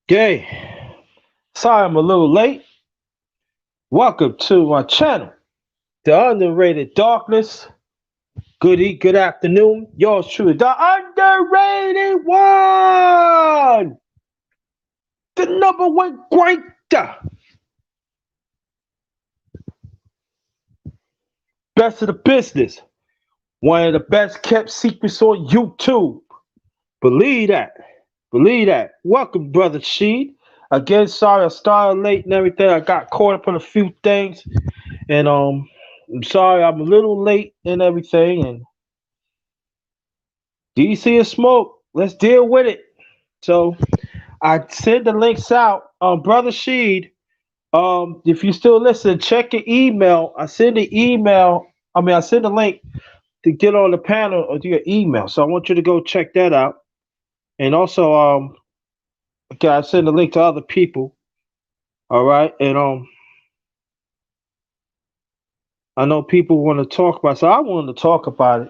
Okay, sorry I'm a little late. Welcome to my channel, The Underrated Darkness. Good afternoon. Yours truly, the underrated one, the number one greater, best of the business, one of the best kept secrets on YouTube. Believe that. Believe that. Welcome, brother Sheed. Again, sorry I started late and everything. I got caught up on a few things, and I'm sorry I'm a little late and everything. And DC is smoke. Let's deal with it. So I send the links out. Brother Sheed, if you still listen, check your email. I send the email. I send the link to get on the panel or to your email. So I want you to go check that out. And also, okay, I send the link to other people. All right, and I know people want to talk about. So I wanted to talk about it.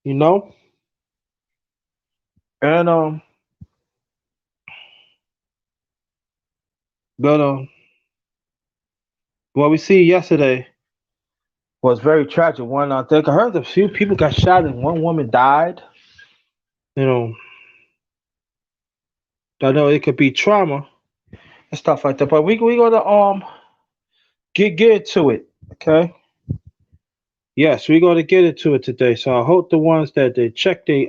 You know, and but what we see yesterday was very tragic. One, I think I heard a few people got shot and one woman died. You know, I know it could be trauma and stuff like that, but we gonna get into it. Okay. Yes, we're gonna get into it today. So I hope the ones that they check their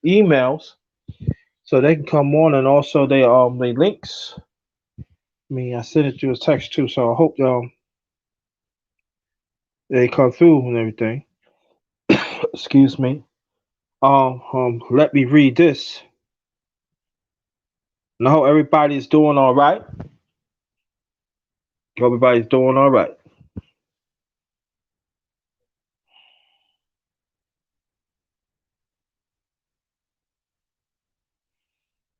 emails so they can come on, and also they links. I sent it through a text too, so I hope they come through and everything. Excuse me. Let me read this. And I hope everybody's doing all right. Everybody's doing all right.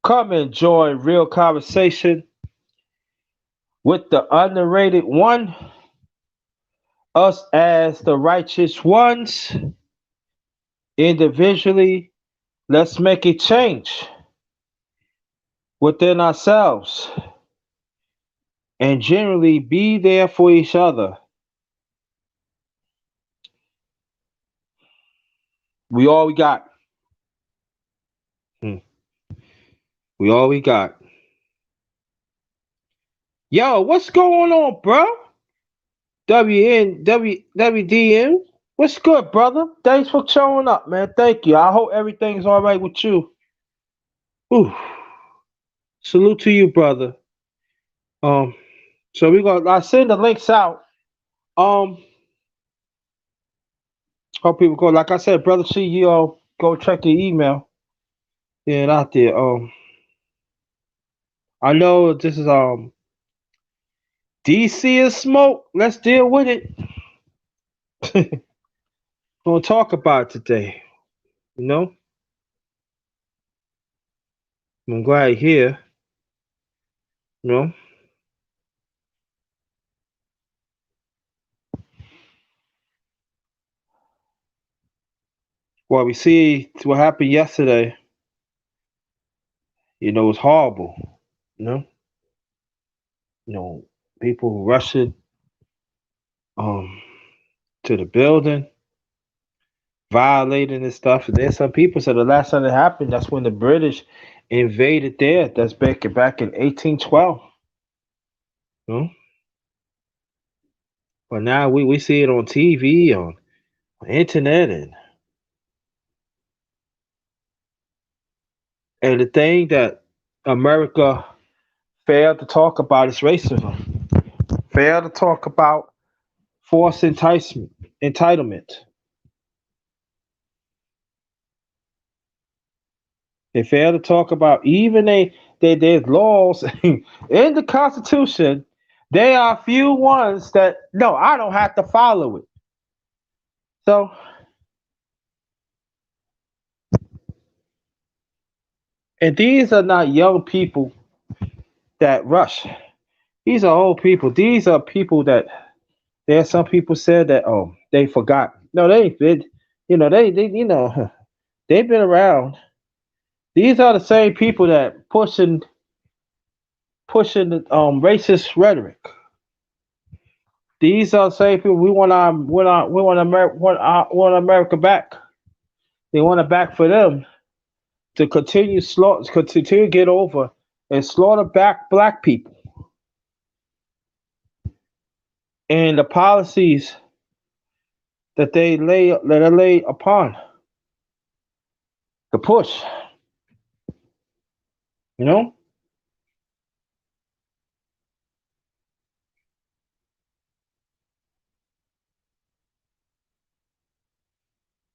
Come enjoy real conversation with the underrated one, us as the righteous ones, individually. Let's make a change within ourselves and generally be there for each other. We all we got. Hmm. We all we got. Yo, what's going on, bro? WN, what's good, brother? Thanks for showing up, man. Thank you. I hope everything's all right with you. Ooh, salute to you, brother. Um, so I send the links out. Um, hope people go. Like I said, brother, see you all go check your email. Yeah, out there. I know this is DC is smoke. Let's deal with it. Gonna talk about it today. You know, I'm glad you're here. You know, what we see, what happened yesterday. It was horrible. You know, you know, people rushing um to the building, violating and stuff. And then some people said the last time it happened, that's when the British invaded there. That's back in 1812. You know? But now we see it on TV, on internet, and the thing that America failed to talk about is racism. Failed to talk about forced entitlement. They fail to talk about even there's laws in the Constitution. There are few ones that no, I don't have to follow it. So, and these are not young people that rush. These are old people. These are people that there. Some people said that they forgot. No, they they they've been around. These are the same people that pushing. pushing the racist rhetoric. These are same people we want America back. They want it back for them to continue to get over and slaughter back black people and the policies that they lay upon the push. You know,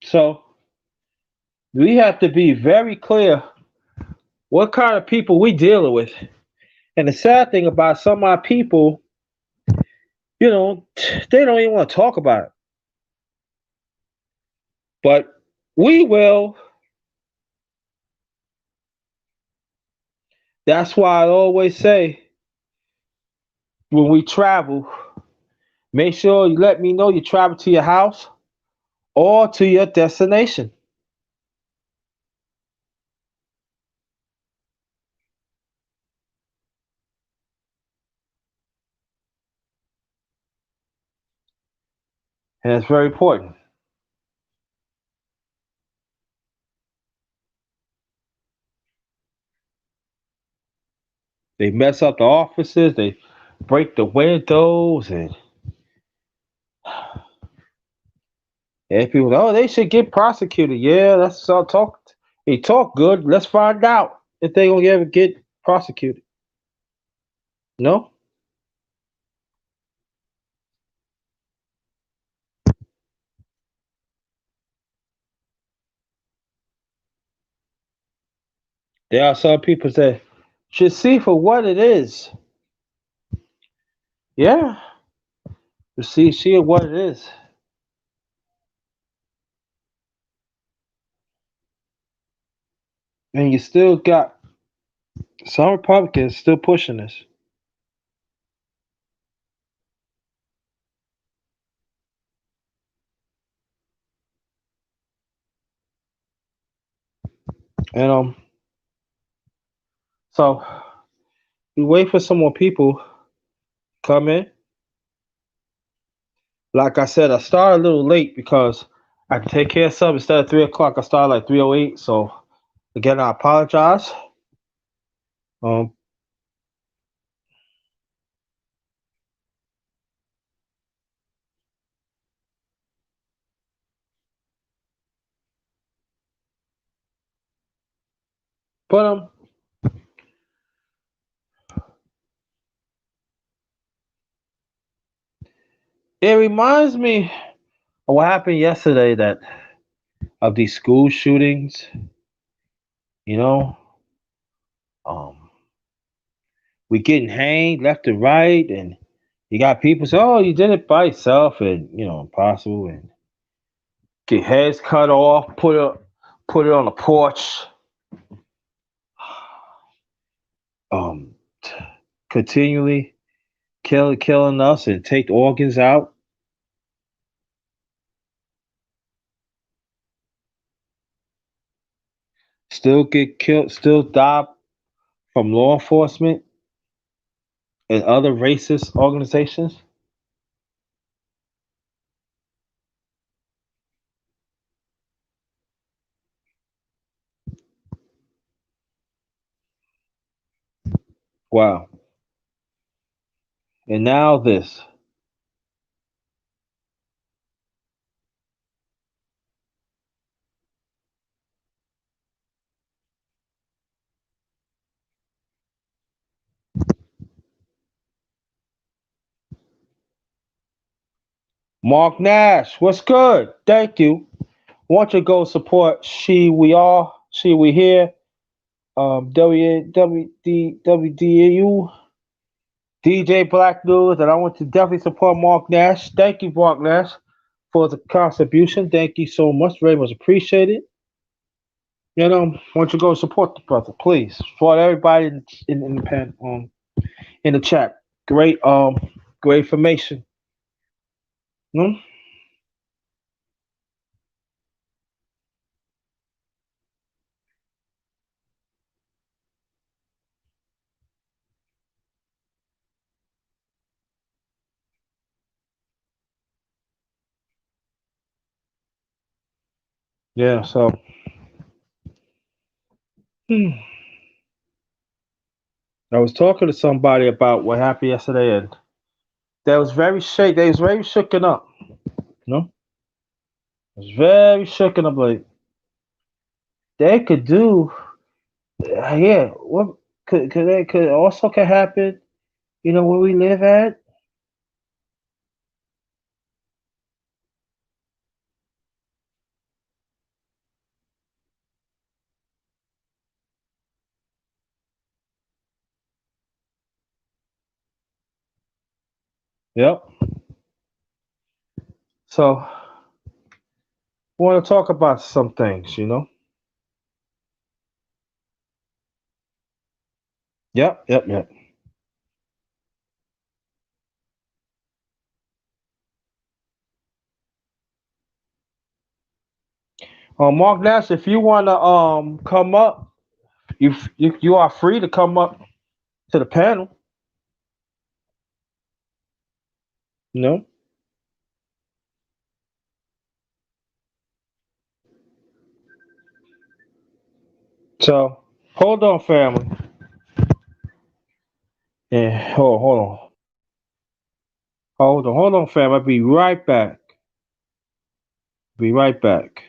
so we have to be very clear what kind of people we dealing with. And the sad thing about some of our people, you know, they don't even want to talk about it. But we will. That's why I always say when we travel, make sure you let me know you travel to your house or to your destination. And it's very important. They mess up the offices, they break the windows, and people, oh, they should get prosecuted. Yeah, that's all talk. They talk good. Let's find out if they gonna ever get prosecuted. No, there are some people that should see for what it is. Yeah, to see what it is, and you still got some Republicans still pushing this. And so we wait for some more people to come in. Like I said, I started a little late because I had to take care of something instead of 3 o'clock. I started like 3:08. So again, I apologize. Um, but it reminds me of what happened yesterday, that of these school shootings. You know, um, we getting hanged left and right, and you got people say, "Oh, you did it by yourself," and impossible, and get heads cut off, put it on the porch, um, continually killing us and take organs out. Still get killed, still die from law enforcement and other racist organizations. Wow. And now this. Mark Nash, what's good? Thank you. Want you to go support She We Are, She We Here, WWDWDU, DJ Black News, and I want to definitely support Mark Nash. Thank you, Mark Nash, for the contribution. Thank you so much. Very much appreciated. Want you to go support the brother, please. Support everybody in the in the chat. Great information. No? Yeah. So hmm, I was talking to somebody about what happened yesterday, and they was very shooken up. You know, I was very shooken up. Like they could do, yeah. What could they could also could happen? You know where we live at? Yep. So we want to talk about some things. You know. Yep. Yep. Yep. Mark Nash, if you want to come up, you are free to come up to the panel. You know. So hold on, family. Yeah. Hold on, fam. I'll be right back. Be right back.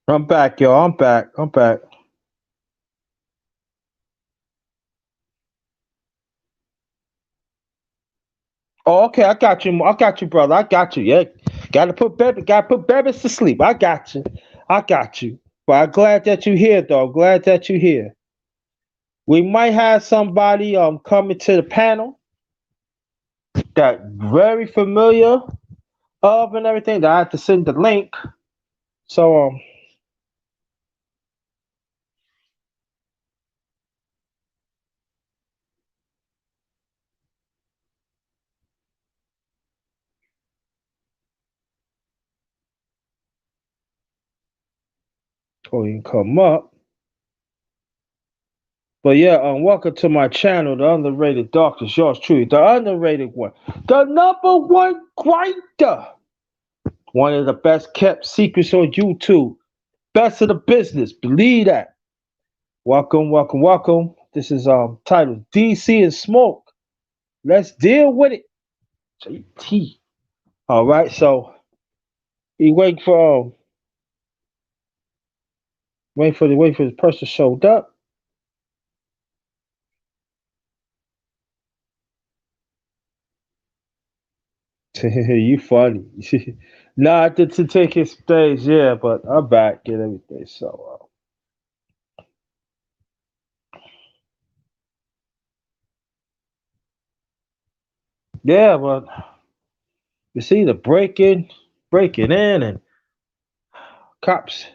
I'm back, yo. I'm back. I'm back. Oh, okay. I got you. I got you, brother. I got you. Yeah. Gotta put babies to sleep. I got you. I got you. But I'm glad that you're here, though. Glad that you're here. We might have somebody coming to the panel that very familiar of and everything. That I have to send the link. So so you can come up. But yeah, welcome to my channel, the underrated doctor, yours truly, the underrated one, the number one grinder, one of the best kept secrets on YouTube, best of the business, believe that. Welcome, welcome, welcome. This is titled DC and Smoke. Let's deal with it. JT. All right, so he wait for the person showed up. You funny. Nah, I did to take his stage, yeah, but I'm back and everything. So yeah, but you see the breaking in, and cops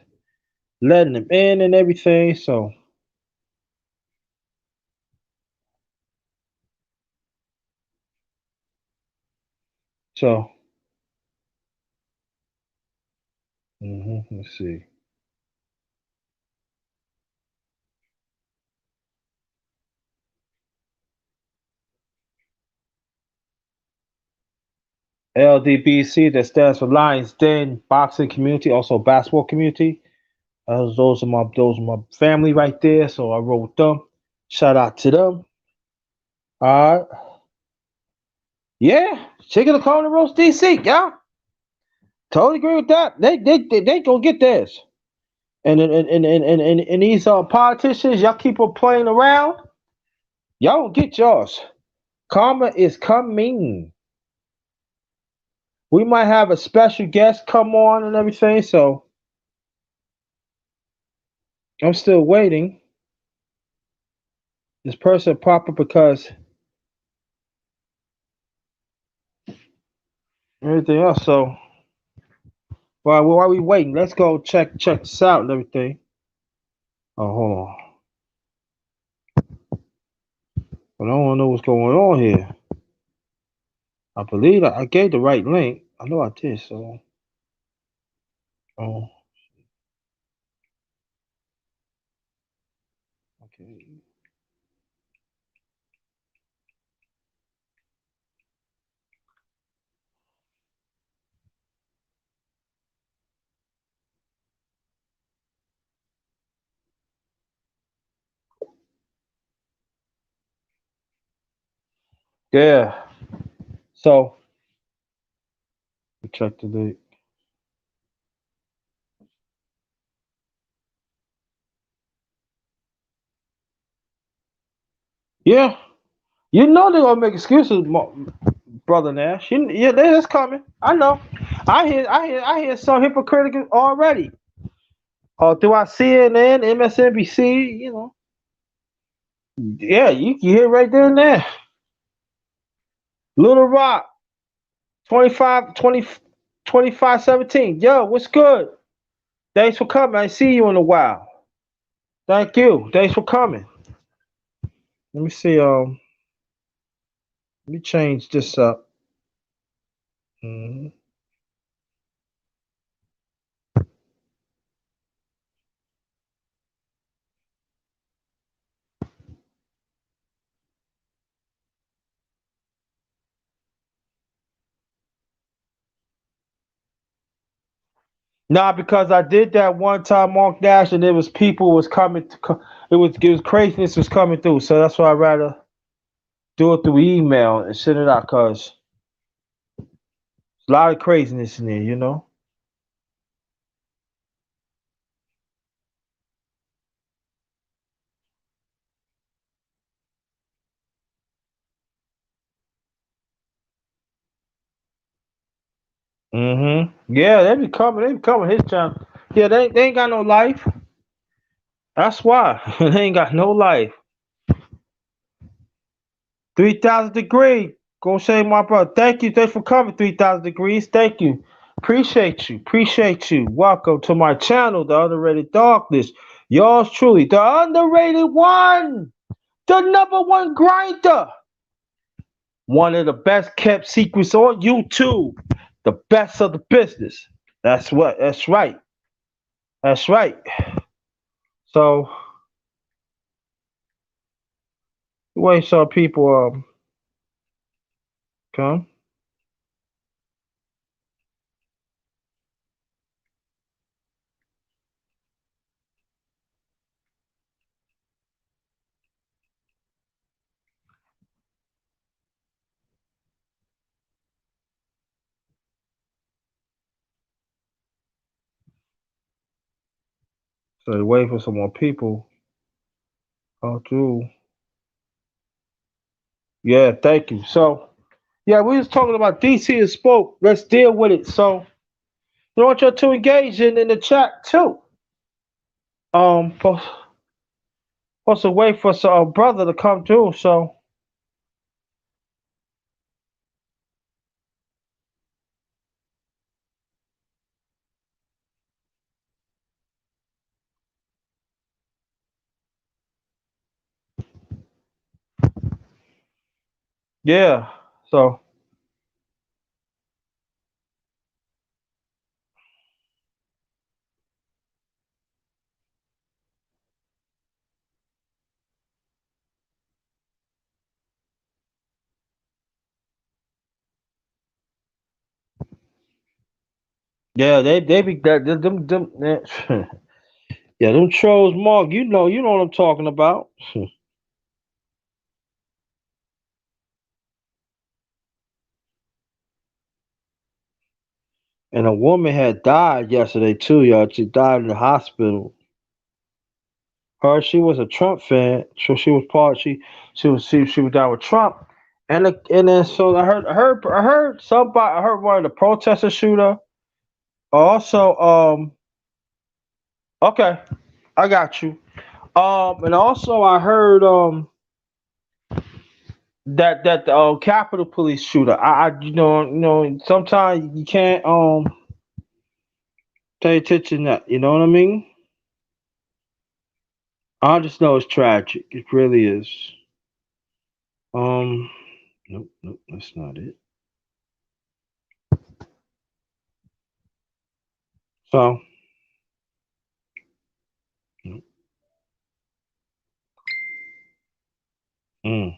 letting them in and everything. So let's see. LDBC, that stands for Lions Den Boxing Community, also basketball community. Those are my family right there. So I roll with them. Shout out to them. All right. Yeah, chicken the corner roast DC. Yeah, totally agree with that. They gonna get theirs. And these politicians, y'all keep on playing around. Y'all will get yours. Karma is coming. We might have a special guest come on and everything, so I'm still waiting. This person pop up because everything else. So while we waiting, let's go check this out and everything. Oh, hold on. I don't want to know what's going on here. I believe I gave the right link. I know I did. So, oh, okay. Yeah. So, check the link. Yeah. You know they're gonna make excuses, brother Nash. Yeah, that's coming. I know. I hear some hypocritical already. Throughout CNN, MSNBC, you know. Yeah, you can hear right there and there. Little Rock, 25, 20, 2517. Yo, what's good? Thanks for coming. I see you in a while. Thank you. Thanks for coming. Let me see. Let me change this up. Mhm. Nah, because I did that one time, Mark Dash, and there was people was coming. It was craziness was coming through. So that's why I rather do it through email and send it out. Cause a lot of craziness in there, you know. Yeah, they be coming. They be coming his channel. Yeah, they ain't got no life. That's why they ain't got no life. 3,000 degrees. Go say my brother. Thank you. Thanks for coming. 3,000 degrees. Thank you. Appreciate you. Appreciate you. Welcome to my channel, The Underrated Darkness. Yours truly, the underrated one, the number one grinder, one of the best kept secrets on YouTube, the best of the business. That's what. That's right. That's right. So, wait, so people come. So, wait for some more people. Oh, through. Yeah, thank you. So, yeah, we was talking about DC and spoke. Let's deal with it. So, you want you to engage in the chat too. Supposed to wait for some brother to come through. So, yeah. So, yeah, they be that them yeah, them trolls, Mark. You know what I'm talking about. And a woman had died yesterday too, y'all. She died in the hospital. Her, she was a Trump fan, so she was part. She was down with Trump, and then so I heard somebody. I heard one of the protesters shoot her. Also, okay, I got you. And also I heard that the Capitol Police shooter. Sometimes you can't pay attention to that. You know what I mean? I just know it's tragic. It really is. Um, nope, nope, that's not it. So, nope, mm,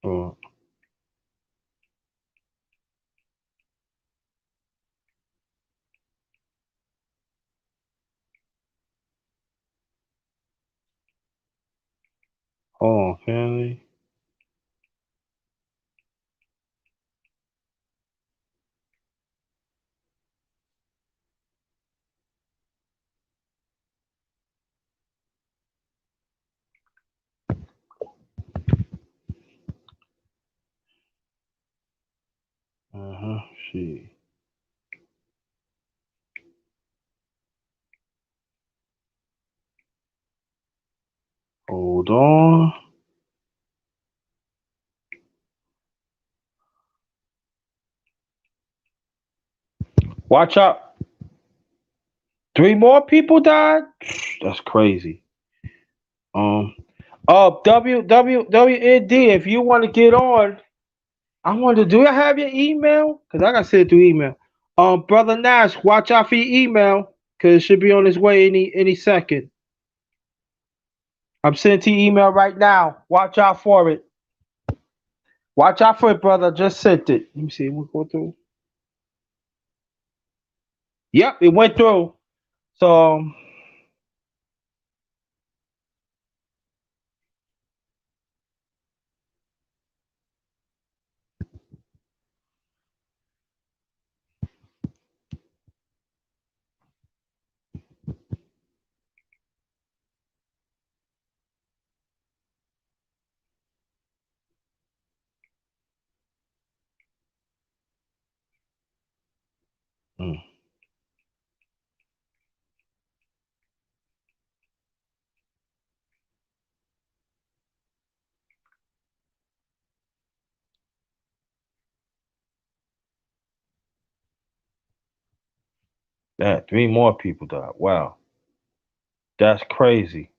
oh, oh, family. Uh huh. She. Hold on. Watch out. Three more people died. That's crazy. Um. WWWND. If you want to get on, I wanted to. Do I have your email? Cause I got to send it through email. Brother Nash, watch out for your email, cause it should be on its way any second. I'm sending to your email right now. Watch out for it. Watch out for it, brother. Just sent it. Let me see. We'll go through. Yep, it went through. So Mm. That 3 more people died. Wow, that's crazy.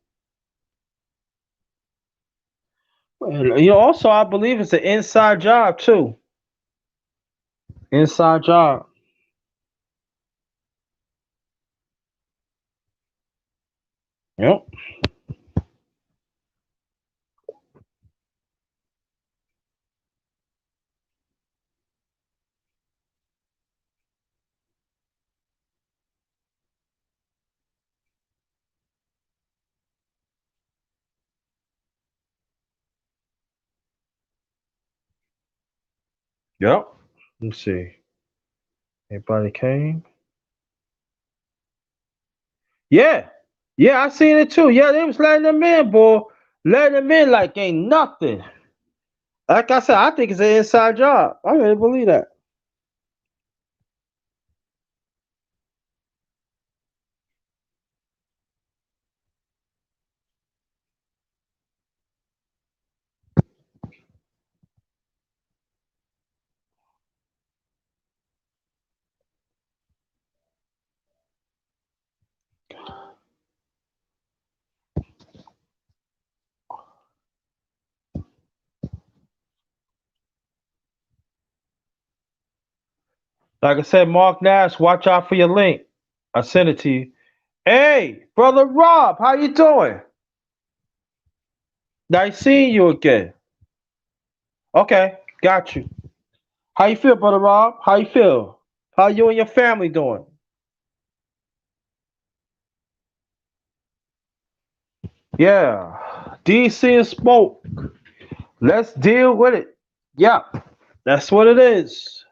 And, also I believe it's an inside job too. Inside job. Yep. Yep. Let's see. Everybody came. Yeah. Yeah, I seen it too. Yeah, they was letting them in, boy. Letting them in like ain't nothing. Like I said, I think it's an inside job. I really believe that. Like I said, Mark Nash, watch out for your link. I sent it to you. Hey, brother Rob, how you doing? Nice seeing you again. Okay, got you. How you feel, brother Rob? How you feel? How you and your family doing? Yeah. DC and smoke. Let's deal with it. Yeah, that's what it is.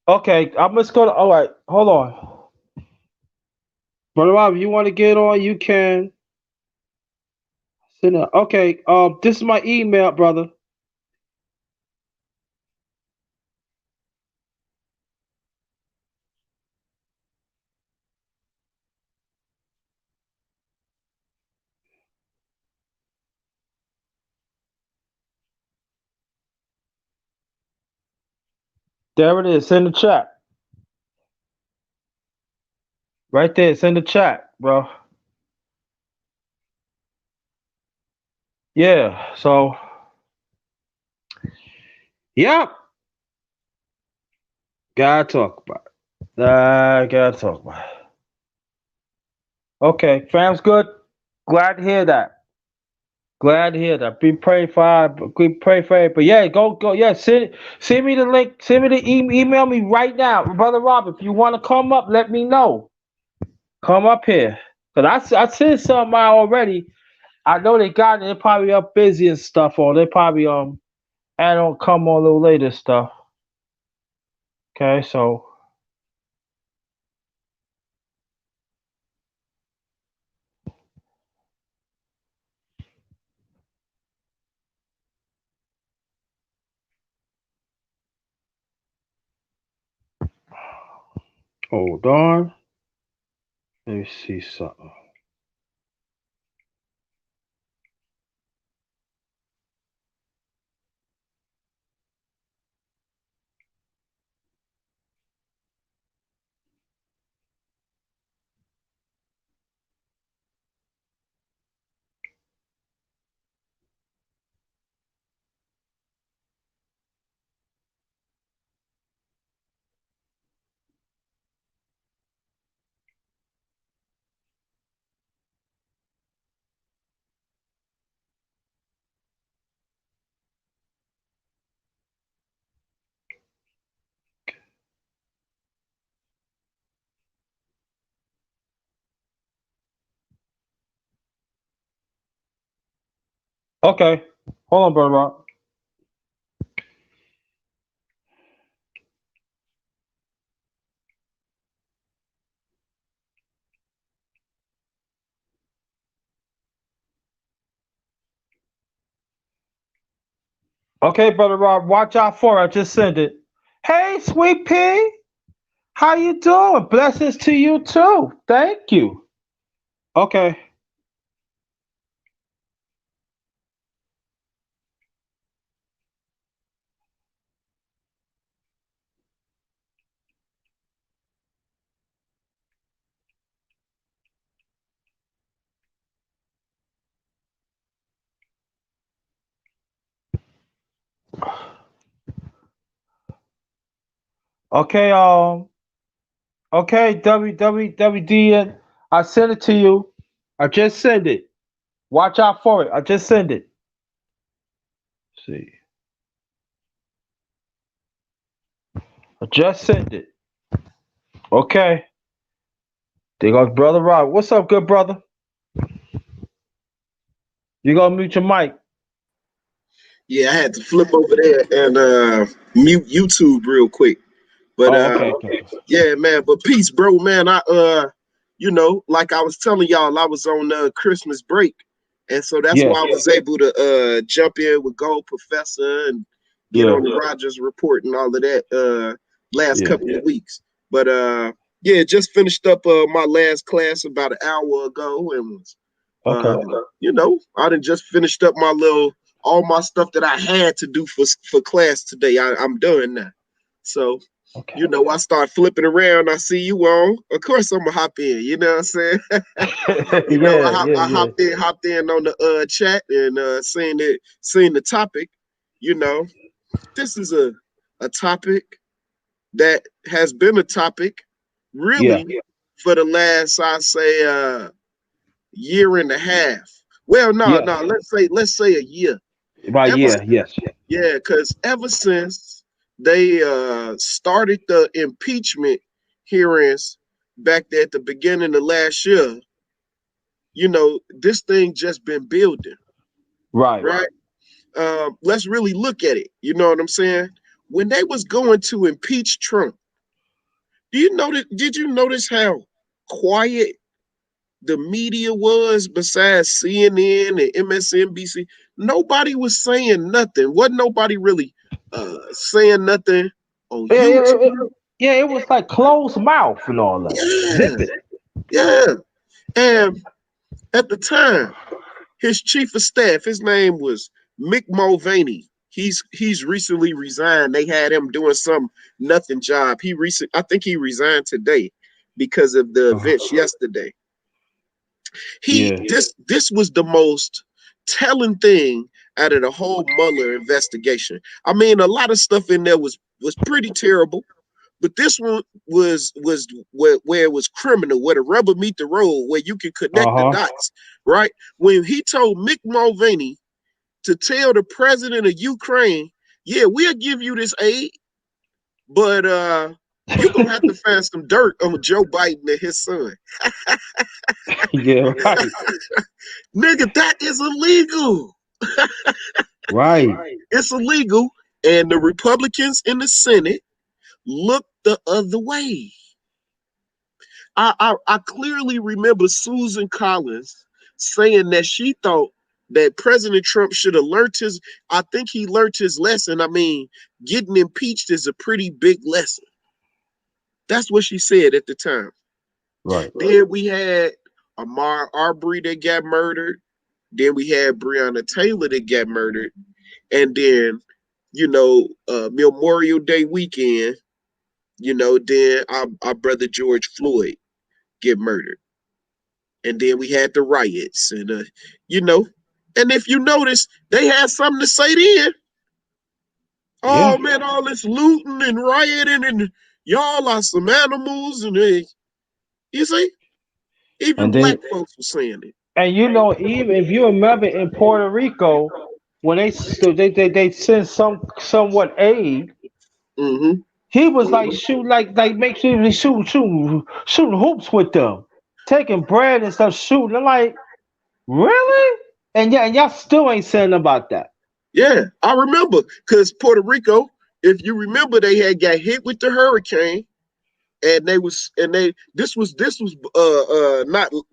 Okay, I'm just gonna. All right, hold on, brother Rob. You want to get on? You can. Send it. Okay. This is my email, brother. There it is. In the chat. Right there. It's in the chat, bro. Yeah. So, yep. Gotta talk about it. I gotta talk about it. Okay, fam's good. Glad to hear that. Glad to hear that. Be praying for. Be pray for it. But yeah, go. Yeah, send me the link. Send me the email me right now, brother Rob. If you want to come up, let me know. Come up here. Cause I sent some out already. I know they got it. They're probably up busy and stuff, or they probably and don't come on a little later stuff. Okay, so hold on. Let me see something. Okay, hold on, brother Rob. Okay, brother Rob, watch out for it. I just sent it. Hey, Sweet Pea. How you doing? Blessings to you too. Thank you. Okay. Okay. Okay. WWWD. I sent it to you. I just sent it. Watch out for it. I just sent it. See. I just sent it. Okay. There goes brother Rob. What's up, good brother? You gonna mute your mic? Yeah, I had to flip over there and mute YouTube real quick. But Oh, okay. Okay. yeah, man. But peace, bro, man. Like I was telling y'all, I was on Christmas break, and so that's Yeah. why I was able to jump in with Gold Professor and get Yeah. on the Rogers report and all of that last Yeah. couple of weeks. But yeah, just finished up my last class about an hour ago, and was uh, Okay. I done just finished up my little all my stuff that I had to do for class today. I'm done now. So, Okay. I start flipping around. I see you on. Of course, I'm gonna hop in. You know what I'm saying? Yeah. Yeah. I Yeah. hopped in on the chat and seeing the topic. You know, this is a topic that has been a topic Yeah. really for the last, I say, year and a half. Well, no, Yeah. no, let's say a year. Right. Ever Yeah. Yes. Yeah, because ever since they started the impeachment hearings back there at the beginning of last year, this thing just been building, Right. right? Let's really look at it. You know what I'm saying? When they was going to impeach Trump, did you notice how quiet the media was besides CNN and MSNBC? Nobody was saying nothing. Wasn't nobody really saying nothing on Yeah. YouTube? Yeah. It was like closed mouth and all that. Yeah, Zip it. yeah. And at the time, his chief of staff, his name was Mick Mulvaney. He's recently resigned. They had him doing some nothing job. I think he resigned today because of the events yesterday. He Yeah. this was the most telling thing out of the whole Mueller investigation. I mean, a lot of stuff in there was pretty terrible, but this one was where it was criminal, where the rubber meet the road, where you can Uh connect the huh. dots, right? When he told Mick Mulvaney to tell the president of Ukraine, yeah, we'll give you this aid, but you're gonna have to find some dirt on Joe Biden and his son. Yeah. Right. Nigga, that is illegal. Right. It's illegal. And the Republicans in the Senate looked the other way. I clearly remember Susan Collins saying that she thought that President Trump should have learned I think he learned his lesson. I mean, getting impeached is a pretty big lesson. That's what she said at the time. Right. Then we had Ahmaud Arbery that got murdered. Then we had Breonna Taylor that got murdered. And then, Memorial Day weekend, then our brother George Floyd get murdered. And then we had the riots you know, and if you notice, they had something to say then. Yeah. Oh man, all this looting and rioting and y'all are some animals and you see, even And black then, folks were saying it. and even if you remember in Puerto Rico, when they sent somewhat aid, Mm-hmm. he was like shoot like make sure he was shooting hoops with them, taking bread and stuff, shooting. I'm like, really? And yeah, and y'all still ain't saying about that. Yeah, I remember because Puerto Rico, if you remember, they had got hit with the hurricane, and they this was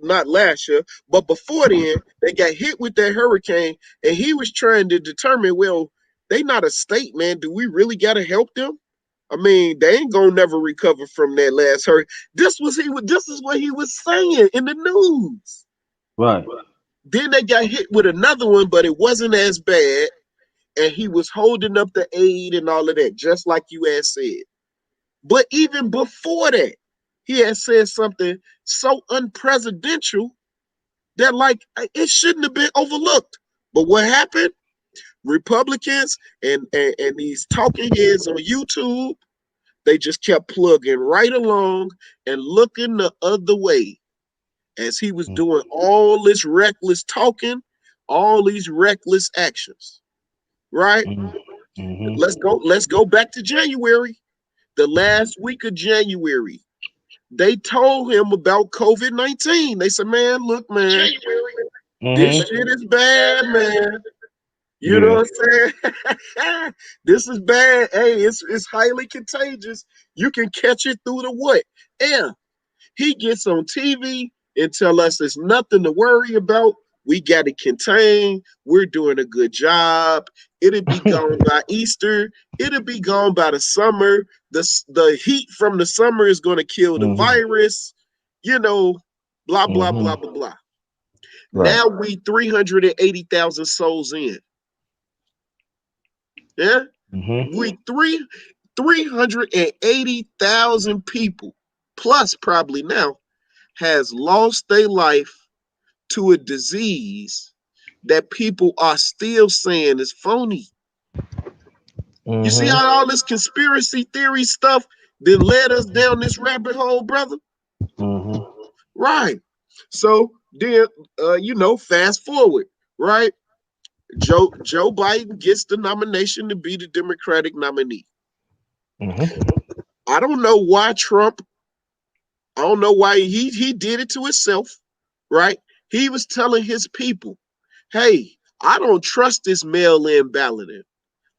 not last year, but before then they got hit with that hurricane, and he was trying to determine, well, they not a state, man. Do we really got to help them? I mean, they ain't gonna never recover from that last hurt. This is what he was saying in the news. Right. Then they got hit with another one, but it wasn't as bad. And he was holding up the aid and all of that, just like you had said. But even before that, he had said something so unpresidential that like it shouldn't have been overlooked. But what happened? Republicans and these talking heads on YouTube, they just kept plugging right along and looking the other way as he was doing all this reckless talking, all these reckless actions. Right? Mm-hmm. Let's go back to January. The last week of January. They told him about COVID-19. They said, man, look, man, this Mm-hmm. shit is bad, man. You know Yeah. what I'm saying? This is bad. Hey, it's highly contagious. You can catch it through the what? Air. He gets on TV and tell us there's nothing to worry about. We got it contained. We're doing a good job. It'll be gone by Easter. It'll be gone by the summer. The heat from the summer is going to kill the Mm-hmm. virus. You know, blah, blah, blah, Mm-hmm. blah, blah. Right. Now we 380,000 souls in. Yeah? Mm-hmm. We 380,000 people, plus probably now, has lost their life to a disease that people are still saying is phony. You see Mm-hmm. how all this conspiracy theory stuff then led us down this rabbit hole, brother? Mm-hmm. Right. So then, fast forward, right? Joe Biden gets the nomination to be the Democratic nominee. Mm-hmm. I don't know why Trump. I don't know why he did it to himself, right? He was telling his people, "Hey, I don't trust this mail-in balloting.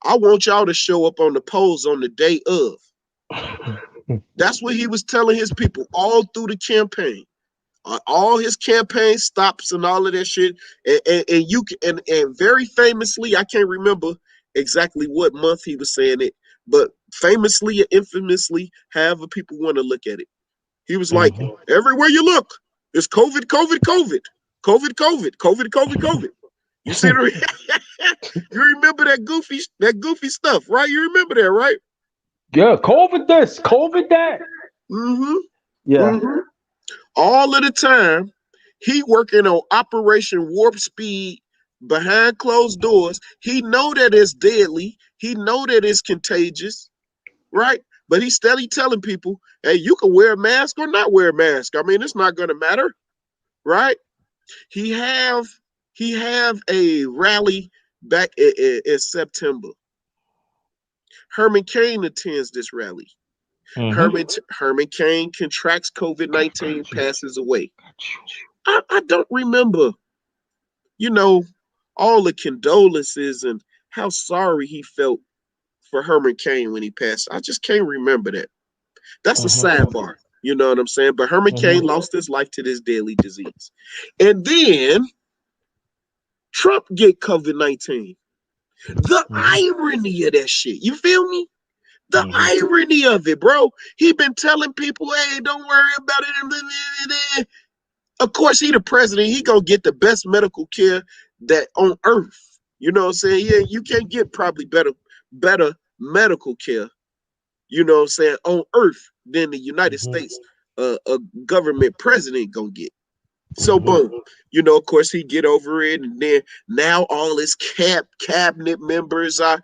I want y'all to show up on the polls on the day of." That's what he was telling his people all through the campaign. All his campaign stops and all of that shit. And very famously, I can't remember exactly what month he was saying it, but famously and infamously, however people want to look at it, he was like, Mm-hmm. everywhere you look, it's COVID, COVID, COVID, COVID, COVID, COVID, COVID, COVID. You see the you remember that goofy stuff, right? You remember that, right? Yeah. COVID this, COVID that. Mm-hmm. Yeah. Mm-hmm. All of the time, he working on Operation Warp Speed behind closed doors. He know that it's deadly. He know that it's contagious, right? But he's steady telling people, hey, you can wear a mask or not wear a mask. I mean, it's not gonna matter, right? He have he have a rally back in September. Herman Cain attends this rally. Mm-hmm. Herman Cain contracts COVID-19, passes away. I don't remember, you know, all the condolences and how sorry he felt for Herman Cain when he passed. I just can't remember that. That's a Mm-hmm. sidebar. You know what I'm saying? But Herman Cain Mm-hmm. lost his life to this deadly disease. And then Trump get COVID-19. The Mm-hmm. irony of that shit. You feel me? The Mm-hmm. irony of it, bro. He been telling people, hey, don't worry about it. Of course, he the president. He gonna get the best medical care that on earth. You know what I'm saying? Yeah, you can't get probably better medical care, you know what I'm saying, on earth than the United Mm-hmm. States a government president gonna get. So Mm-hmm. boom, of course he get over it, and then now all his cabinet members are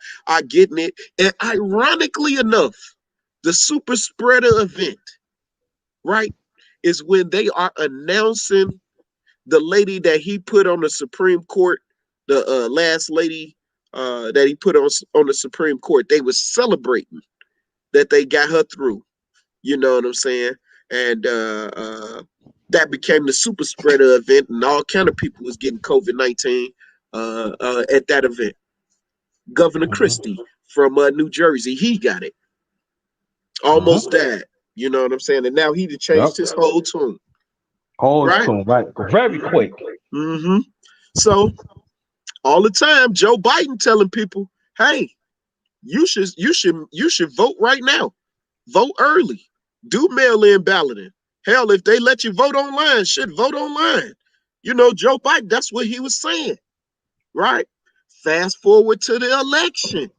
getting it. And ironically enough, the super spreader event, right, is when they are announcing the lady that he put on the Supreme Court, the last lady that he put on the Supreme Court. They was celebrating that they got her through. You know what I'm saying? And that became the super spreader event, and all kind of people was getting COVID-19 at that event. Governor Mm-hmm. Christie from New Jersey, he got it. Almost Mm-hmm. died. You know what I'm saying? And now he changed Yep. his whole tune, Holds right? to him, right? Very quick. Mm-hmm. So all the time, Joe Biden telling people, hey, you should vote right now. Vote early. Do mail-in balloting. Hell, if they let you vote online, shit, vote online. Joe Biden, that's what he was saying, right? Fast forward to the election.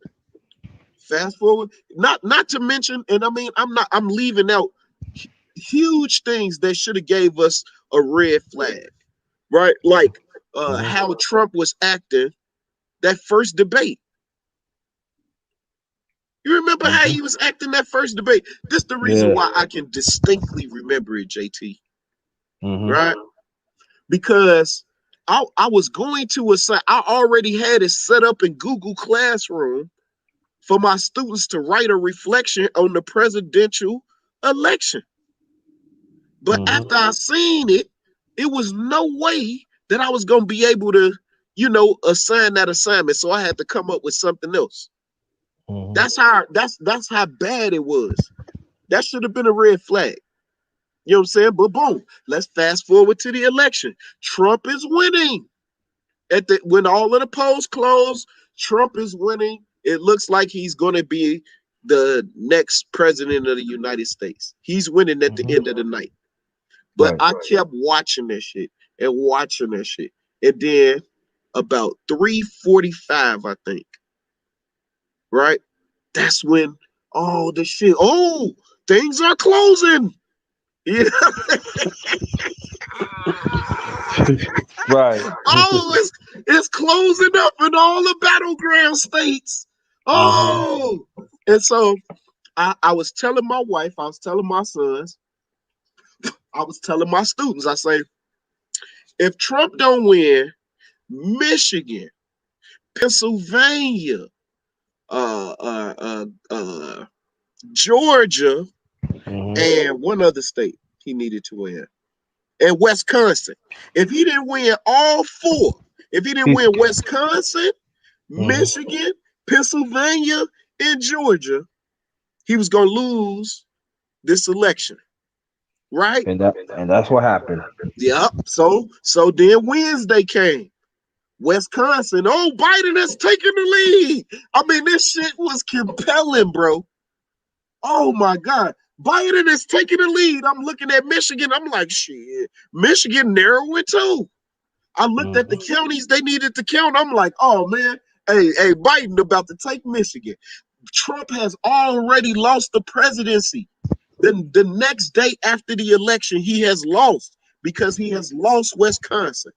Fast forward, not to mention, and I mean, I'm leaving out huge things that should have gave us a red flag, right? Like how Trump was acting that first debate. You remember how he was acting that first debate? This is the reason why I can distinctly remember it, JT. Right? Because I was going to assign, I already had it set up in Google Classroom for my students to write a reflection on the presidential election. But after I seen it, it was no way that I was going to be able to, assign that assignment. So I had to come up with something else. That's how bad it was. That should have been a red flag. You know what I'm saying? But boom, let's fast forward to the election. Trump is winning. When all of the polls close, Trump is winning. It looks like he's going to be the next president of the United States. He's winning at the end of the night. But I kept watching that shit and watching that shit. And then about 3:45, I think, right? That's when the shit, things are closing. Yeah. Right. It's closing up in all the battleground states. And so I was telling my wife, I was telling my sons, I was telling my students, I say, if Trump don't win, Michigan, Pennsylvania, Georgia, and one other state he needed to win, and Wisconsin. If he didn't win all four, if he didn't win Wisconsin, Michigan, Pennsylvania, and Georgia, he was going to lose this election, right? And that's what happened. Yep. So then Wednesday came. Wisconsin. Oh, Biden has taken the lead. I mean, this shit was compelling, bro. Oh my God. Biden is taking the lead. I'm looking at Michigan. I'm like, shit. Michigan narrowing too. I looked at the counties they needed to count. I'm like, oh man, hey, Biden about to take Michigan. Trump has already lost the presidency. Then the next day after the election, he has lost because he has lost Wisconsin.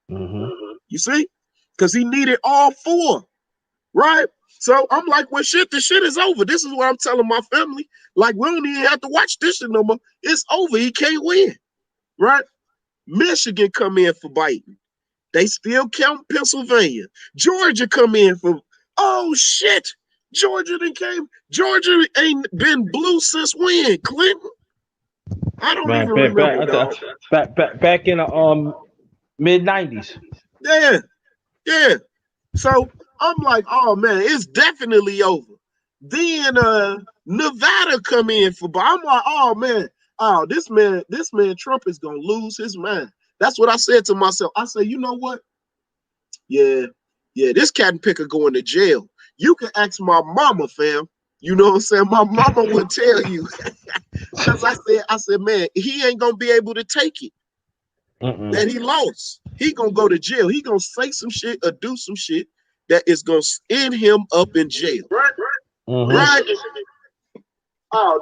You see? Because he needed all four, right? So I'm like, well, the shit is over. This is what I'm telling my family. Like, we don't even have to watch this shit no more. It's over. He can't win, right? Michigan come in for Biden. They still count Pennsylvania. Georgia come in for, oh, shit. Georgia ain't been blue since when? Clinton? I don't even remember. Back in the mid-90s. Yeah. So I'm like, oh man, it's definitely over. Then Nevada come in for, I'm like, oh man, this man Trump is gonna lose his mind. That's what I said to myself. I said, you know what? Yeah, this cat and picker going to jail. You can ask my mama, fam. You know what I'm saying? My mama would tell you. Because I said, man, he ain't gonna be able to take it. That he lost. He gonna go to jail. He gonna say some shit or do some shit that is gonna end him up in jail. Right? Oh,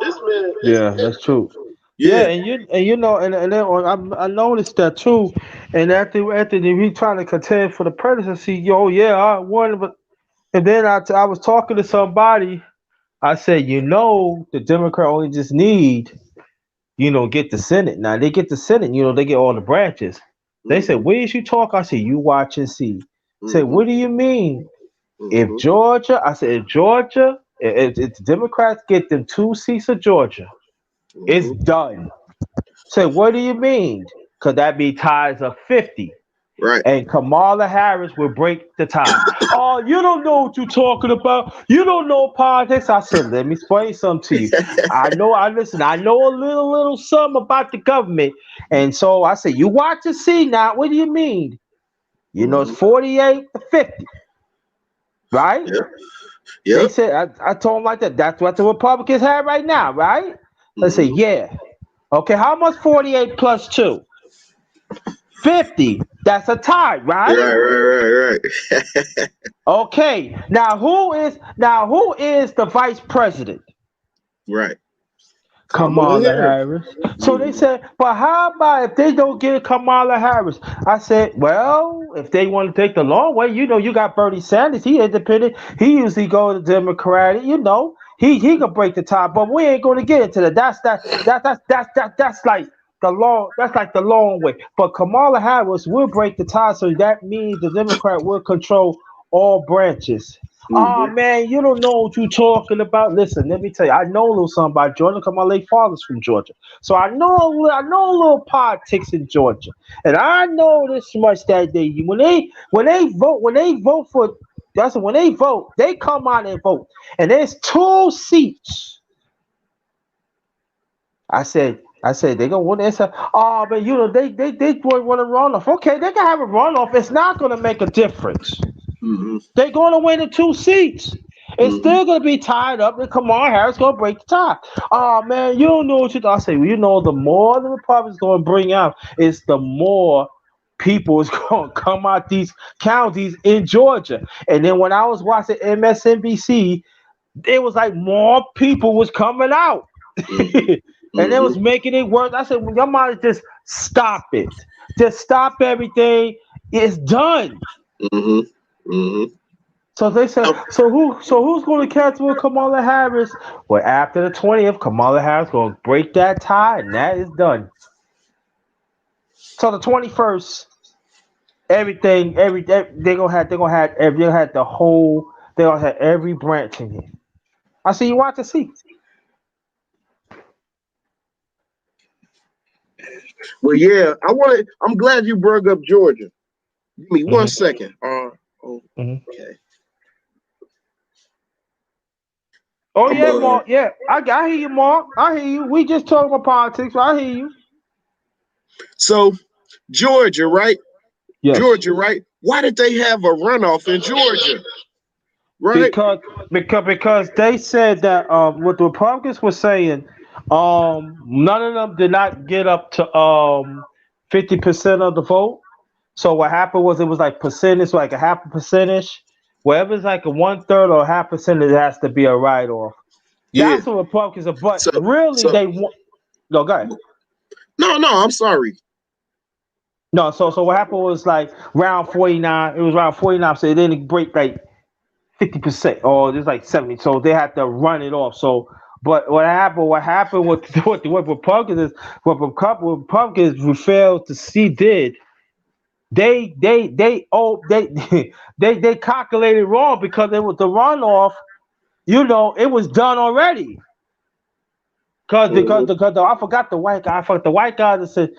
this man. Yeah, that's true. Yeah, and then I noticed that too. And after he trying to contend for the presidency, I won, but and then I was talking to somebody. I said, the Democrat only just need, get the Senate. Now they get the Senate, they get all the branches. They said, where is you talk? I said, you watch and see. Said, what do you mean? If Georgia, if the Democrats get them 2 seats of Georgia, it's done. Say, what do you mean? Because that be ties of 50. Right. And Kamala Harris will break the tie. Oh, you don't know what you're talking about. You don't know politics. I said, let me explain something to you. I know a little something about the government. And so I said, you watch and see now. What do you mean? It's 48 to 50. Right? Yeah. They said, I told them like that. That's what the Republicans have right now, right? They say, Mm-hmm. yeah. Okay, how much 48 plus 2? 50. That's a tie, right? Right. Okay. Now who is the vice president? Right. Kamala Kamala Harris. Harris. So they Mm-hmm. said, but how about if they don't get Kamala Harris? I said, well, if they want to take the long way, you got Bernie Sanders. He independent. He usually go to Democratic. He can break the tie, but we ain't going to get into that. That's like the long. That's like the long way. But Kamala Harris will break the tie, so that means the Democrat will control all branches. Oh Mm-hmm. man, you don't know what you're talking about. Listen, let me tell you, I know a little something about Georgia because my late father's from Georgia. So I know a little politics in Georgia. And I know this much that when they vote for that's when they vote, they come out and vote. And there's 2 seats. I said they gonna win. They said, oh man, they want to run off. Okay, they can have a runoff. It's not gonna make a difference. Mm-hmm. They're going to win the 2 seats. It's Mm-hmm. still going to be tied up, and Kamala Harris going to break the tie. Oh man, you don't know what you. I say, well, the more the Republicans going to bring out, is the more people is going to come out these counties in Georgia. And then when I was watching MSNBC, it was like more people was coming out, Mm-hmm. and it Mm-hmm. was making it worse. I said, well, y'all might just stop it. Just stop everything. It's done. Mm-hmm. Mm-hmm. So they said, so who's going to catch with Kamala Harris? Well, after the 20th, Kamala Harris going to break that tie, and that is done. So the 21st, everything, they gonna have every branch in here. I see you want to see. Well, yeah, I'm glad you brought up Georgia. Give me one Hmm. second. Hmm. Okay. Oh I'm yeah, Mark. Yeah, I hear you, Mark. I hear you. We just talking about politics. I hear you. So Georgia, right? Yes. Georgia, right? Why did they have a runoff in Georgia? Right? Because they said that what the Republicans were saying, none of them did not get up to 50% of the vote. So what happened was it was like percentage, like a half a percentage. Wherever it's like a 1/3 or a half percent, it has to be a write off. Yeah. That's what Republicans are. But So really, so they want. No, go ahead. no, I'm sorry. No, so what happened was like round 49. It was round 49, so it didn't break like 50% or it's like 70, so they had to run it off. So but what happened with what Republicans is what Republicans failed to see did they calculated wrong because it was the runoff. It was done already. Mm-hmm. Because I forgot the white guy. I forgot the white guy that said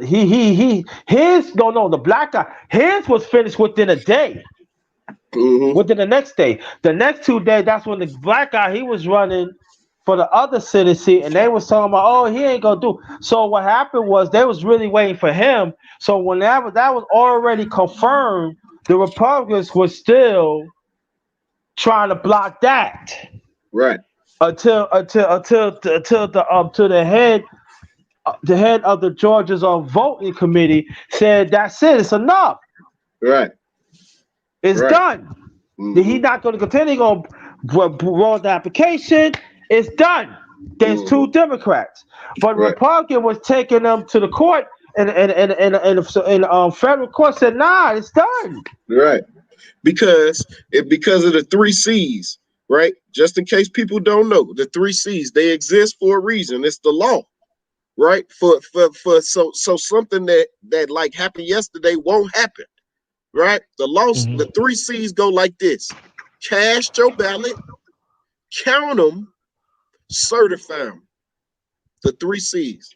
he his no, the black guy, his was finished within a day. Mm-hmm. Within the next day. The next 2 days, that's when the black guy he was running for the other city seat, and they was talking about, oh, he ain't gonna do. So what happened was they was really waiting for him. So whenever that was already confirmed, the Republicans were still trying to block that Right. until the head of the Georgia's voting committee said that's it, it's enough, Right. it's Right. done. Mm-hmm. He's not going to continue. He's going to roll the application. It's done. There's Mm-hmm. 2 Democrats, but Right. Republican was taking them to the court, and federal court said, "Nah, it's done." Right. Because of the 3 C's, right? Just in case people don't know, the 3 C's, they exist for a reason. It's the law, right? For so something that like happened yesterday won't happen, right? The Mhm. 3 C's go like this: cast your ballot, count them, certify them. The 3 C's.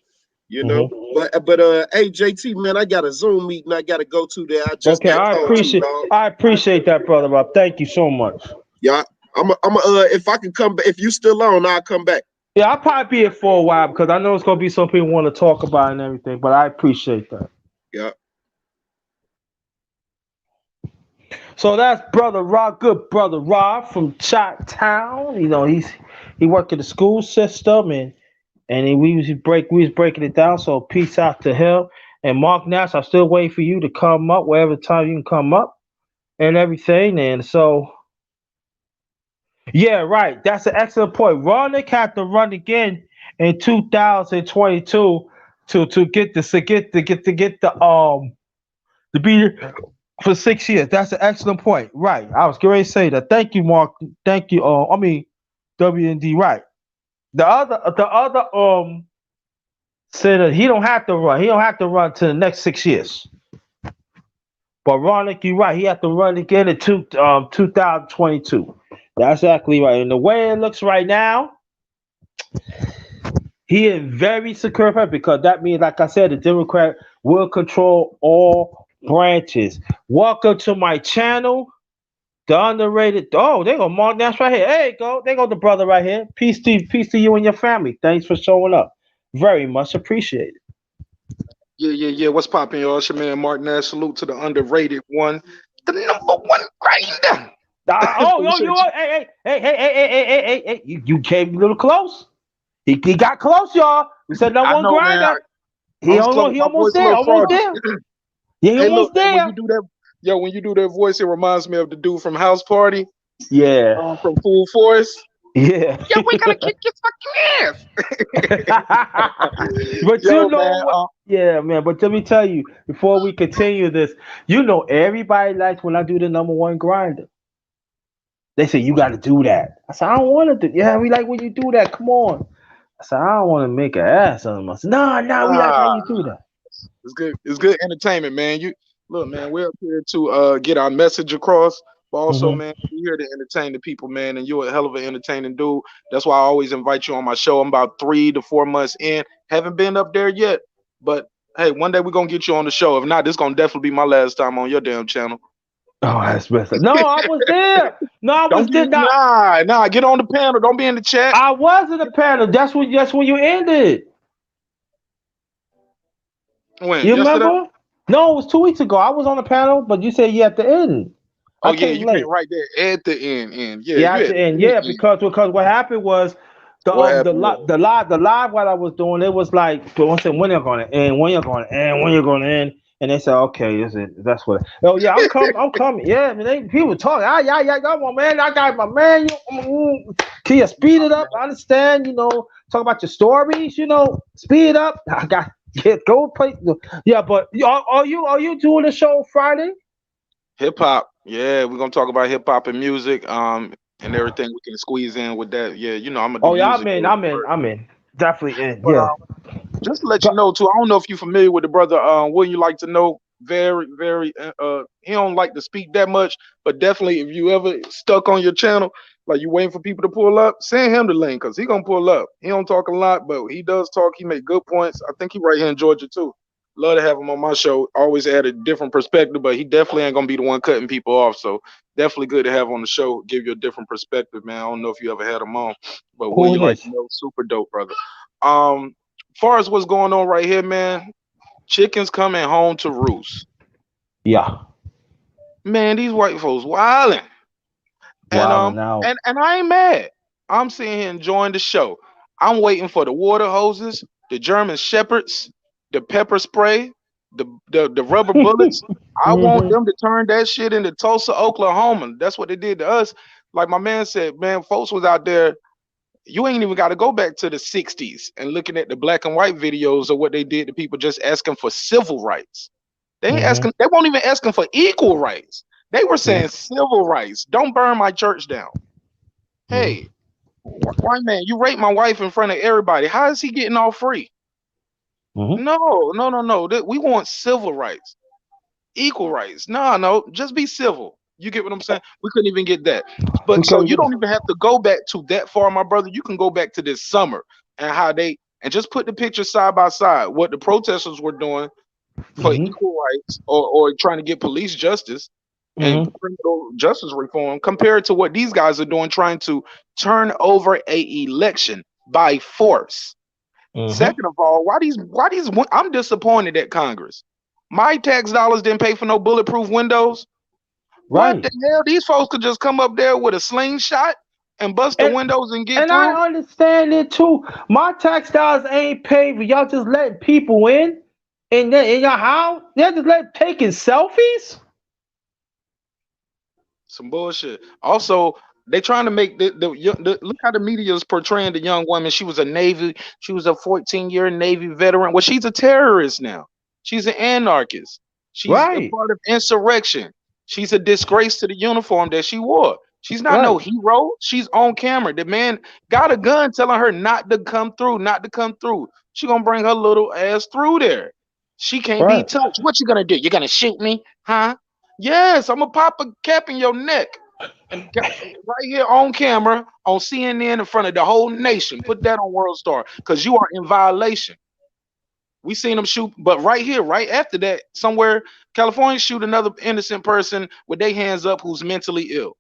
You know, Mhm. but hey JT, man, I got a Zoom meeting I gotta go to there. I just Okay, got I called to, appreciate dog. I appreciate that, brother Rob. Thank you so much. Yeah, if I can come back, if you still on, I'll come back. Yeah, I'll probably be here for a while because I know it's gonna be some people want to talk about it and everything. But I appreciate that. Yeah. So that's brother Rod, good brother Rod from Town. You know, he worked in the school system and we was breaking it down. So peace out to him. And Mark Nash, I'm still waiting for you to come up wherever time you can come up and everything. And so yeah, right. That's an excellent point. Ronick had to run again in 2022 to get the to be for 6 years. That's an excellent point. Right. I was going to say that. Thank you, Mark. Thank you. I mean, WND. Right. The other said that he don't have to run. He don't have to run to the next 6 years. But Ronick, you're right. He had to run again in 2022. That's exactly right. And the way it looks right now, he is very secure because that means, like I said, the Democrat will control all branches. Welcome to my channel, the underrated. Oh, they go Mark Nash right here. There you go. They go the brother right here. Peace to you and your family. Thanks for showing up. Very much appreciated. Yeah. What's popping, y'all? It's your man Mark Nash. Salute to the underrated one, the number one grinder. Hey, you came a little close. He got close, y'all. We said no one grinder. He almost there. Almost there. Yeah, he almost there. When you do that, when you do that voice, it reminds me of the dude from House Party. Yeah. From Full Force. Yeah. Yeah, we gotta kick your fucking ass. But you know, yeah, man. But let me tell you, before we continue this, you know, everybody likes when I do the number one grinder. They say you got to do that. I said I don't want to do. Yeah, we like when you do that. Come on. I said I don't want to make an ass of them. I said no, we like how you do that. It's good. It's good entertainment, man. You look, man. We're up here to get our message across. But also, man, we're here to entertain the people, man, and you're a hell of an entertaining dude. That's why I always invite you on my show. I'm about 3 to 4 months in. Haven't been up there yet, but hey, one day we're gonna get you on the show. If not, this gonna definitely be my last time on your damn channel. Oh, that's messed up. No, I was there. No, I was there. Nah, get on the panel. Don't be in the chat. I was in the panel. That's when you ended. When? You remember? No, it was 2 weeks ago. I was on the panel, but you said you at the end. Oh yeah, you came right there at the end. Yeah, at the end. Yeah, because what happened was the live what I was doing, it was like when you're gonna end, when you're gonna end, and they said, okay, that's what. Oh yeah, I'm coming. Yeah, I mean, people talking. Yeah, come on, man. I got my man. Can you speed it up? I understand. You know, talk about your stories. You know, speed it up. I got go play. Yeah, but are you doing the show Friday? Hip hop. Yeah, we're gonna talk about hip hop and music, and everything we can squeeze in with that. Yeah, you know, I'm gonna. I'm in. Definitely in. But, yeah. Just to let you know too, I don't know if you're familiar with the brother. Wouldn't you like to know? Very. He don't like to speak that much, but definitely if you ever stuck on your channel, like you waiting for people to pull up, send him the link because he gonna pull up. He don't talk a lot, but he does talk. He make good points. I think he right here in Georgia too. Love to have him on my show. Always add a different perspective, but he definitely ain't gonna be the one cutting people off. So definitely good to have on the show. Give you a different perspective, man. I don't know if you ever had him on, but when you like to know, super dope, brother. Far as what's going on right here, man, chickens coming home to roost. Yeah. Man, these white folks wilding. And I ain't mad. I'm sitting here enjoying the show. I'm waiting for the water hoses, the German shepherds, the pepper spray, the rubber bullets. I want them to turn that shit into Tulsa, Oklahoma. That's what they did to us. Like my man said, man, folks was out there. You ain't even got to go back to the 60s and looking at the black and white videos of what they did to people just asking for civil rights. They ain't asking, they won't even asking for equal rights. They were saying civil rights. Don't burn my church down. Hey, white man, you raped my wife in front of everybody. How is he getting all free? No. We want civil rights, equal rights. No, just be civil. You get what I'm saying? We couldn't even get that. But so you don't even have to go back to that far, my brother. You can go back to this summer and how they and just put the pictures side by side. What the protesters were doing for equal rights or trying to get police justice and criminal justice reform compared to what these guys are doing, trying to turn over a election by force. Second of all, why these I'm disappointed at Congress. My tax dollars didn't pay for no bulletproof windows. What the hell? These folks could just come up there with a slingshot and bust the windows and get through. I understand it too. My tax dollars ain't paid, but y'all just letting people in your house. They're just taking selfies. Some bullshit. Also, they trying to make the look how the media is portraying the young woman. She was a 14-year Navy veteran. Well, she's a terrorist now. She's an anarchist. She's a part of insurrection. She's a disgrace to the uniform that she wore. She's not no hero. She's on camera. The man got a gun telling her not to come through, not to come through. She gonna bring her little ass through there. She can't be touched. What you gonna do? You gonna shoot me? Huh? Yes, I'm gonna pop a cap in your neck. And right here on camera, on CNN, in front of the whole nation. Put that on World Star, because you are in violation. We seen them shoot, but right here, right after that, somewhere, California shoot another innocent person with their hands up who's mentally ill.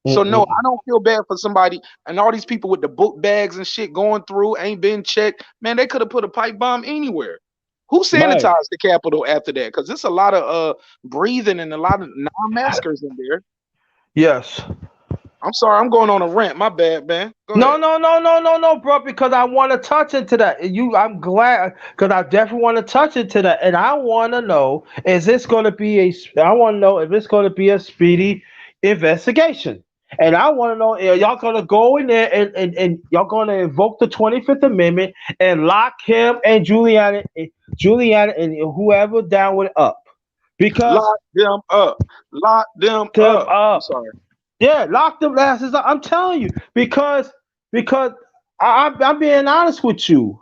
So no, I don't feel bad for somebody, and all these people with the book bags and shit going through ain't been checked. Man, they could have put a pipe bomb anywhere. Who sanitized the Capitol after that? Because there's a lot of breathing and a lot of non-maskers in there. Yes. I'm sorry, I'm going on a rant. My bad, man. No, bro, because I want to touch into that. I'm glad, because I definitely want to touch into that. And I want to know, I want to know if it's going to be a speedy investigation. And I want to know, are y'all going to go in there and y'all going to invoke the 25th Amendment and lock him and Giuliani and whoever down with up? Because lock them up. Lock them up. I'm sorry. Yeah, lock them asses up. I'm telling you, because I'm being honest with you.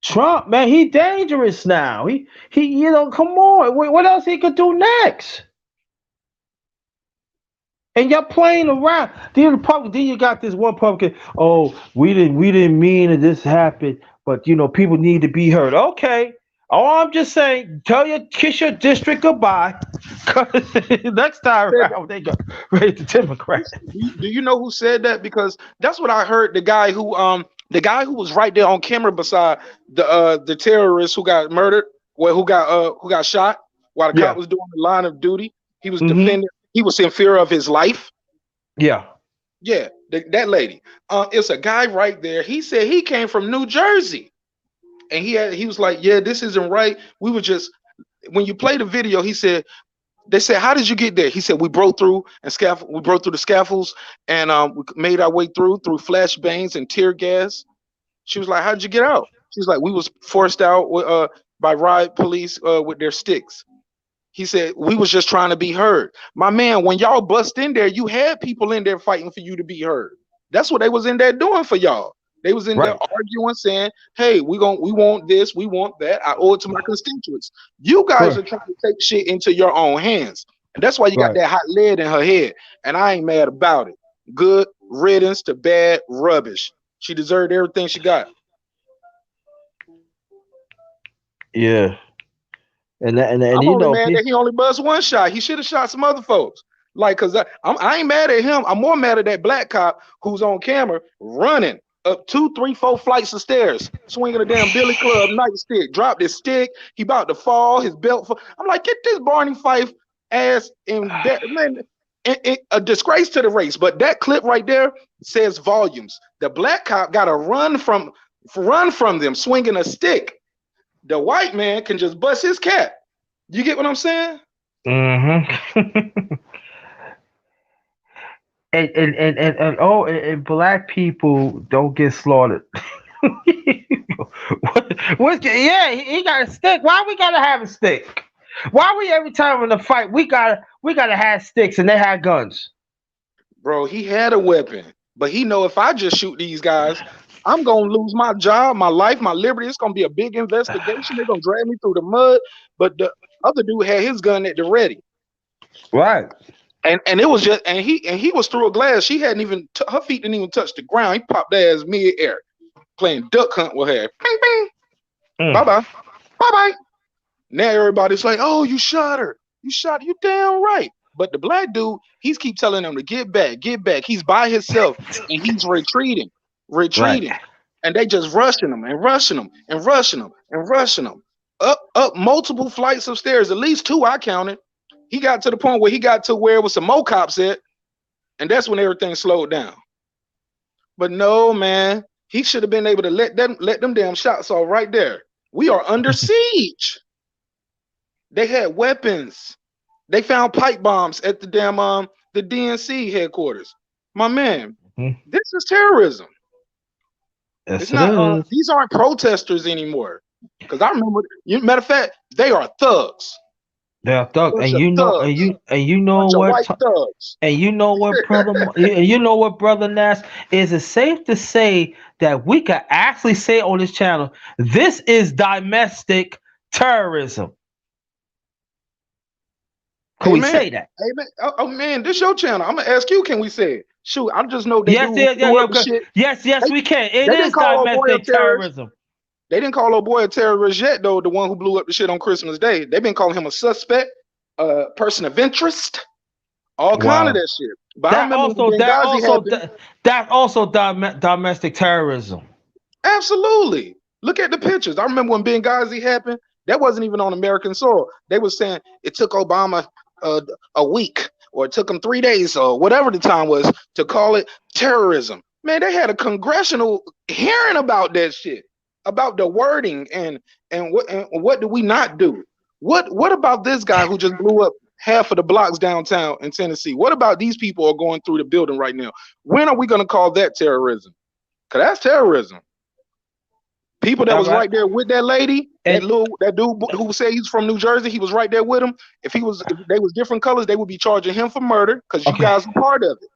Trump, man, he dangerous now. He come on. What else he could do next? And you're playing around. Then you got this one Republican. Oh, we didn't mean that this happened, but people need to be heard. Okay. Oh, I'm just saying, kiss your district goodbye. Next time around, they go raise the Democrats. Do you know who said that? Because that's what I heard. The guy who was right there on camera beside the terrorist who got murdered, who got shot while the cop was doing the line of duty. He was defending. He was in fear of his life. Yeah. Yeah, that lady. It's a guy right there. He said he came from New Jersey. And he was like, yeah, this isn't right. We were just, when you play the video, he said, they said, how did you get there? He said, we broke through the scaffolds and we made our way through flashbangs and tear gas. She was like, how did you get out? She was like, we was forced out by riot police with their sticks. He said, we was just trying to be heard. My man, when y'all bust in there, you had people in there fighting for you to be heard. That's what they was in there doing for y'all. They was in there arguing, saying, hey, we want this, we want that. I owe it to my constituents. You guys are trying to take shit into your own hands. And that's why you got that hot lead in her head. And I ain't mad about it. Good riddance to bad rubbish. She deserved everything she got. Yeah. And I'm only mad that he only buzzed one shot. He should have shot some other folks. Like, cause I ain't mad at him. I'm more mad at that black cop who's on camera running up 2, 3, 4 flights of stairs, swinging a damn Billy Club nightstick. Dropped his stick. He about to fall. His belt. I'm like, get this Barney Fife ass in that, man. A disgrace to the race. But that clip right there says volumes. The black cop got to run from them, swinging a stick. The white man can just bust his cap. You get what I'm saying? Mm-hmm. and black people don't get slaughtered. He got a stick. Why we gotta have a stick? Why we every time in the fight we gotta have sticks and they had guns? Bro, he had a weapon, but he know if I just shoot these guys, I'm gonna lose my job, my life, my liberty. It's gonna be a big investigation. They're gonna drag me through the mud. But the other dude had his gun at the ready. Right. And it was just he was through a glass. She hadn't even her feet didn't even touch the ground. He popped their ass mid-air, playing duck hunt with her. Bing bing. Bye bye. Now everybody's like, oh, you shot her. You damn right. But the black dude, he's keep telling them to get back. He's by himself and he's retreating. Right. And they just rushing him. Up multiple flights of stairs, at least 2 I counted. He got to the point where he got to where it was some more cops at, and that's when everything slowed down. But no, man, he should have been able to let them damn shots off right there. We are under siege. They had weapons. They found pipe bombs at the damn the DNC headquarters. My man, this is terrorism. Yes, it's not. These aren't protesters anymore. Because I remember, matter of fact, they are thugs. They are thugs, and you know, and you know what, and you know what, brother, and you know what, brother Nash, is it safe to say that we can actually say on this channel, this is domestic terrorism? Can we say that? Amen. Oh man, this your channel. I'm gonna ask you. Can we say it? Shoot, I just know they yes, we can. It is domestic terrorism. They didn't call old boy a terrorist yet, though. The one who blew up the shit on Christmas Day. They've been calling him a suspect, a person of interest, all kind of that shit. But that's also domestic terrorism. Absolutely. Look at the pictures. I remember when Benghazi happened. That wasn't even on American soil. They were saying it took Obama a week, or it took him 3 days, or whatever the time was, to call it terrorism. Man, they had a congressional hearing about that shit, about the wording and what do we not do? What about this guy who just blew up half of the blocks downtown in Tennessee? What about these people who are going through the building right now? When are we going to call that terrorism? Because that's terrorism. People that was right there with that lady, that dude who said he's from New Jersey, he was right there with him. If they was different colors, they would be charging him for murder because you guys were part of it.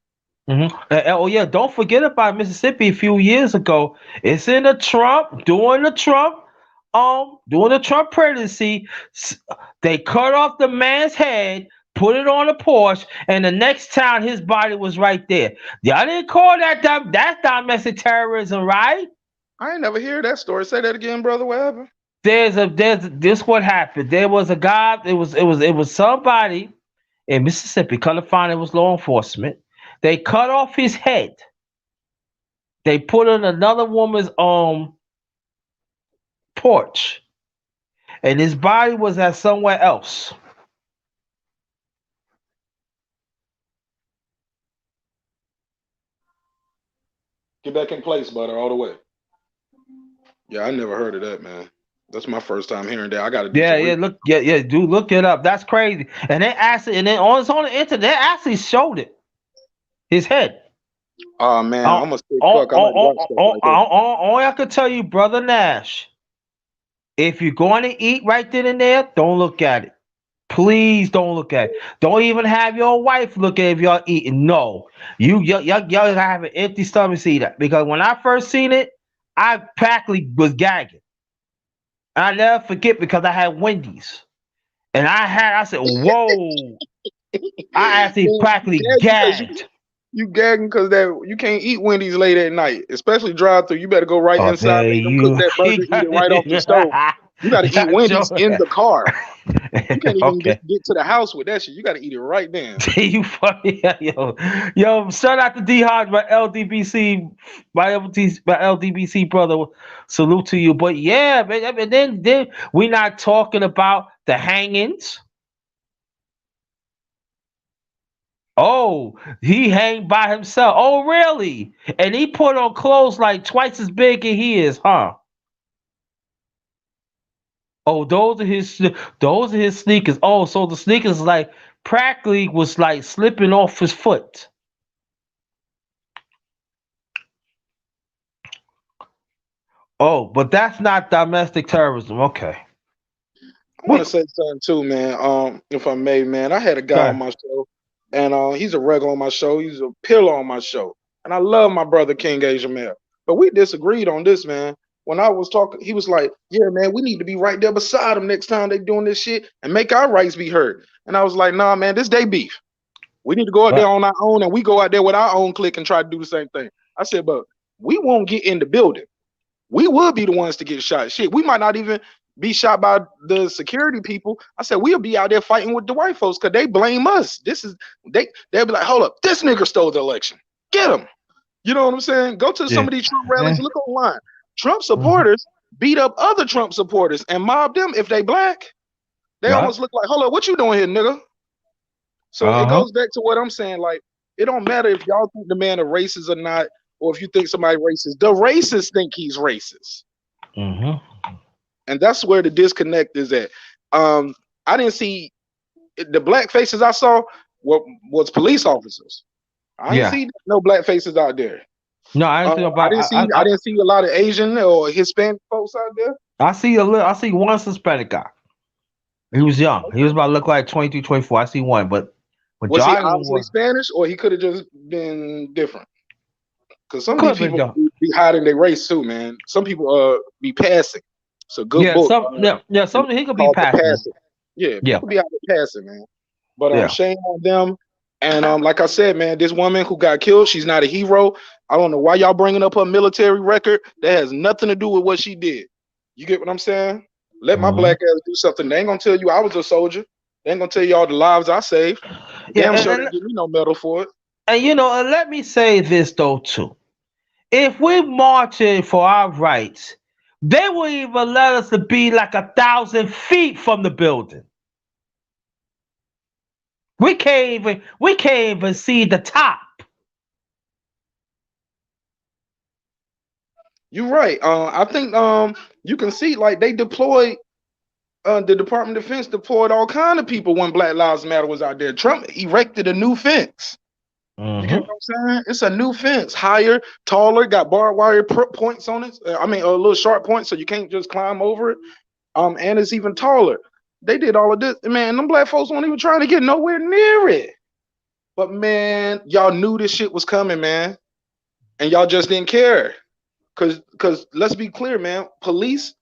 Oh yeah, don't forget about Mississippi a few years ago. It's in the Trump during the Trump presidency. They cut off the man's head, put it on a Porsche, and the next town his body was right there. Y'all didn't call that's domestic terrorism, right? I ain't never hear that story. Say that again, brother. What happened? This what happened. There was a guy. It was somebody in Mississippi. Couldn't find it was law enforcement. They cut off his head. They put in another woman's porch, and his body was at somewhere else. Get back in place, butter, all the way. Yeah, I never heard of that, man. That's my first time hearing that. I got to do do look it up. That's crazy. And then on the internet, they actually showed it. His head. Oh man, I'm a sick fuck. Only I could tell you, brother Nash, if you're going to eat right then and there, don't look at it. Please don't look at it. Don't even have your wife look at it if y'all eating. No, y'all have an empty stomach to see that, because when I first seen it, I practically was gagging. I never forget, because I had Wendy's, and I said, "Whoa!" I actually practically gagged. You gagging because you can't eat Wendy's late at night, especially drive-through. You better go right inside and cook that burger, eat it right off the stove. You got to eat Wendy's in the car. You can't even get to the house with that shit. You got to eat it right then. You funny, yo! Shout out to D Hodge, my LDBC brother. Salute to you. But yeah, man, and then we're not talking about the hangings. Oh, he hanged by himself. Oh, really? And he put on clothes like twice as big as he is, huh? Oh, those are his sneakers. Oh, so the sneakers like practically was like slipping off his foot. Oh, but that's not domestic terrorism. Okay. I want to say something too, man. If I may, man, I had a guy on my show, and he's a regular on my show. He's a pillar on my show, and I love my brother King Asia Mel. But we disagreed on this, man. When I was talking, he was like, "Yeah, man, we need to be right there beside them next time they doing this shit and make our rights be heard." And I was like, "Nah, man, this day beef. We need to go out there on our own, and we go out there with our own clique and try to do the same thing." I said, "But we won't get in the building. We will be the ones to get shot. Shit, we might not even be shot by the security people." I said, "We'll be out there fighting with the white folks because they blame us. They'll be like, hold up, this nigga stole the election. Get him." You know what I'm saying? Go to some of these Trump rallies, look online. Trump supporters beat up other Trump supporters and mob them if they black. They almost look like, hold up, what you doing here, nigga? So it goes back to what I'm saying. Like, it don't matter if y'all think the man is racist or not, or if you think somebody racist. The racists think he's racist. And that's where the disconnect is at. I didn't see the black faces I saw was police officers. I didn't see no black faces out there. No, I didn't see a lot of Asian or Hispanic folks out there. I see one Hispanic guy. He was young. He was about to look like 22, 24. I see one, but was he obviously Spanish, or he could have just been different? Because some of these people be hiding their race too, man. Some people be passing. It's a good book. Some he could be passing. People be out there passing, man. But shame on them. And like I said, man, this woman who got killed, she's not a hero. I don't know why y'all bringing up her military record. That has nothing to do with what she did. You get what I'm saying? Let my black ass do something. They ain't gonna tell you I was a soldier. They ain't gonna tell you all the lives I saved. Damn sure they give me no medal for it. And let me say this though too. If we're marching for our rights, they will even let us to be like 1,000 feet from the building. We can't even see the top. You're right. I think you can see like they deployed the Department of Defense deployed all kind of people when Black Lives Matter was out there. Trump erected a new fence. You get what I'm saying? It's a new fence, higher, taller, got barbed wire points on it. A little sharp points, so you can't just climb over it. And it's even taller. They did all of this, man. Them black folks weren't even trying to get nowhere near it. But man, y'all knew this shit was coming, man, and y'all just didn't care. Cause let's be clear, man. Police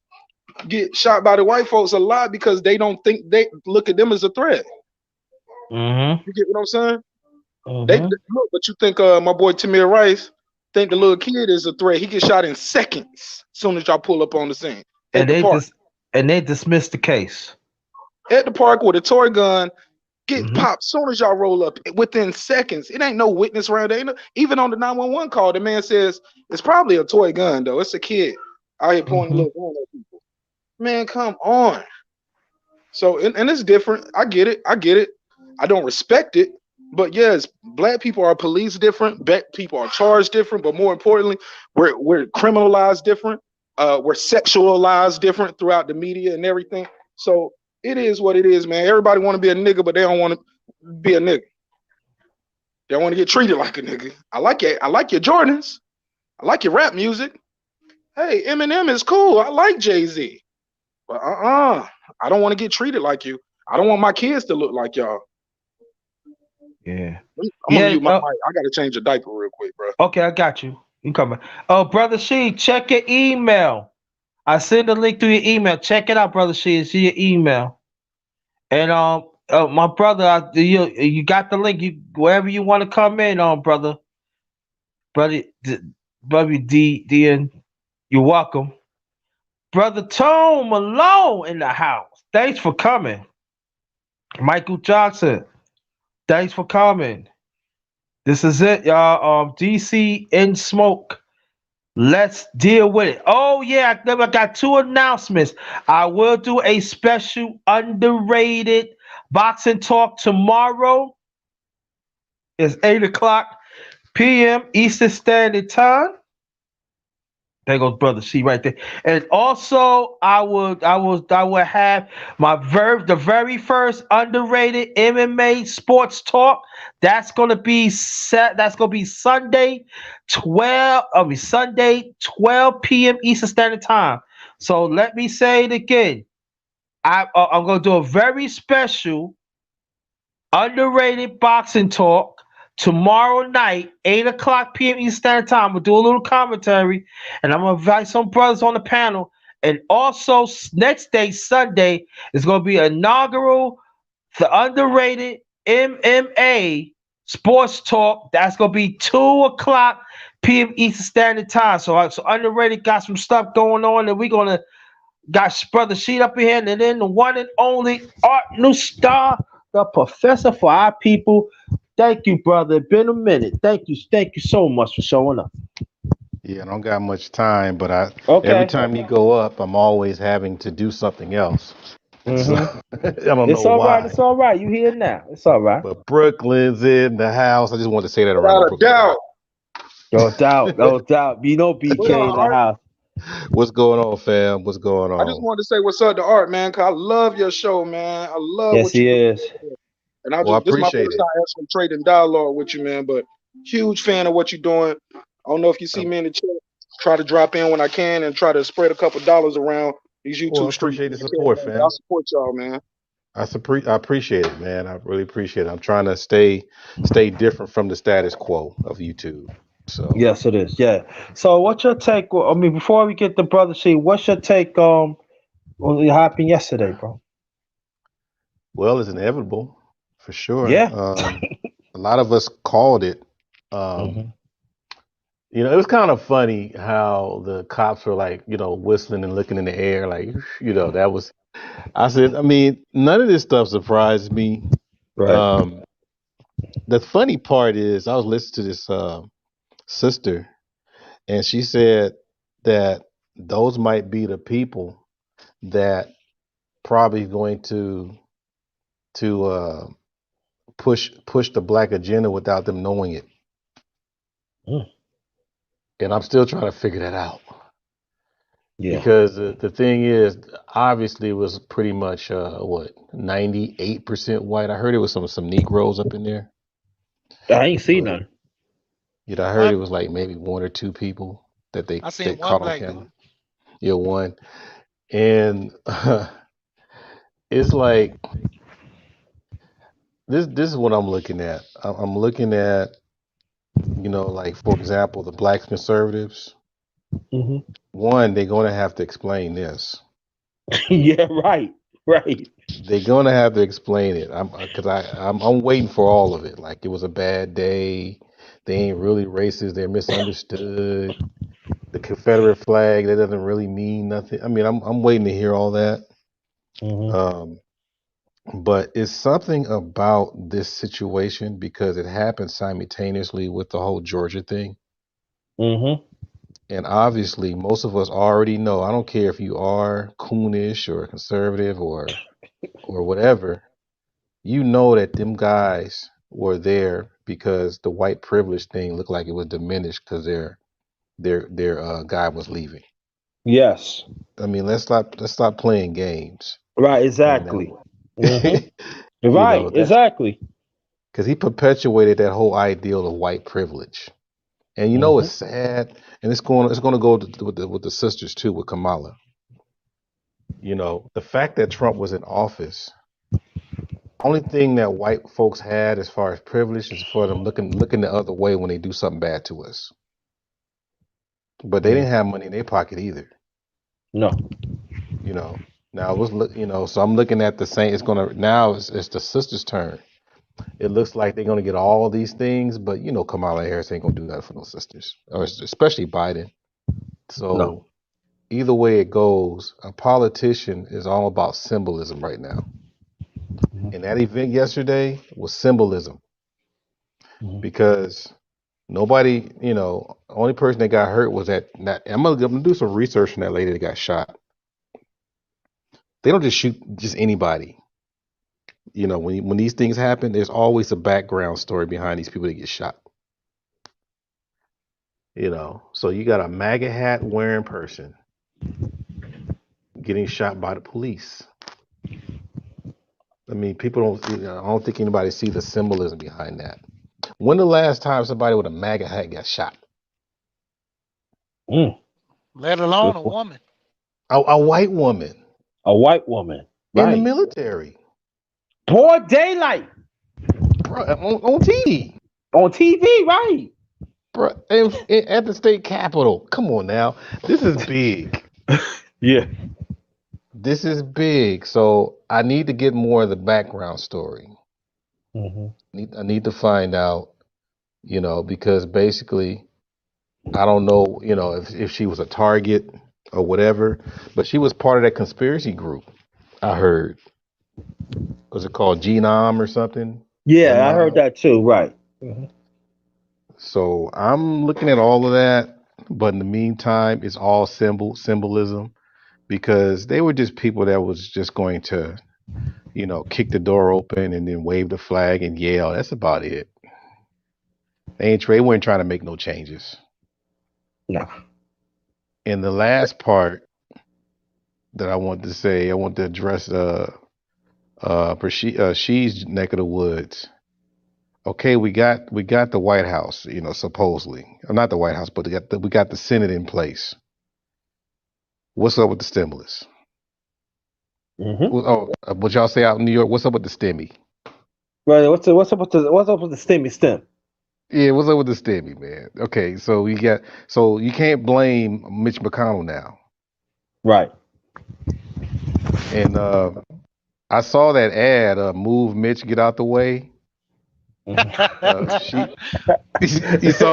get shot by the white folks a lot because they don't think they look at them as a threat. You get what I'm saying? They look, but you think my boy Tamir Rice think the little kid is a threat. He gets shot in seconds as soon as y'all pull up on the scene. And they dismiss the case. At the park with a toy gun, get popped soon as y'all roll up within seconds. It ain't no witness around there. Even on the 911 call, the man says it's probably a toy gun though. It's a kid out here pointing little gun at people. Man, come on. So and it's different. I get it. I don't respect it. But yes, black people are policed different. Black people are charged different. But more importantly, we're criminalized different. We're sexualized different throughout the media and everything. So it is what it is, man. Everybody want to be a nigga, but they don't want to be a nigga. They want to get treated like a nigga. I like it. I like your Jordans. I like your rap music. Hey, Eminem is cool. I like Jay-Z. But I don't want to get treated like you. I don't want my kids to look like y'all. Yeah. I'm gonna mute my mic. I gotta change a diaper real quick, bro. Okay, I got you. You coming? Oh, Brother She, check your email. I send the link through your email. Check it out, Brother She. See your email. And my brother, you got the link. You wherever you want to come in, brother D, and you're welcome. Brother Tone Malone in the house. Thanks for coming. Michael Johnson. Thanks for coming. This is it, y'all. DC in smoke. Let's deal with it. Oh, yeah, I got 2 announcements. I will do a special underrated boxing talk tomorrow. It's 8:00 p.m. Eastern Standard Time. There goes Brother C right there. And also, I will have the very first underrated MMA sports talk. That's gonna be Sunday, 12 p.m. Eastern Standard Time. So let me say it again. I'm gonna do a very special underrated boxing talk tomorrow night, 8:00 p.m. Eastern Standard Time. We'll do a little commentary, and I'm gonna invite some brothers on the panel. And also, next day, Sunday, is gonna be inaugural, the underrated MMA sports talk. That's gonna be 2:00 p.m. Eastern Standard Time. So underrated got some stuff going on, and we're gonna got Brother Sheet up in here, and then the one and only Art New Star, the professor for our people. Thank you, brother. It's been a minute. Thank you so much for showing up. Yeah, I don't got much time, but every time you go up, I'm always having to do something else. So Mm-hmm. I don't It's know all right. why. It's all right. You here now? It's all right. But Brooklyn's in the house. I just wanted to say that around the Without a Brooklyn. doubt. No doubt. No doubt. You know, Well, BK in the Art, house. What's going on, fam? What's going I just on? wanted to say what's up to Art, man, cause I love your show, man. I love Yes, what you he bring. is. And Well, I this is my appreciate first it. time having some trading dialogue with you, man. But huge fan of what you're doing. I don't know if you see me in the chat. Try to drop in when I can and try to spread a couple dollars around these Well, I YouTube streets. appreciate the support, I fam. support y'all, man. I appreciate it, man. I really appreciate it. I'm trying to stay different from the status quo of YouTube. So, Yes, it is. Yeah. So, what's your take? I mean, before we get to Brother C, what's your take on what happened yesterday, bro? well, it's inevitable for sure. Yeah. A lot of us called it. Um, Mm-hmm. it was kind of funny how the cops were like, whistling and looking in the air, like, that was. I said, I mean, none of this stuff surprised me. Right. Um, the funny part is, I was listening to this sister, and she said that those might be the people that probably going to push the black agenda without them knowing it. Mm. And I'm still trying to figure that out Yeah. because the thing is, obviously, it was pretty much 98% white. I heard it was some Negroes up in there, I ain't seen but none. I heard it was like maybe one or two people that they I seen they one caught on black camera. dude. Yeah, one, and it's like this is what I'm looking at. I'm looking at, like, for example, the black conservatives. Mm-hmm. One, they're going to have to explain this. Yeah. Right. Right. They're going to have to explain it. I'm waiting for all of it. Like, it was a bad day. They ain't really racist. They're misunderstood. The Confederate flag, that doesn't really mean nothing. I mean, I'm waiting to hear all that. Mm-hmm. Um, but it's something about this situation because it happened simultaneously with the whole Georgia thing. Mm-hmm. And obviously, most of us already know. I don't care if you are coonish or conservative or whatever. You know that them guys were there because the white privilege thing looked like it was diminished because their guy was leaving. Yes. I mean, let's stop playing games. Right. And Exactly. Mm-hmm. Right. that's Exactly. because he perpetuated that whole ideal of white privilege. And Mm-hmm. it's sad, and it's going to go with the sisters too, with Kamala. The fact that Trump was in office, only thing that white folks had as far as privilege is for them looking the other way when they do something bad to us. But they didn't have money in their pocket either. No. You know. Now it was so I'm looking at the same. It's the sisters' turn. It looks like they're gonna get all these things, but Kamala Harris ain't gonna do that for no sisters, or especially Biden. No. So either way it goes, a politician is all about symbolism right now. Mm-hmm. And that event yesterday was symbolism Mm-hmm. because nobody, only person that got hurt was that. I'm gonna do some research on that lady that got shot. They don't just shoot just anybody. When these things happen, there's always a background story behind these people that get shot. So you got a MAGA hat wearing person getting shot by the police. I mean, people don't. I don't think anybody see the symbolism behind that. When the last time somebody with a MAGA hat got shot? Mm. Let alone Good a point. woman. A white woman A white woman. in the Right. military, Broad daylight bro, on TV, on TV. Right. bro, at the state capitol. Come on now, this is big. Yeah. This is big. So I need to get more of the background story. Mm-hmm. I need to find out, because basically, I don't know, if she was a target or whatever, but she was part of that conspiracy group. I heard. Was it called Genome or something? Yeah, I heard N-Nom? that too. Right. Mm-hmm. So I'm looking at all of that, but in the meantime, it's all symbolism because they were just people that was just going to, kick the door open and then wave the flag and yell. That's about it. They weren't trying to make no changes. No. And the last part that I want to say, I want to address She's neck of the woods. Okay, we got the White House, supposedly. Or not the White House, but we got the Senate in place. What's up with the stimulus? Mm-hmm. What y'all say out in New York? What's up with the stimmy? Right. What's up with the stimmy stem? Yeah, what's up with the stimmy, man? Okay, so you can't blame Mitch McConnell now. Right. And I saw that ad, move Mitch, get out the way. You saw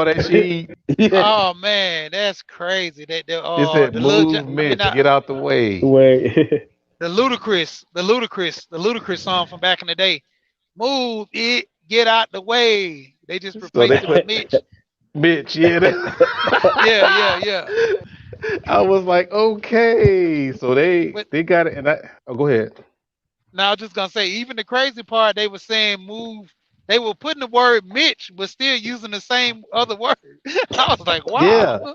that sheet? Yeah. Oh man, that's crazy. It said move Mitch, get out the way. The ludicrous song from back in the day. Move it, get out the way. They just replaced it with Mitch. Mitch, yeah. Yeah. I was like, okay. So they got it, and go ahead. Now I was just gonna say, even the crazy part, they were saying move. They were putting the word Mitch, but still using the same other word. I was like, wow. Yeah.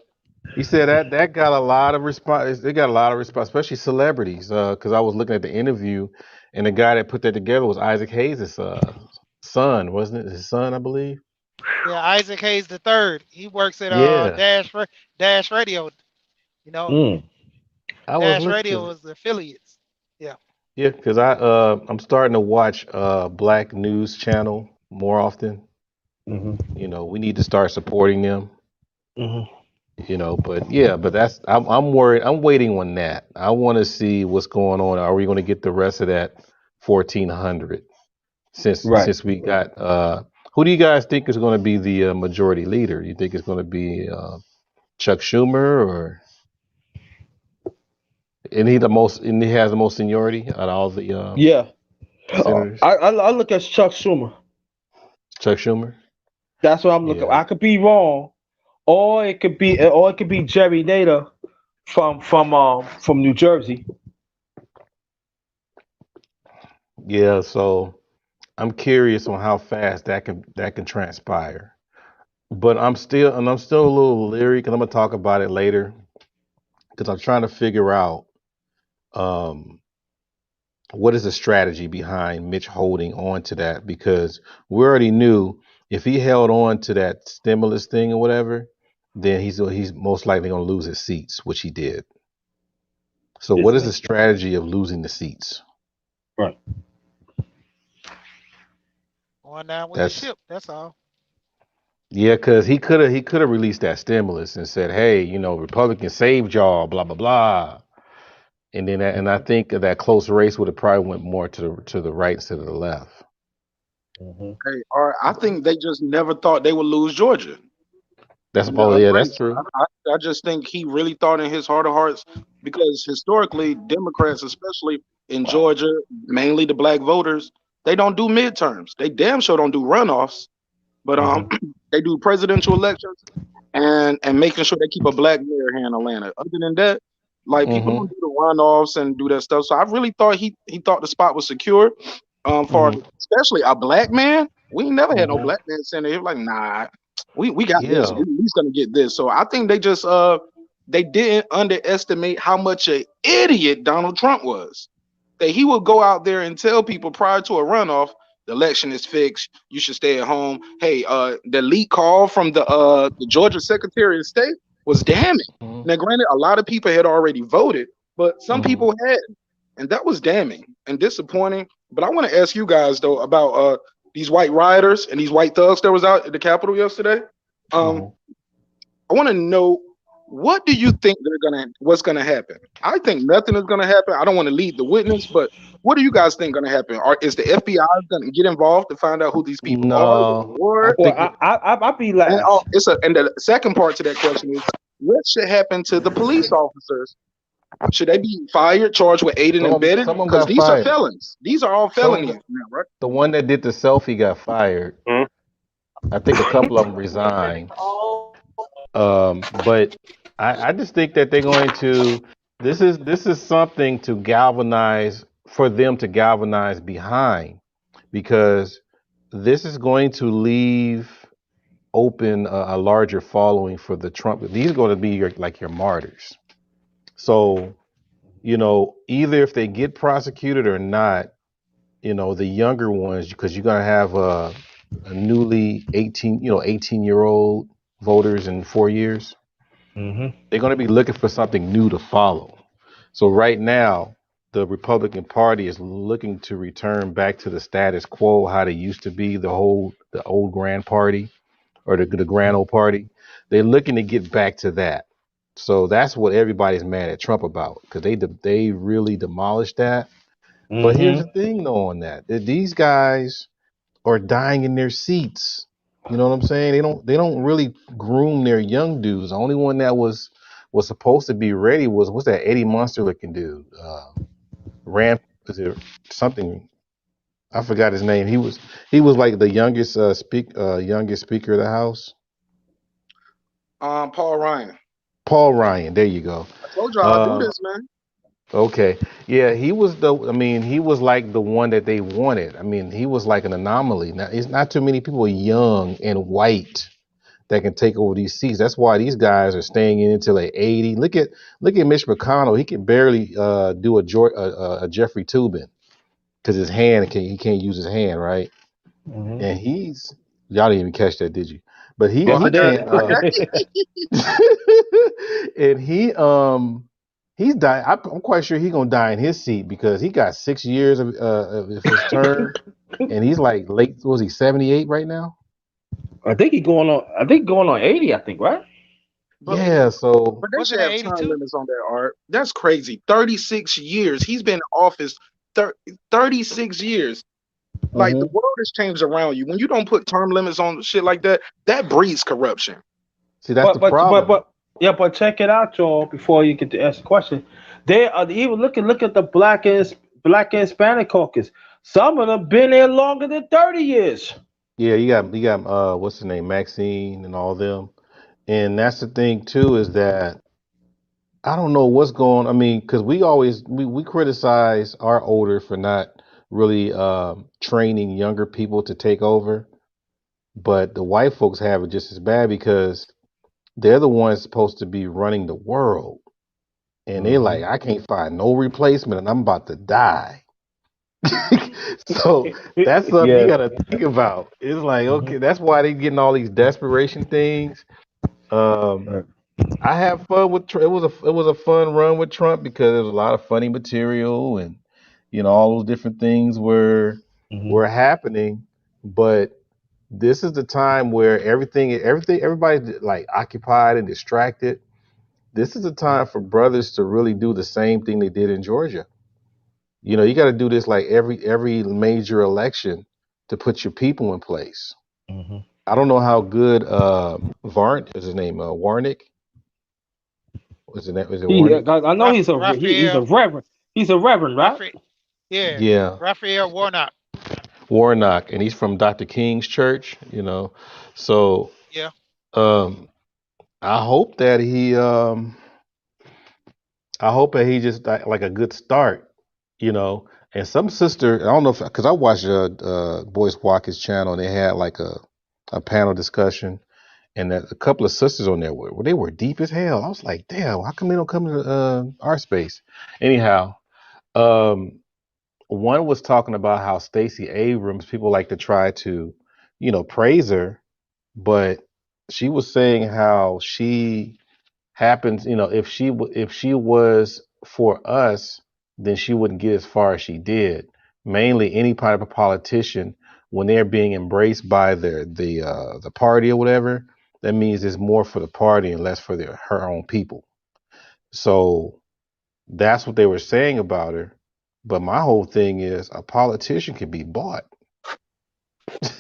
He said that got a lot of response. They got a lot of response, especially celebrities. Because I was looking at the interview, and the guy that put that together was Isaac Hayes' son, wasn't it? His son, I believe. Yeah, Isaac Hayes III. He works at Dash Radio. Dash Radio is the affiliates. Yeah. Yeah, because I'm starting to watch Black News Channel more often. Mm-hmm. We need to start supporting them. Mm-hmm. But that's I'm worried. I'm waiting on that. I want to see what's going on. Are we going to get the rest of that 1,400? Since we got who do you guys think is going to be the majority leader? You think it's going to be Chuck Schumer or? And he has the most seniority out of all the senators. I look at Chuck Schumer. Chuck Schumer. That's what I'm looking. I could be wrong, or it could be Jerry Nader from New Jersey. Yeah, so I'm curious on how fast that can transpire. But I'm still a little leery because I'm gonna talk about it later because I'm trying to figure out what is the strategy behind Mitch holding on to that, because we already knew if he held on to that stimulus thing or whatever, then he's most likely going to lose his seats, which he did. So what is the strategy of losing the seats? Right. Going down with the ship, that's all. Yeah, because he could have released that stimulus and said, hey, Republicans saved y'all, blah, blah, blah. And then I think that close race would have probably went more to the right instead of the left. Hey, I think they just never thought they would lose Georgia. That's true. I just think he really thought in his heart of hearts, because historically Democrats, especially in Georgia, mainly the black voters, they don't do midterms. They damn sure don't do runoffs, but they do presidential elections and making sure they keep a black mayor here in Atlanta. Other than that, like people don't do the runoffs and do that stuff. So I really thought he thought the spot was secure. For especially a black man, we never had no black man saying he was like, nah, we got this. He's gonna get this. So I think they just they didn't underestimate how much an idiot Donald Trump was. That he would go out there and tell people prior to a runoff, the election is fixed, you should stay at home. Hey, the leak call from the Georgia Secretary of State was damning. Now, granted, a lot of people had already voted, but some people hadn't, and that was damning and disappointing. But I want to ask you guys though about these white rioters and these white thugs that was out at the Capitol yesterday. I want to know, what do you think what's gonna happen? I think nothing is gonna happen. I don't want to lead the witness, but what do you guys think gonna happen? Is the FBI gonna get involved to find out who these people are? I'd be like, and the second part to that question is, what should happen to the police officers? Should they be fired, charged with aiding and abetting? Because these are felons. These are all felonies now, right? The one that did the selfie got fired. I think a couple of them resigned. But I just think that they're going to This is something to galvanize for them to galvanize behind, because this is going to leave open a larger following for the Trump. These are going to be your martyrs. So, either if they get prosecuted or not, the younger ones, because you're going to have a newly 18-year-old voters in 4 years. Mm-hmm. They're going to be looking for something new to follow. So right now, the Republican Party is looking to return back to the status quo, how they used to be, the old Grand Party or the Grand Old Party. They're looking to get back to that. So that's what everybody's mad at Trump about, because they really demolished that. Mm-hmm. But here's the thing, though, on that these guys are dying in their seats. You know what I'm saying? They don't really groom their young dudes. The only one that was supposed to be ready was, what's that Eddie Munster looking dude? Is it something? I forgot his name. He was like the youngest youngest Speaker of the House. Paul Ryan. Paul Ryan. There you go. I told you I'll do this, man. Okay. Yeah, he was he was like the one that they wanted. He was like an anomaly. Now, it's not too many people young and white that can take over these seats. That's why these guys are staying in until they're 80. Look at Mitch McConnell. He can barely do a Jeffrey Toobin, because he can't use his hand, right? Mm-hmm. And y'all didn't even catch that, did you? But he can't. And he's dying. I'm quite sure he's gonna die in his seat, because he got 6 years of his term, and he's like late. Was he 78 right now? I think going on 80. I think, right? Yeah. So, but they should have time limits on that, Art. That's crazy. 36 years. He's been in office 36 years. Like, the world has changed around you. When you don't put term limits on shit like that, that breeds corruption. See, that's the problem. But check it out, y'all. Before you get to ask the question, they are even look at the Black and Hispanic caucus. Some of them been there longer than 30 years. Yeah, you got what's the name, Maxine and all them, and that's the thing too, is that I don't know what's going. Because we criticize our older for not really training younger people to take over, but the white folks have it just as bad, because they're the ones supposed to be running the world, and they're like, I can't find no replacement, and I'm about to die. So that's something you gotta think about. It's like, okay, that's why they getting all these desperation things. I have fun with it was a fun run with Trump, because there was a lot of funny material, and all those different things were happening. But this is the time where everybody's like occupied and distracted. This is the time for brothers to really do the same thing they did in Georgia. You got to do this like every major election, to put your people in place. Mm-hmm. I don't know how good is his name, Warnick. Is it Warnick? I know he's a reverend. He's a reverend, right? Yeah. Raphael Warnock. Warnock, and he's from Dr. King's church. So yeah. I hope that he just like a good start. And some sister, I don't know, because I watched Boyce Walker's channel, and they had like a panel discussion, and a couple of sisters on there they were deep as hell. I was like, damn, how come they don't come to our space? Anyhow, one was talking about how Stacey Abrams, people like to try to, praise her, but she was saying how she happens, if she was for us, then she wouldn't get as far as she did. Mainly any type of politician, when they're being embraced by the party or whatever, that means it's more for the party and less for her own people. So that's what they were saying about her. But my whole thing is, a politician can be bought.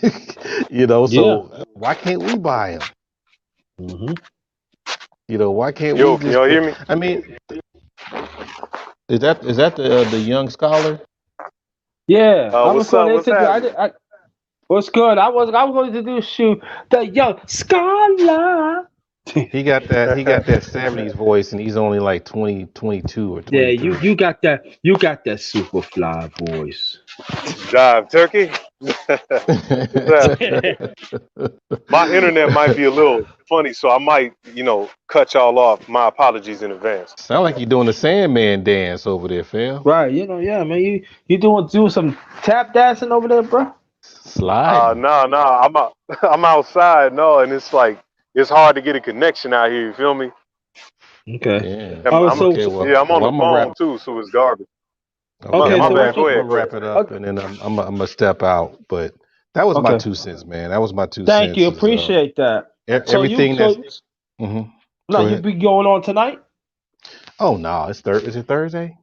So why can't we buy him? Mm-hmm. Why can't we just... Y'all hear me? Is that the young scholar? Yeah. What's up? What's good? I was going to introduce you, the young scholar. He got that 70s voice, and he's only like 20, 22 or Yeah, 23. you got that super fly voice. Jive Turkey. What's happening? My internet might be a little funny, so I might, cut y'all off. My apologies in advance. Sound like you're doing the Sandman dance over there, fam. Right, yeah, man. You doing some tap dancing over there, bro? Sliding. No, I'm outside, no, and it's like it's hard to get a connection out here. You feel me? Okay. Yeah. I'm Oh, on so the phone too, so it's garbage. Okay, My so bad. Go I'm ahead. gonna wrap it up, and then I'm gonna step out. But that was my okay. 2 cents, man. That was my two Thank cents. you, appreciate that. So Everything that's. no, Go you ahead. be going on tonight? Oh no, it's Is it Thursday?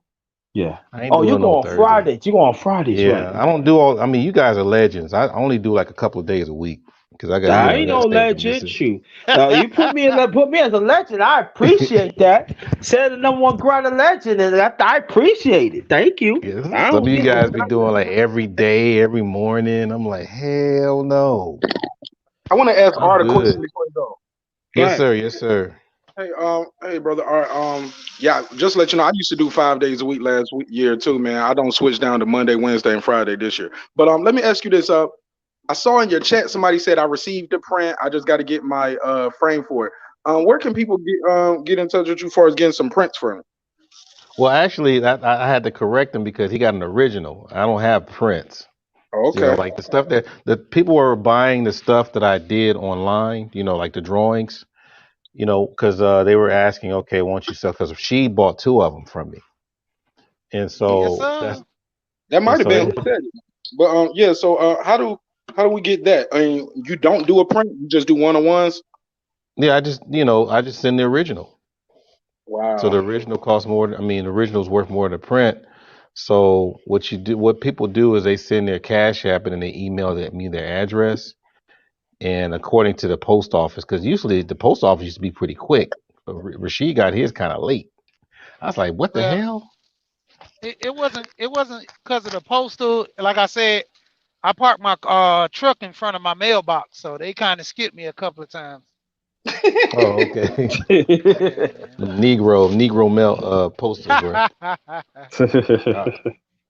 Yeah. I ain't Oh, you doing go no on Thursday. Fridays. You go on Fridays, Yeah, right? I don't do all. I mean, you guys are legends. I only do like a couple of days a week because I got I I ain't got to no stay with the legend. missus. Shoot. You put me as a legend. I appreciate that. Said the number one grind of legend, and I appreciate it. Thank you. Yeah, I some of don't you get it. guys be doing like every day, every morning. I'm like, hell no. I want to ask I'm Art a question good. before you go. Yes, Right. sir. Yes, sir. Hey, brother Art. Yeah, just to let you know, I used to do 5 days a week year too, man. I don't switch down to Monday, Wednesday, and Friday this year. But let me ask you this. I saw in your chat somebody said I received the print. I just got to get my frame for it. Where can people get in touch with you as far as getting some prints from it? Well, actually, I had to correct him because he got an original. I don't have prints. Okay. Like the stuff that the people were buying the stuff that I did online. Like the drawings. Because they were asking, okay, why don't you sell? Because she bought 2 of them from me, and Yes, so sir. That might have been they, who said it. But yeah. So how do we get that? I mean, you don't do a print. You just do one-on-ones. yeah, I just send the original. So the Wow. original costs more. I mean, the original's worth more than the print. So what people do is they send their Cash App and then they email me their address. And according to the post office, because usually the post office used to be pretty quick, but Rashid got his kind of late. I was like, what the Well, hell? it wasn't because of the postal. Like I said, I parked my truck in front of my mailbox, so they kind of skipped me a couple of times. Oh, okay. Yeah, Negro mail postal boy.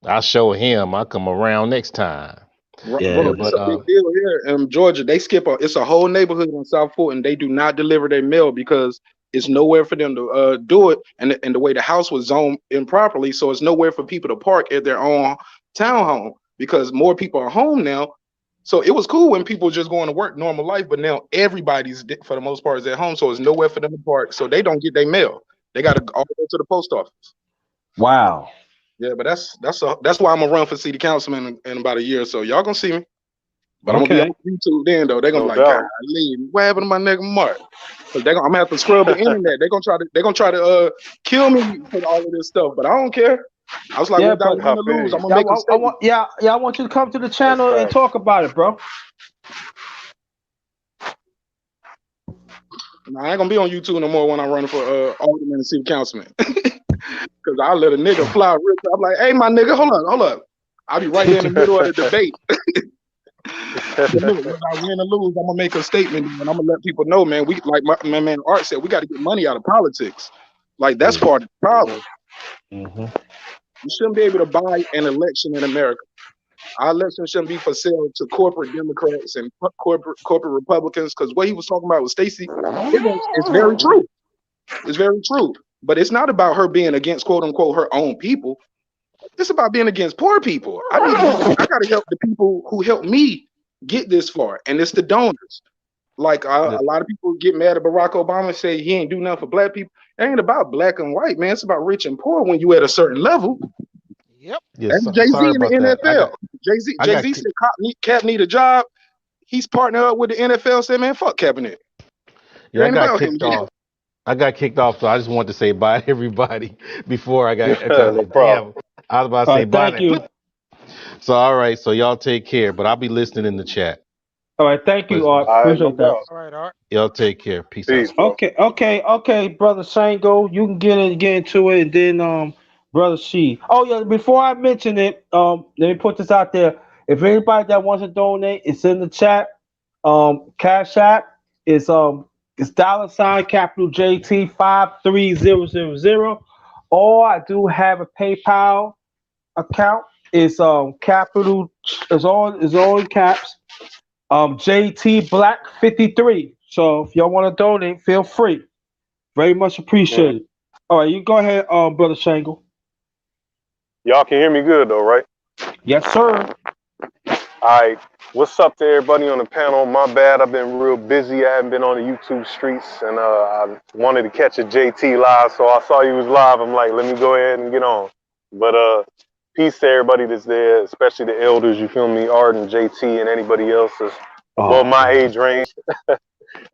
I'll show him. I'll come around next time. Yeah. Bro, it's a big deal here in Georgia. They it's a whole neighborhood in Southport, and they do not deliver their mail because it's nowhere for them to do it, and the way the house was zoned improperly, so it's nowhere for people to park at their own townhome because more people are home now. So it was cool when people just going to work, normal life, but now everybody's for the most part is at home, so it's nowhere for them to park, so they don't get their mail. They got to all go to the post office. Wow. Yeah, but that's why I'm gonna run for city councilman in about a year or so. Y'all gonna see me, but I'm gonna be on YouTube then though. They're gonna be like, God, what happened to my nigga Mark? Because I'm gonna have to scrub the internet. They're gonna try to kill me for all of this stuff, but I don't care. I was like, Yeah, without but win or lose, I'm gonna make a statement. I want you to come to the channel and talk about it, bro. Nah, I ain't gonna be on YouTube no more when I'm running for alderman and city councilman. Because I let a nigga fly real quick. I'm like, hey, my nigga, hold up. I'll be right there in the middle of the debate. Look, whether I win or lose, I'm gonna make a statement and I'm gonna let people know, man. We like my man Art said, we got to get money out of politics. Like that's part of the problem. Mm-hmm. You shouldn't be able to buy an election in America. Our election shouldn't be for sale to corporate Democrats and corporate Republicans. Because what he was talking about with Stacey, it's very true. It's very true. But it's not about her being against quote unquote her own people. It's about being against poor people. I gotta help the people who helped me get this far, and it's the donors. Like a lot of people get mad at Barack Obama and say he ain't do nothing for black people. It ain't about black and white, man. It's about rich and poor when you at a certain level. Yep. That's Jay-Z in the NFL. Jay-Z said Cap need a job. He's partnered up with the NFL. Said, man, fuck Kaepernick. Yeah, I got kicked off. I got kicked off, so I just wanted to say bye to everybody before I got. No problem. I was about to say bye. Thank you. So all right, so y'all take care, but I'll be listening in the chat. All right, thank you, Art. Appreciate that. All right, Art. Y'all take care. Peace out. Okay, brother Shango, you can get into it, and then brother She. Oh yeah, before I mention it, let me put this out there. If anybody that wants to donate, it's in the chat. Cash App is It's $ capital JT 53000. Or I do have a PayPal account. It's capital is all in caps. JT Black 53. So if y'all want to donate, feel free. Very much appreciated. All right, you go ahead, brother Shangle. Y'all can hear me good though, right? Yes, sir. All right. What's up to everybody on the panel? My bad, I've been real busy. I haven't been on the YouTube streets, and I wanted to catch a JT live, so I saw you was live. I'm like, let me go ahead and get on. But peace to everybody that's there, especially the elders. You feel me, Art and JT and anybody else is well my age range.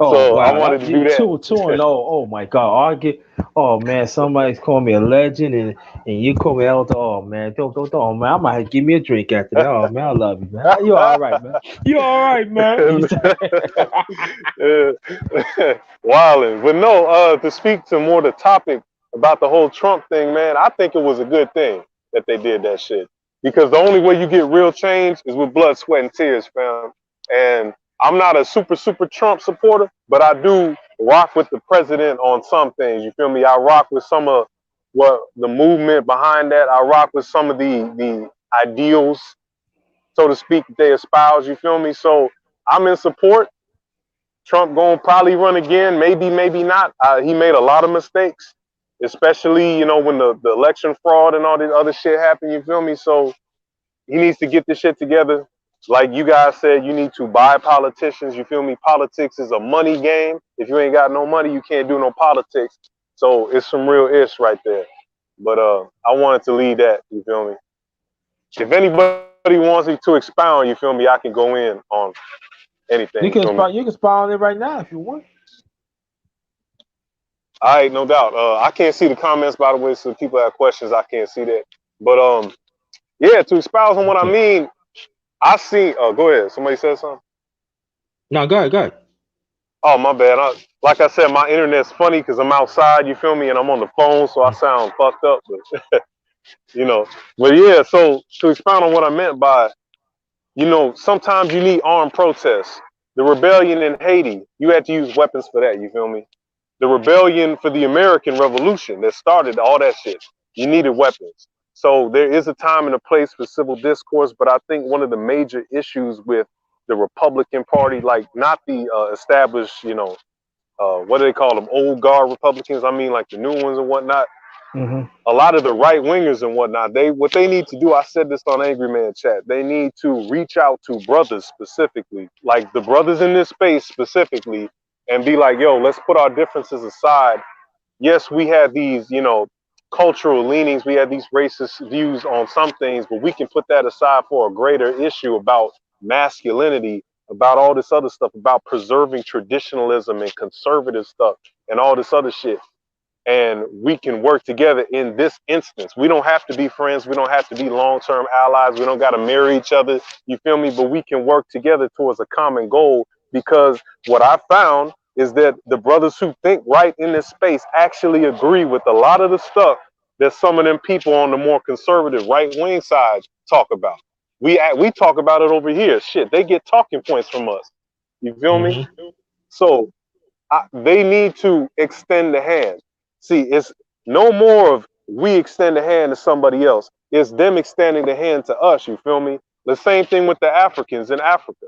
So wow. I wanted to do that. 2-0. Oh my God! Oh man, somebody's calling me a legend, and you call me elder. Oh man, don't. Oh man, I might have to give me a drink after that. Oh man, I love you, man. You all right, man? You all right, man? Wildin'. But no, to speak to more the topic about the whole Trump thing, man, I think it was a good thing that they did that shit. Because the only way you get real change is with blood, sweat, and tears, fam. And I'm not a super Trump supporter, but I do rock with the president on some things. You feel me? I rock with some of what the movement behind that. I rock with some of the ideals, so to speak, that they espouse. You feel me? So I'm in support. Trump gonna probably run again, maybe not. He made a lot of mistakes, especially when the election fraud and all this other shit happened. You feel me? So he needs to get this shit together. Like you guys said, you need to buy politicians. You feel me? Politics is a money game. If you ain't got no money, you can't do no politics. So it's some real ish right there. But I wanted to lead that. You feel me? If anybody wants me to expound, you feel me? I can go in on anything. You can expound on it right now if you want. All right, no doubt. I can't see the comments, by the way, so if people have questions, I can't see that. But yeah, to expound on what I mean. I see. Oh, go ahead. Somebody said something. No, go ahead. Oh, my bad. Like I said, my internet's funny because I'm outside. You feel me? And I'm on the phone, so I sound fucked up. But But yeah. So to expound on what I meant by, sometimes you need armed protests. The rebellion in Haiti, you had to use weapons for that. You feel me? The rebellion for the American Revolution that started all that shit. You needed weapons. So there is a time and a place for civil discourse, but I think one of the major issues with the Republican Party, like not the established, what do they call them, old guard Republicans? I mean, like the new ones and whatnot. Mm-hmm. A lot of the right wingers and whatnot, what they need to do, I said this on Angry Man Chat, they need to reach out to brothers specifically, like the brothers in this space specifically, and be like, yo, let's put our differences aside. Yes, we have these, cultural leanings, we have these racist views on some things, but we can put that aside for a greater issue about masculinity, about all this other stuff, about preserving traditionalism and conservative stuff and all this other shit. And we can work together in this instance. We don't have to be friends. We don't have to be long-term allies. We don't got to marry each other. You feel me? But we can work together towards a common goal, because what I found is that the brothers who think right in this space actually agree with a lot of the stuff that some of them people on the more conservative right-wing side talk about. We talk about it over here. Shit, they get talking points from us. You feel me? So they need to extend the hand. See, it's no more of we extend the hand to somebody else. It's them extending the hand to us. You feel me? The same thing with the Africans in Africa.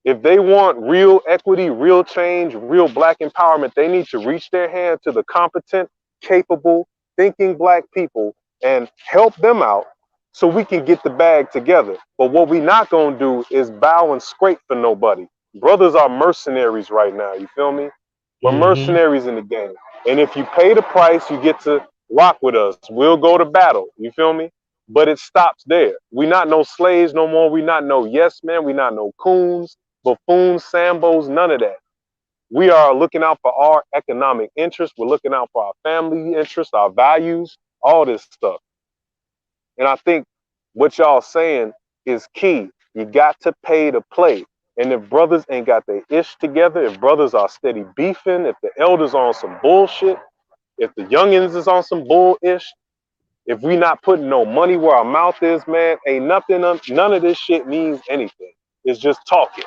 If they want real equity, real change, real black empowerment, they need to reach their hand to the competent, capable, thinking black people and help them out so we can get the bag together. But what we not going to do is bow and scrape for nobody. Brothers are mercenaries right now. You feel me? We're mercenaries in the game. And if you pay the price, you get to rock with us. We'll go to battle. You feel me? But it stops there. We not no slaves no more. We not no yes men. We not no coons, buffoons, sambos, none of that. We are looking out for our economic interests. We're looking out for our family interests, our values, all this stuff. And I think what y'all saying is key. You got to pay to play. And if brothers ain't got their ish together, if brothers are steady beefing, if the elders on some bullshit, if the youngins is on some bull-ish, if we not putting no money where our mouth is, man, ain't nothing, none of this shit means anything. It's just talking.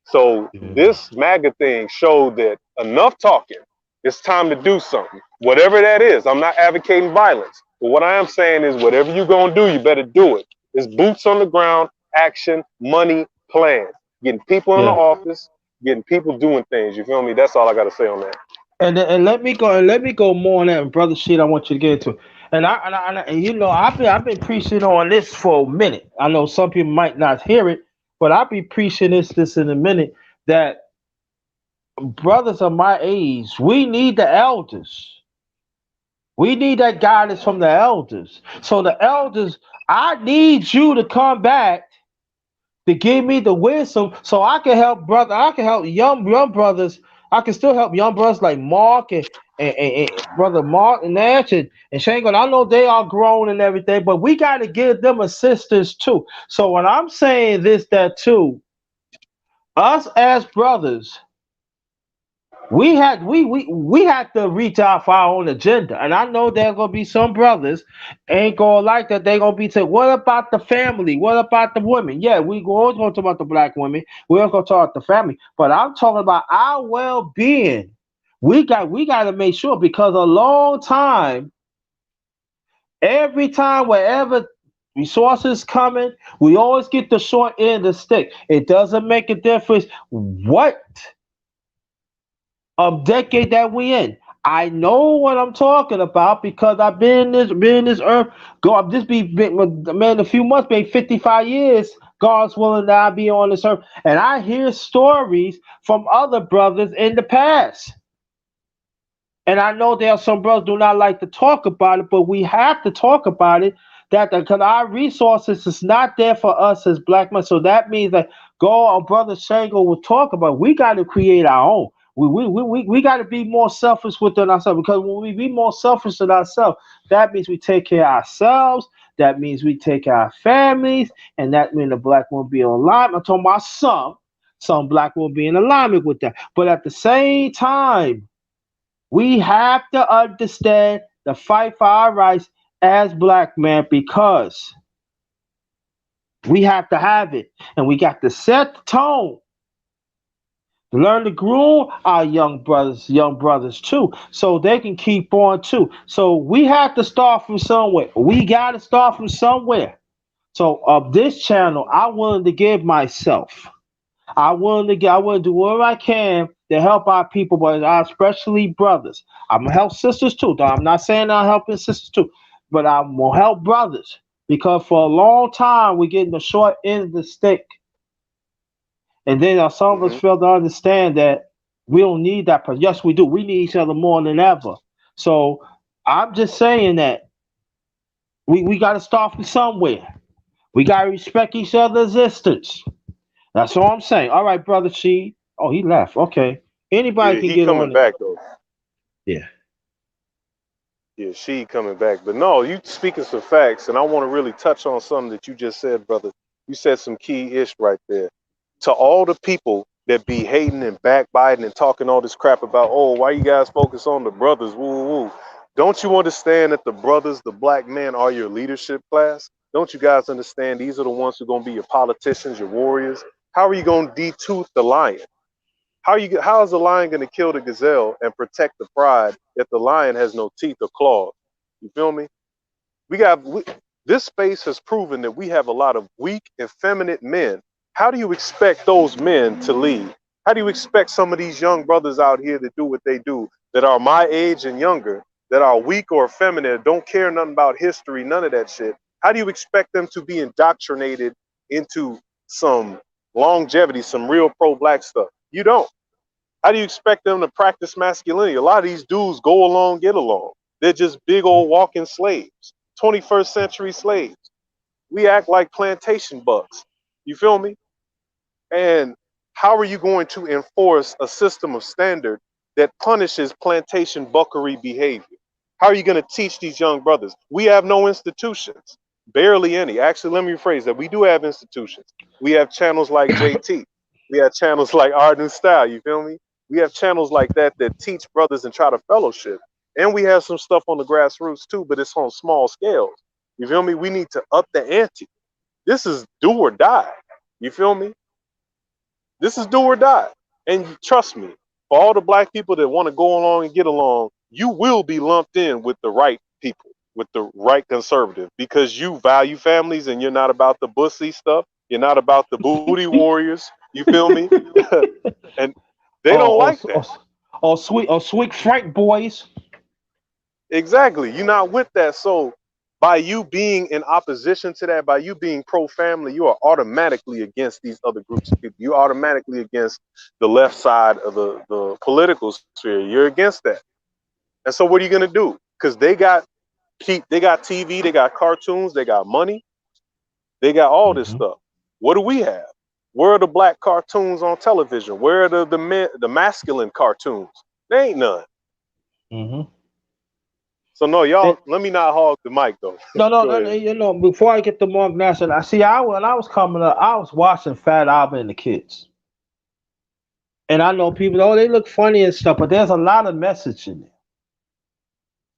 So this MAGA thing showed that Enough talking. It's time to do something. Whatever that is. I'm not advocating violence. But what I am saying is whatever you're going to do, you better do it. It's boots on the ground, action, money, plans. Getting people in the office, getting people doing things. You feel me? That's all I got to say on that. And let me go more on that, brother. Shit, I want you to get into. And you know, I've been preaching on this for a minute. I know some people might not hear it, but I'll be preaching this in a minute. That brothers of my age, we need the elders. We need that guidance from the elders. So the elders, I need you to come back to give me the wisdom so I can help young brothers. I can still help young brothers like Mark and brother Mark and Nash and Shangon. I know they are grown and everything, but we got to give them assistance too. So when I'm saying this, that too, us as brothers, we had to reach out for our own agenda. And I know there gonna be some brothers ain't gonna like that. They gonna be saying, what about the family? What about the women? Yeah, we always gonna talk about the black women. We're gonna talk about the family. But I'm talking about our well-being. We got to make sure, because a long time, every time wherever resources coming, we always get the short end of the stick. It doesn't make a difference what decade that we in. I know what I'm talking about because I've been in this earth. Man, a few months, maybe 55 years. God's willing that I be on this earth, and I hear stories from other brothers in the past. And I know there are some brothers do not like to talk about it, but we have to talk about it. Because our resources is not there for us as black men. So that means that our brother Shango will talk about. We got to create our own. We got to be more selfish within ourselves, because when we be more selfish than ourselves, that means we take care of ourselves. That means we take care of our families, and that means the black will be in alignment. I'm talking about some black will be in alignment with that. But at the same time, we have to understand the fight for our rights as black men, because we have to have it, and we got to set the tone. Learn to groom our young brothers too, so they can keep on too. So we have to start from somewhere. We got to start from somewhere. So of this channel, I'm willing to give myself. I want to do whatever I can to help our people, but especially brothers. I'm gonna help sisters too. I'm not saying I'm helping sisters too, but I'm gonna help brothers, because for a long time we're getting the short end of the stick. And then some of us fail to understand that we don't need that person. Yes, we do. We need each other more than ever. So I'm just saying that we got to start from somewhere. We got to respect each other's existence. That's all I'm saying. All right, brother Sheed. Oh, he left. Okay. Anybody can get coming on back though. Yeah. Yeah, she coming back. But no, you speaking some facts, and I want to really touch on something that you just said, brother. You said some key ish right there. To all the people that be hating and backbiting and talking all this crap about, oh, why you guys focus on the brothers? Woo, woo, woo. Don't you understand that the brothers, the black men, are your leadership class? Don't you guys understand these are the ones who are going to be your politicians, your warriors? How are you going to detooth the lion? How is the lion going to kill the gazelle and protect the pride if the lion has no teeth or claws? You feel me? This space has proven that we have a lot of weak, effeminate men. How do you expect those men to lead? How do you expect some of these young brothers out here to do what they do, that are my age and younger, that are weak or effeminate, don't care nothing about history, none of that shit? How do you expect them to be indoctrinated into some longevity, some real pro-black stuff? You don't. How do you expect them to practice masculinity? A lot of these dudes go along, get along. They're just big old walking slaves, 21st century slaves. We act like plantation bucks. You feel me? And how are you going to enforce a system of standard that punishes plantation buckery behavior? How are you going to teach these young brothers? We have no institutions, barely any. Actually, let me rephrase that. We do have institutions. We have channels like JT. We have channels like Art and Style. You feel me? We have channels like that teach brothers and try to fellowship. And we have some stuff on the grassroots too, but it's on small scales. You feel me? We need to up the ante. This is do or die. You feel me? This is do or die. And trust me, for all the black people that want to go along and get along, you will be lumped in with the right people, with the right conservative, because you value families and you're not about the bussy stuff. You're not about the booty warriors. You feel me? And they don't like that. Sweet Frank boys. Exactly. You're not with that. So by you being in opposition to that, by you being pro-family, you are automatically against these other groups of people. You're automatically against the left side of the political sphere. You're against that. And so what are you going to do? Because they got TV, they got cartoons, they got money, they got all this stuff. What do we have? Where are the black cartoons on television? Where are the masculine cartoons? There ain't none. So no, y'all. Let me not hog the mic though. No. You know, before I get to Mark Nash, when I was coming up, I was watching Fat Albert and the Kids, and I know people. Oh, they look funny and stuff, but there's a lot of message in there,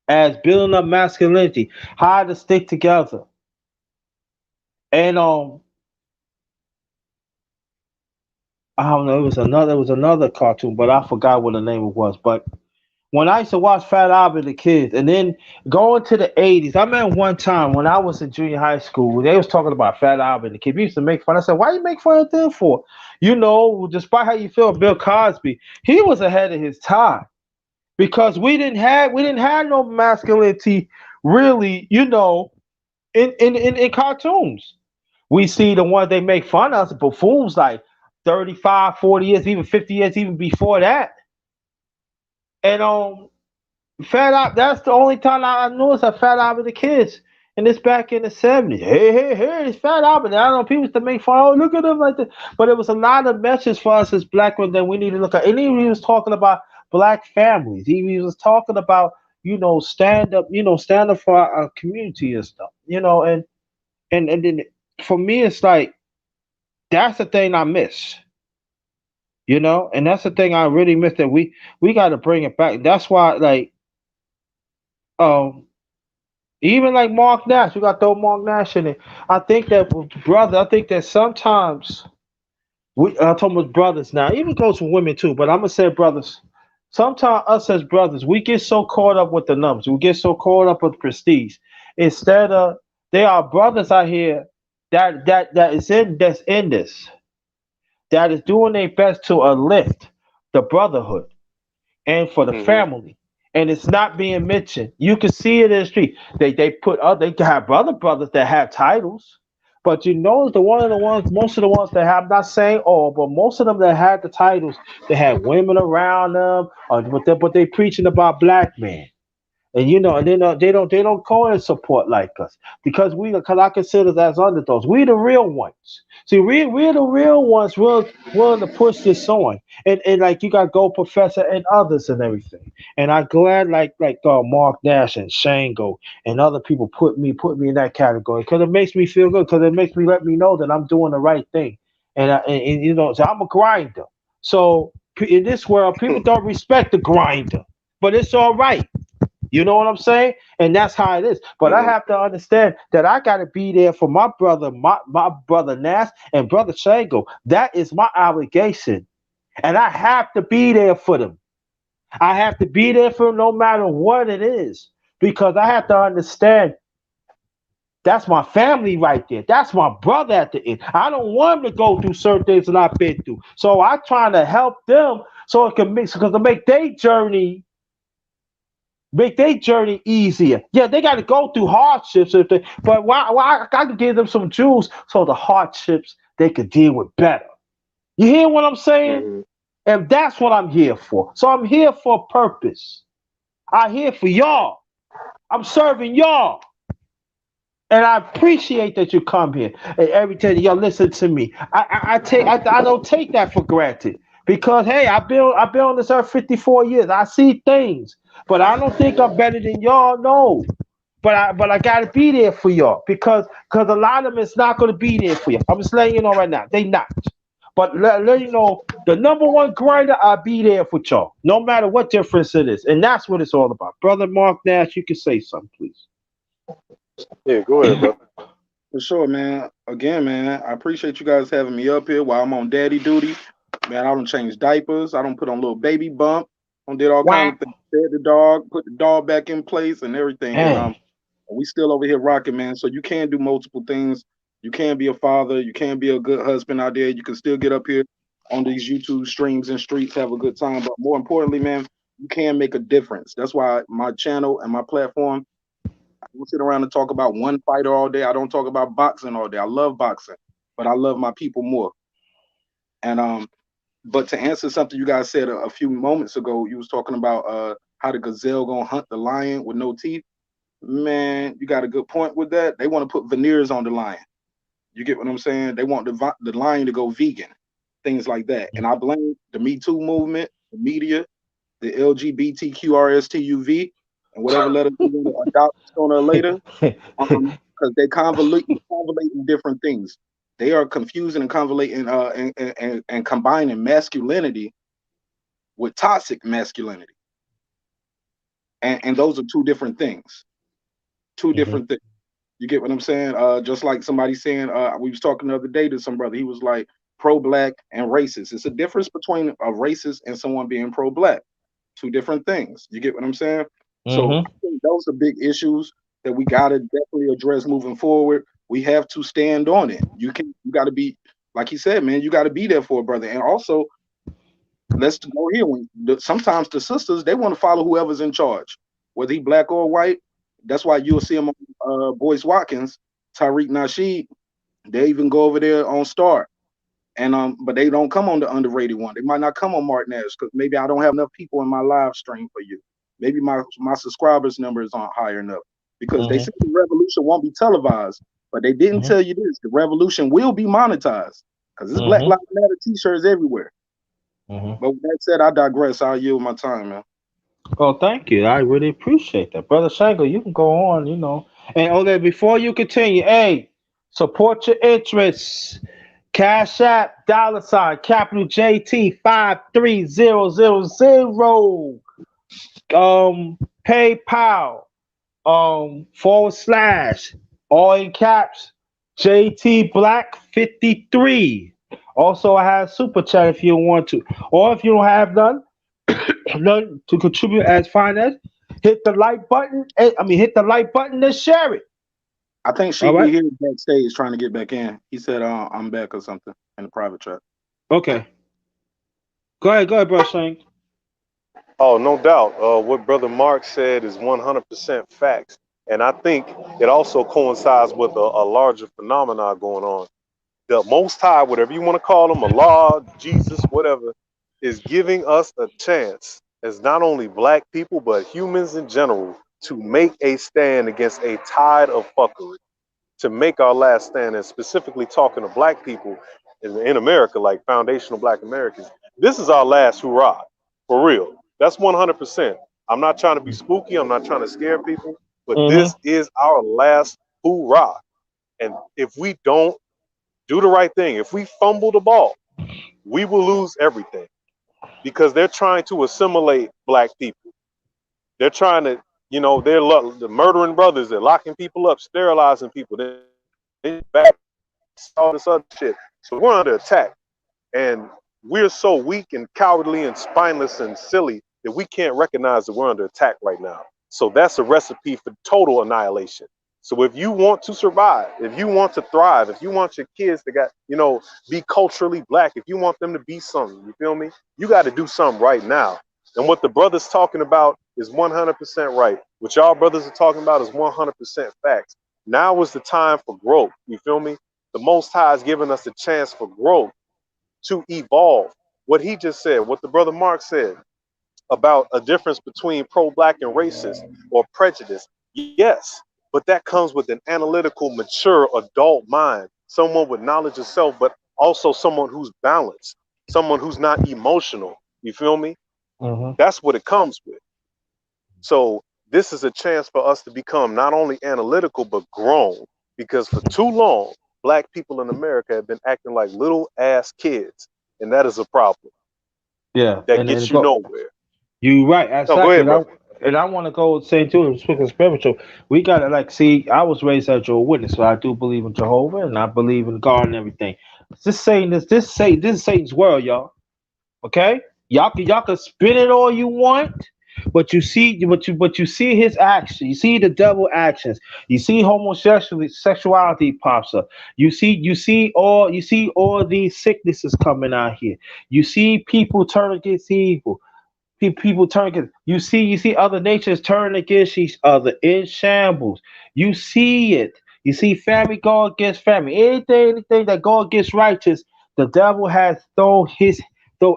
as building up masculinity, how to stick together, and I don't know. It was another cartoon, but I forgot what the name it was. But when I used to watch Fat Albert and the Kids, and then going to the 80s, I remember one time when I was in junior high school, they was talking about Fat Albert and the Kids. We used to make fun. I said, why you make fun of them for? You know, despite how you feel, Bill Cosby, he was ahead of his time, because we didn't have no masculinity really, you know, in cartoons. We see the ones they make fun of, buffoons like 35, 40 years, even 50 years, even before that. And Fat Albert, that's the only time I noticed a Fat Albert the Kids. And it's back in the 70s. Hey, it's Fat Albert. I don't know, people used to make fun, oh, look at him like that. But it was a lot of messages for us as black men that we need to look at. And he was talking about black families. He was talking about, you know, stand up for our community and stuff. You know, and then for me it's like, that's the thing I miss. You know, and that's the thing I really miss, that we got to bring it back. That's why, like, even like Mark Nash, we got to throw Mark Nash in it. I think that sometimes I'm talking about brothers now, even goes for women too, but I'm gonna say brothers. Sometimes us as brothers, we get so caught up with the numbers, we get so caught up with prestige. Instead of, there are brothers out here that's in this, that is doing their best to uplift the brotherhood and for the family. And it's not being mentioned. You can see it in the street. They can have brothers that have titles, but you know, most of the ones that have, I'm not saying all, but most of them that had the titles, they had women around them, but they preaching about black men. And you know, and they don't call it support like us, because I consider us as underdogs. We the real ones. See, we're the real ones willing to push this on. And like, you got Gold Professor and others and everything. And I'm glad like Mark Nash and Shango and other people put me in that category, because it makes me feel good, because it makes me let me know that I'm doing the right thing. And you know, so I'm a grinder. So in this world, people don't respect the grinder, but it's all right. You know what I'm saying? And that's how it is. But I have to understand that I got to be there for my brother, my brother Nash and brother Shango. That is my obligation. And I have to be there for them. I have to be there for them no matter what it is. Because I have to understand, that's my family right there. That's my brother at the end. I don't want them to go through certain things that I've been through. So I'm trying to help them so it can make their journey easier. Yeah, they got to go through hardships, but why I can give them some jewels so the hardships they could deal with better. You hear what I'm saying? And that's what I'm here for. So I'm here for a purpose. I'm here for y'all. I'm serving y'all. And I appreciate that you come here and every time y'all listen to me. I don't take that for granted, because hey, I've been on this earth 54 years. I see things. But I don't think I'm better than y'all, no. But I gotta be there for y'all, because a lot of them is not gonna be there for you. I'm just letting you know right now, they not. But let you know, the number one grinder, I'll be there for y'all, no matter what difference it is. And that's what it's all about. Brother Mark Nash, you can say something, please. Yeah, go ahead, bro. For sure, man. Again, man, I appreciate you guys having me up here while I'm on daddy duty. Man, I don't change diapers. I don't put on little baby bump. I did all kinds of things. Fed the dog, put the dog back in place and everything. And we still over here rocking, man. So you can do multiple things. You can be a father. You can be a good husband out there. You can still get up here on these YouTube streams and streets, have a good time. But more importantly, man, you can make a difference. That's why my channel and my platform, I don't sit around and talk about one fighter all day. I don't talk about boxing all day. I love boxing, but I love my people more. And but to answer something you guys said a few moments ago, you was talking about how the gazelle gonna hunt the lion with no teeth. Man, you got a good point with that. They want to put veneers on the lion. You get what I'm saying? They want the lion to go vegan, things like that. And I blame the Me Too movement, the media, the LGBTQRSTUV, and whatever letter they're going to adopt sooner or later, because they convoluting different things. They are confusing and convoluting and combining masculinity with toxic masculinity. And those are two different things. Two different things. You get what I'm saying? Just like somebody saying, we was talking the other day to some brother, he was like pro-black and racist. It's a difference between a racist and someone being pro-black. Two different things. You get what I'm saying? So I think those are big issues that we gotta definitely address moving forward. We have to stand on it. You gotta be, like he said, man, you gotta be there for a brother. And also, let's go here. Sometimes the sisters, they want to follow whoever's in charge, whether he black or white. That's why you'll see him on Boyce Watkins, Tariq Nasheed. They even go over there on Star. And but they don't come on the underrated one. They might not come on Martinez because maybe I don't have enough people in my live stream for you. Maybe my subscribers numbers aren't high enough because they said the revolution won't be televised, but they didn't tell you this. The revolution will be monetized because there's Black Lives Matter t-shirts everywhere. But with that said, I digress. I'll yield my time, man. Oh, thank you. I really appreciate that. Brother Shango, you can go on, you know. And okay, before you continue, hey, support your interests. Cash App, $ capital JT 53000. PayPal, / all in caps, JT Black 53. Also, I have super chat if you want to, or if you don't have none to contribute as finance, hit the like button. Hit the like button and share it. I think she be here backstage trying to get back in. He said, "I'm back" or something in the private chat. Okay. Go ahead, bro, Shane. Oh, no doubt. What Brother Mark said is 100% facts. And I think it also coincides with a larger phenomenon going on. The Most High, whatever you want to call him, Allah, Jesus, whatever, is giving us a chance as not only black people, but humans in general, to make a stand against a tide of fuckery, to make our last stand, and specifically talking to black people in America, like foundational black Americans. This is our last hurrah, for real. That's 100%. I'm not trying to be spooky. I'm not trying to scare people, but this is our last hurrah. And if we don't do the right thing, if we fumble the ball, we will lose everything, because they're trying to assimilate black people. They're trying to, they're murdering brothers. They're locking people up, sterilizing people. They're back, all this other shit. So we're under attack. And we're so weak and cowardly and spineless and silly that we can't recognize that we're under attack right now. So that's a recipe for total annihilation. So if you want to survive, if you want to thrive, if you want your kids to be culturally black, if you want them to be something, you feel me? You got to do something right now. And what the brother's talking about is 100% right. What y'all brothers are talking about is 100% facts. Now is the time for growth. You feel me? The Most High is giving us a chance for growth, to evolve. What he just said, what the brother Mark said about a difference between pro-black and racist or prejudice. Yes, but that comes with an analytical, mature, adult mind, someone with knowledge of self, but also someone who's balanced, someone who's not emotional. You feel me? That's what it comes with. So this is a chance for us to become not only analytical, but grown, because for too long, black people in America have been acting like little ass kids, and that is a problem. Yeah, that gets you nowhere. You right. Exactly. Go ahead, bro. And I want to go say too, speaking spiritual, we gotta I was raised as Jehovah's Witness, so I do believe in Jehovah and I believe in God and everything. This is Satan's world, y'all. Okay, y'all can spin it all you want, but you see his action. You see the devil actions. You see sexuality pops up. You see all these sicknesses coming out here. You see people turn against evil. People turn against. You see other nations turn against each other in shambles. You see it. You see family go against family. Anything that go against righteous, the devil has throw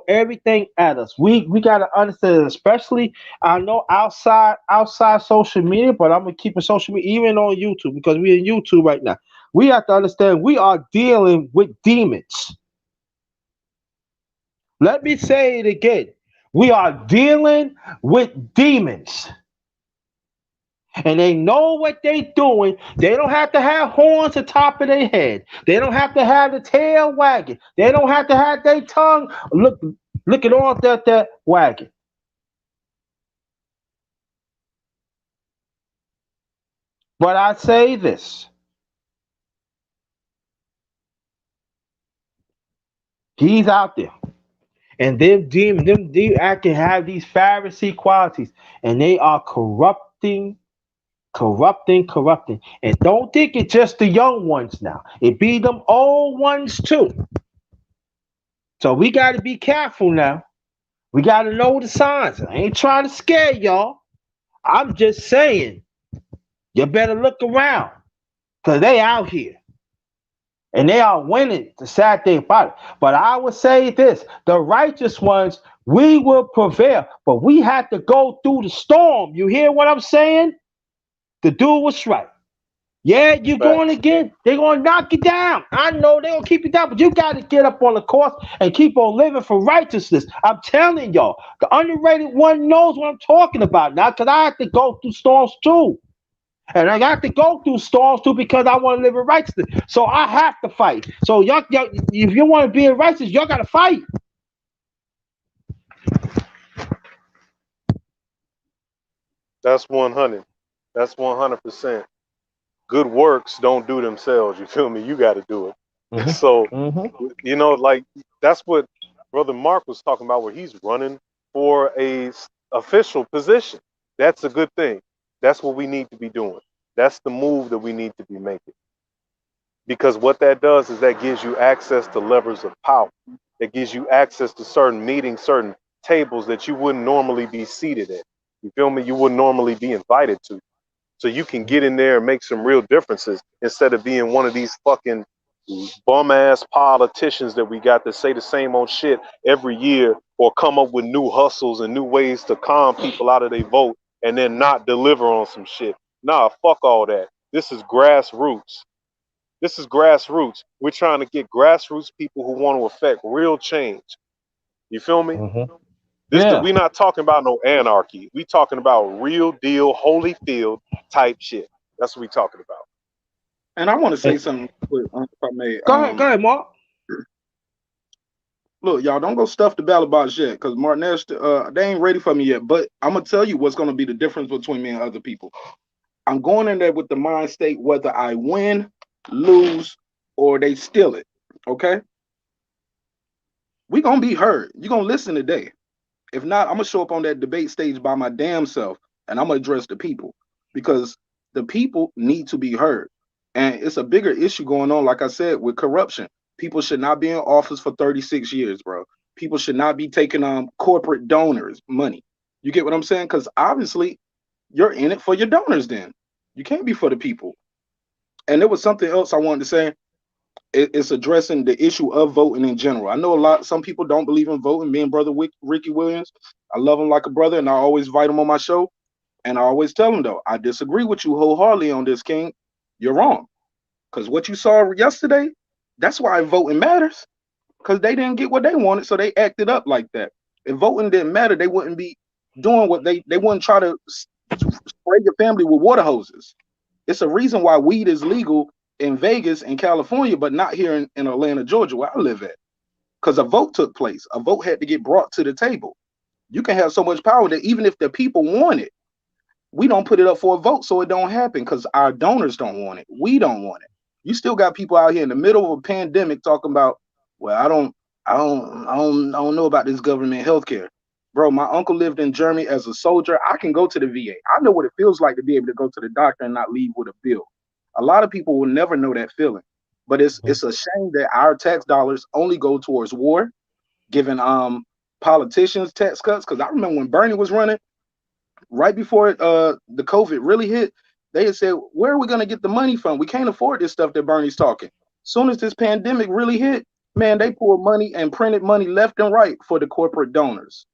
everything at us. We gotta understand, especially I know outside social media, but I'm gonna keep it social media even on YouTube because we're in YouTube right now. We have to understand we are dealing with demons. Let me say it again. We are dealing with demons. And they know what they doing. They don't have to have horns on top of their head. They don't have to have the tail wagging. They don't have to have their tongue looking off that wagging. But I say this. He's out there. And them acting have these Pharisee qualities. And they are corrupting. And don't think it's just the young ones now. It be them old ones too. So we got to be careful now. We got to know the signs. I ain't trying to scare y'all. I'm just saying, you better look around. Because they out here. And they are winning. The sad thing about it. But I would say this. The righteous ones, we will prevail. But we have to go through the storm. You hear what I'm saying? To do what's right. Yeah, you're going again. They're going to knock you down. I know they're going to keep you down, but you got to get up on the course and keep on living for righteousness. I'm telling y'all, the underrated one knows what I'm talking about now because I have to go through storms too. And I have to go through storms too because I want to live in righteousness. So I have to fight. So y'all if you want to be in righteousness, y'all got to fight. That's 100. That's 100%. Good works don't do themselves. You feel me? You got to do it. Mm-hmm. So, you know, like that's what Brother Mark was talking about, where he's running for a official position. That's a good thing. That's what we need to be doing. That's the move that we need to be making. Because what that does is that gives you access to levers of power. It gives you access to certain meetings, certain tables that you wouldn't normally be seated at. You feel me? You wouldn't normally be invited to. So you can get in there and make some real differences instead of being one of these fucking bum ass politicians that we got that say the same old shit every year or come up with new hustles and new ways to calm people out of their vote and then not deliver on some shit. Nah, fuck all that. This is grassroots. This is grassroots. We're trying to get grassroots people who want to affect real change. You feel me? We're not talking about no anarchy. We talking about real deal, Holyfield type shit. That's what we talking about. And I want to say something quick, if I may. Go ahead, Mark. Look, y'all don't go stuff the ballot box yet, because Martinez, they ain't ready for me yet. But I'm gonna tell you what's gonna be the difference between me and other people. I'm going in there with the mind state whether I win, lose, or they steal it. Okay? We gonna be heard. You gonna listen today. If not, I'm gonna show up on that debate stage by my damn self, and I'm gonna address the people, because the people need to be heard. And it's a bigger issue going on, like I said, with corruption. People should not be in office for 36 years, bro. People should not be taking corporate donors' money. You get what I'm saying? Because obviously, you're in it for your donors then. You can't be for the people. And there was something else I wanted to say. It's addressing the issue of voting in general. I know some people don't believe in voting. Me and brother Ricky Williams, I love him like a brother, and I always invite him on my show. And I always tell him, though, I disagree with you wholeheartedly on this, King. You're wrong. Because what you saw yesterday, that's why voting matters. Because they didn't get what they wanted, so they acted up like that. If voting didn't matter, they wouldn't be doing what they wouldn't try to spray your family with water hoses. It's a reason why weed is legal in Vegas and California, but not here in Atlanta, Georgia, where I live at. Because a vote took place. A vote had to get brought to the table. You can have so much power that even if the people want it, we don't put it up for a vote so it don't happen because our donors don't want it. We don't want it. You still got people out here in the middle of a pandemic talking about, well, I don't know about this government healthcare. Bro, my uncle lived in Germany as a soldier. I can go to the VA. I know what it feels like to be able to go to the doctor and not leave with a bill. A lot of people will never know that feeling. But it's a shame that our tax dollars only go towards war, giving politicians tax cuts. Because I remember when Bernie was running, right before the COVID really hit, they had said, where are we going to get the money from? We can't afford this stuff that Bernie's talking. Soon as this pandemic really hit, man, they pulled money and printed money left and right for the corporate donors.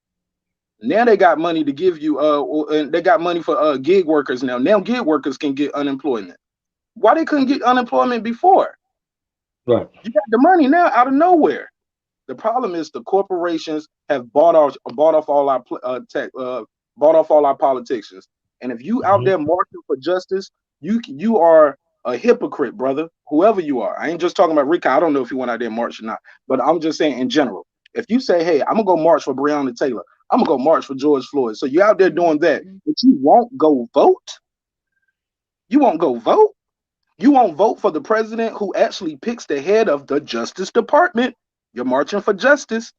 Now they got money to give you, and they got money for gig workers now. Now gig workers can get unemployment. Why they couldn't get unemployment before? Right. You got the money now out of nowhere. The problem is the corporations have bought off all our bought off all our politicians. And if you out there marching for justice, you are a hypocrite, brother. Whoever you are. I ain't just talking about Rick. I don't know if he went out there and marched or not, but I'm just saying in general. If you say, hey, I'm gonna go march for Breonna Taylor, I'm gonna go march for George Floyd. So you're out there doing that, but you won't go vote. You won't go vote. You won't vote for the president who actually picks the head of the Justice Department. You're marching for justice.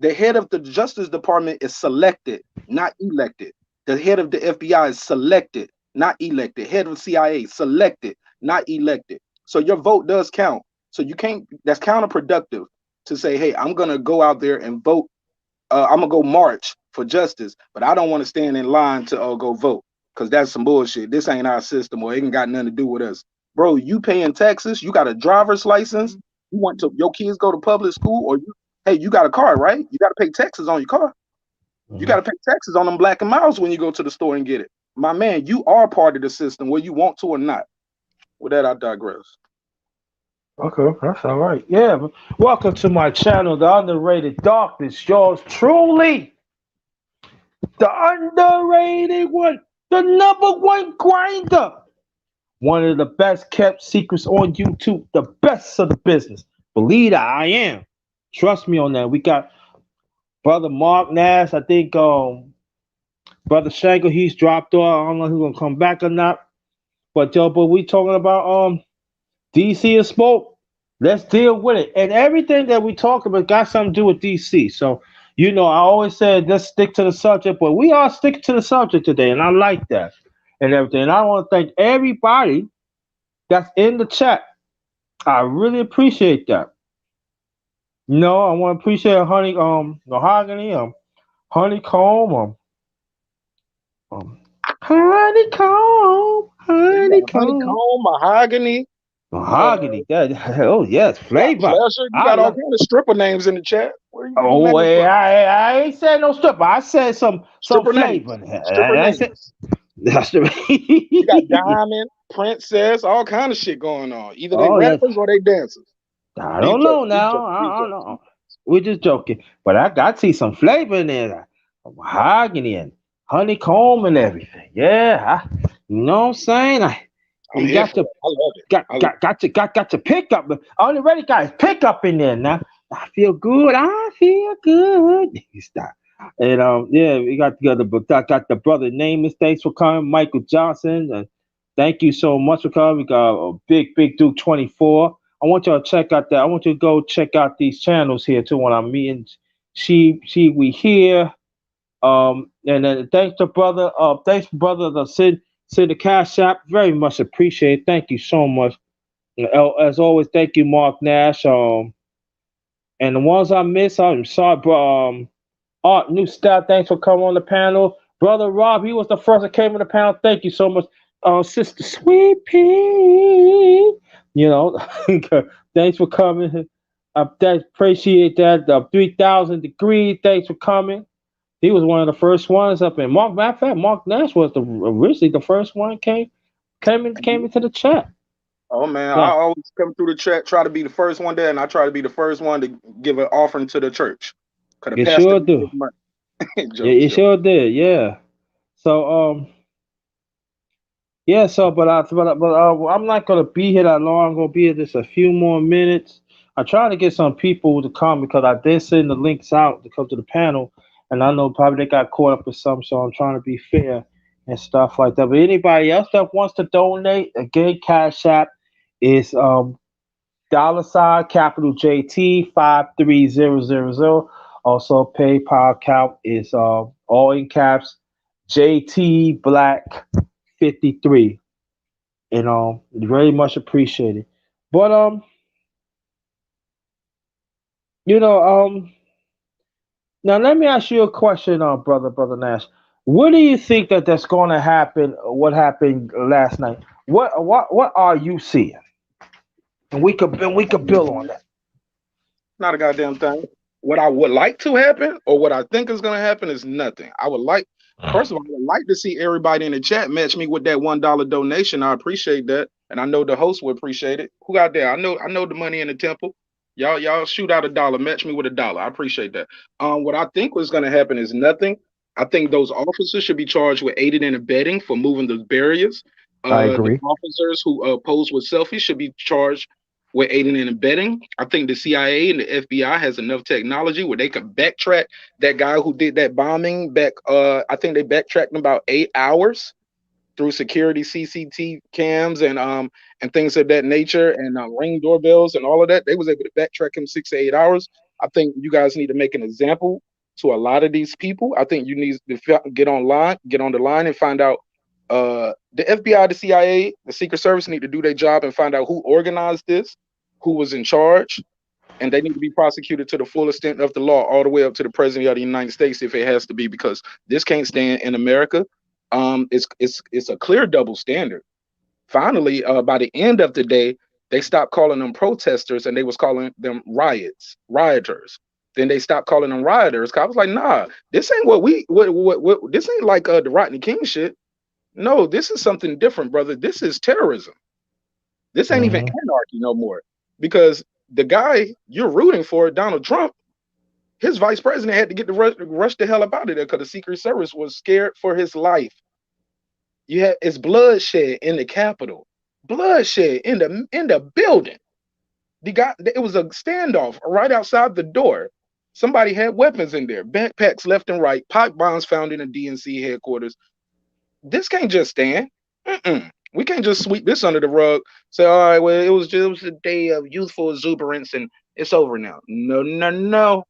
The head of the Justice Department is selected, not elected. The head of the FBI is selected, not elected. Head of the CIA, selected, not elected. So your vote does count. So you can't, that's counterproductive to say, hey, I'm going to go out there and vote. I'm going to go march for justice, but I don't want to stand in line to go vote because that's some bullshit. This ain't our system or it ain't got nothing to do with us. Bro, you paying taxes. You got a driver's license. You want to your kids go to public school or you got a car, right? You got to pay taxes on your car. You got to pay taxes on them black and miles when you go to the store and get it. My man, you are part of the system whether you want to or not. With that, I digress. Okay, that's all right. Yeah, welcome to my channel, The Underrated Darkness. Yours truly, the underrated one, the #1 grinder. One of the best kept secrets on YouTube, the best of the business. Believe that I am. Trust me on that. We got Brother Mark Nash. I think Brother Shanker, he's dropped off. I don't know if he's gonna come back or not. But we talking about DC and smoke. Let's deal with it. And everything that we talk about got something to do with DC. So, I always said let's stick to the subject, but we are sticking to the subject today, and I like that and everything. And I want to thank everybody that's in the chat. I really appreciate that. I want to appreciate Mahogany, Honeycomb, Honeycomb, Mahogany. Mahogany, oh yes, Flavor. You got all kinds of stripper names in the chat. I ain't said no stripper. I said some flavor. You got Diamond, Princess, all kind of shit going on. Either they rappers or they dancers. I don't know now. I don't know. We're just joking, but I see some flavor in there. Mahogany and Honeycomb and everything. Yeah, you know what I'm saying. You got your pickup. Already got his pickup in there now. I feel good. Stop. And we got together, but I got the brother nameless. Thanks for coming, Michael Johnson. And thank you so much for coming. We got a big Duke 24. I want y'all to check out that. I want you to go check out these channels here too when I'm meeting. We here. And then thanks to brother. Thanks brother the Sid the Cash App. Very much appreciate. Thank you so much. As always, thank you, Mark Nash. And the ones I missed, I'm sorry, bro. Art New Style, thanks for coming on the panel. Brother Rob, he was the first that came on the panel. Thank you so much. Sister Sweet Pea, thanks for coming. Appreciate that. 3,000 Degrees, thanks for coming. He was one of the first ones up in Mark. Matter of fact, Mark Nash was originally the first one came into the chat. Oh man, I always come through the chat, try to be the first one there, and I try to be the first one to give an offering to the church. You sure do. You sure did, yeah. So but I'm not gonna be here that long. I'm gonna be here just a few more minutes. I try to get some people to come because I did send the links out to come to the panel. And I know probably they got caught up with some, so I'm trying to be fair and stuff like that. But anybody else that wants to donate, again, Cash App is capital JT 53000. Also, PayPal account is all in caps JT Black 53. And very much appreciated. But you know, now let me ask you a question, brother Nash. What do you think that's going to happen? What happened last night? What are you seeing? And we could build on that. Not a goddamn thing. What I would like to happen, or what I think is going to happen, is nothing. I would like, first of all, I would like to see everybody in the chat match me with that $1 donation. I appreciate that, and I know the host would appreciate it. Who got there? I know the money in the temple. Y'all shoot out $1. Match me with $1. I appreciate that. What I think was going to happen is nothing. I think those officers should be charged with aiding and abetting for moving the barriers. I agree. The officers who pose with selfies should be charged with aiding and abetting. I think the CIA and the FBI has enough technology where they could backtrack that guy who did that bombing back. I think they backtracked in about 8 hours through security CCTV cams and things of that nature, and Ring doorbells and all of that. They was able to backtrack him 6 to 8 hours. I think you guys need to make an example to a lot of these people. I think you need to get on the line and find out. The FBI, the CIA, the Secret Service need to do their job and find out who organized this, who was in charge, and they need to be prosecuted to the full extent of the law, all the way up to the president of the United States if it has to be, because this can't stand in America. It's a clear double standard. Finally, by the end of the day, they stopped calling them protesters and they was calling them rioters. Then they stopped calling them rioters. I was like, nah, this ain't what this ain't like the Rodney King shit. No, this is something different, brother. This is terrorism. This ain't even anarchy no more. Because the guy you're rooting for, Donald Trump, his vice president had to get the rush the hell up out of there because the Secret Service was scared for his life. It's bloodshed in the Capitol, bloodshed in the building. It was a standoff right outside the door. Somebody had weapons in there, backpacks left and right, pipe bombs found in the DNC headquarters. This can't just stand. We can't just sweep this under the rug. Say, all right, well, it was a day of youthful exuberance and it's over now. No.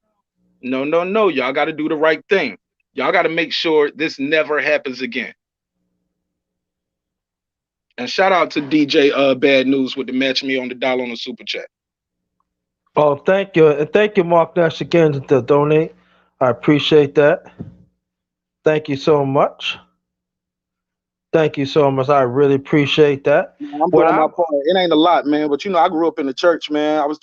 Y'all got to do the right thing. Y'all got to make sure this never happens again. And shout out to DJ Bad News with the match me on the $1 on the super chat. Oh, thank you. And thank you, Mark Nash, again to donate. I appreciate that. Thank you so much. Thank you so much. I really appreciate that. I'm doing my part. It ain't a lot, man, but I grew up in the church, man. I was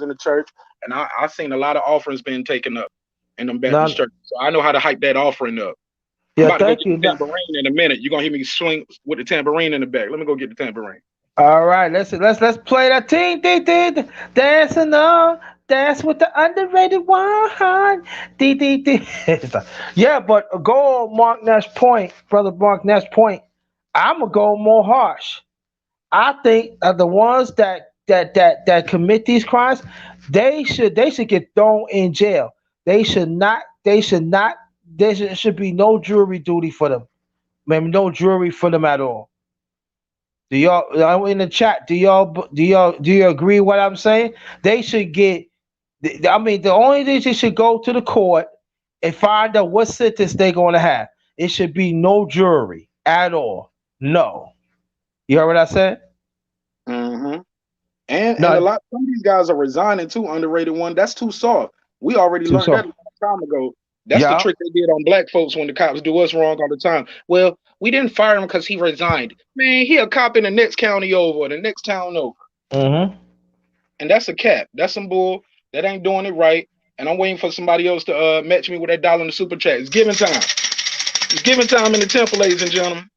in the church, and I seen a lot of offerings being taken up in them Baptist churches. So I know how to hype that offering up. Yeah, thank you. Tambourine in a minute. You're gonna hear me swing with the tambourine in the back. Let me go get the tambourine. All right, let's play that ting dancing on. Dance with the underrated one. Yeah, but go on Mark Nash point, brother Mark Nash point. I'm gonna go more harsh. I think the ones that commit these crimes, they should get thrown in jail. There should be no jury duty for them. Maybe no jury for them at all. Do y'all in the chat? Do you agree with what I'm saying? They should get. I mean, the only thing they should go to the court and find out what sentence they're going to have. It should be no jury at all. No. You heard what I said? Mm-hmm. And some of these guys are resigning too. Underrated one. That's too soft. We already learned that a long time ago. That's the trick they did on black folks when the cops do us wrong all the time. Well, we didn't fire him because he resigned. Man, he a cop in the next county over, or the next town over. Mm-hmm. And that's a cap. That's some bull. That ain't doing it right. And I'm waiting for somebody else to match me with that $1 in the super chat. It's giving time. It's giving time in the temple, ladies and gentlemen.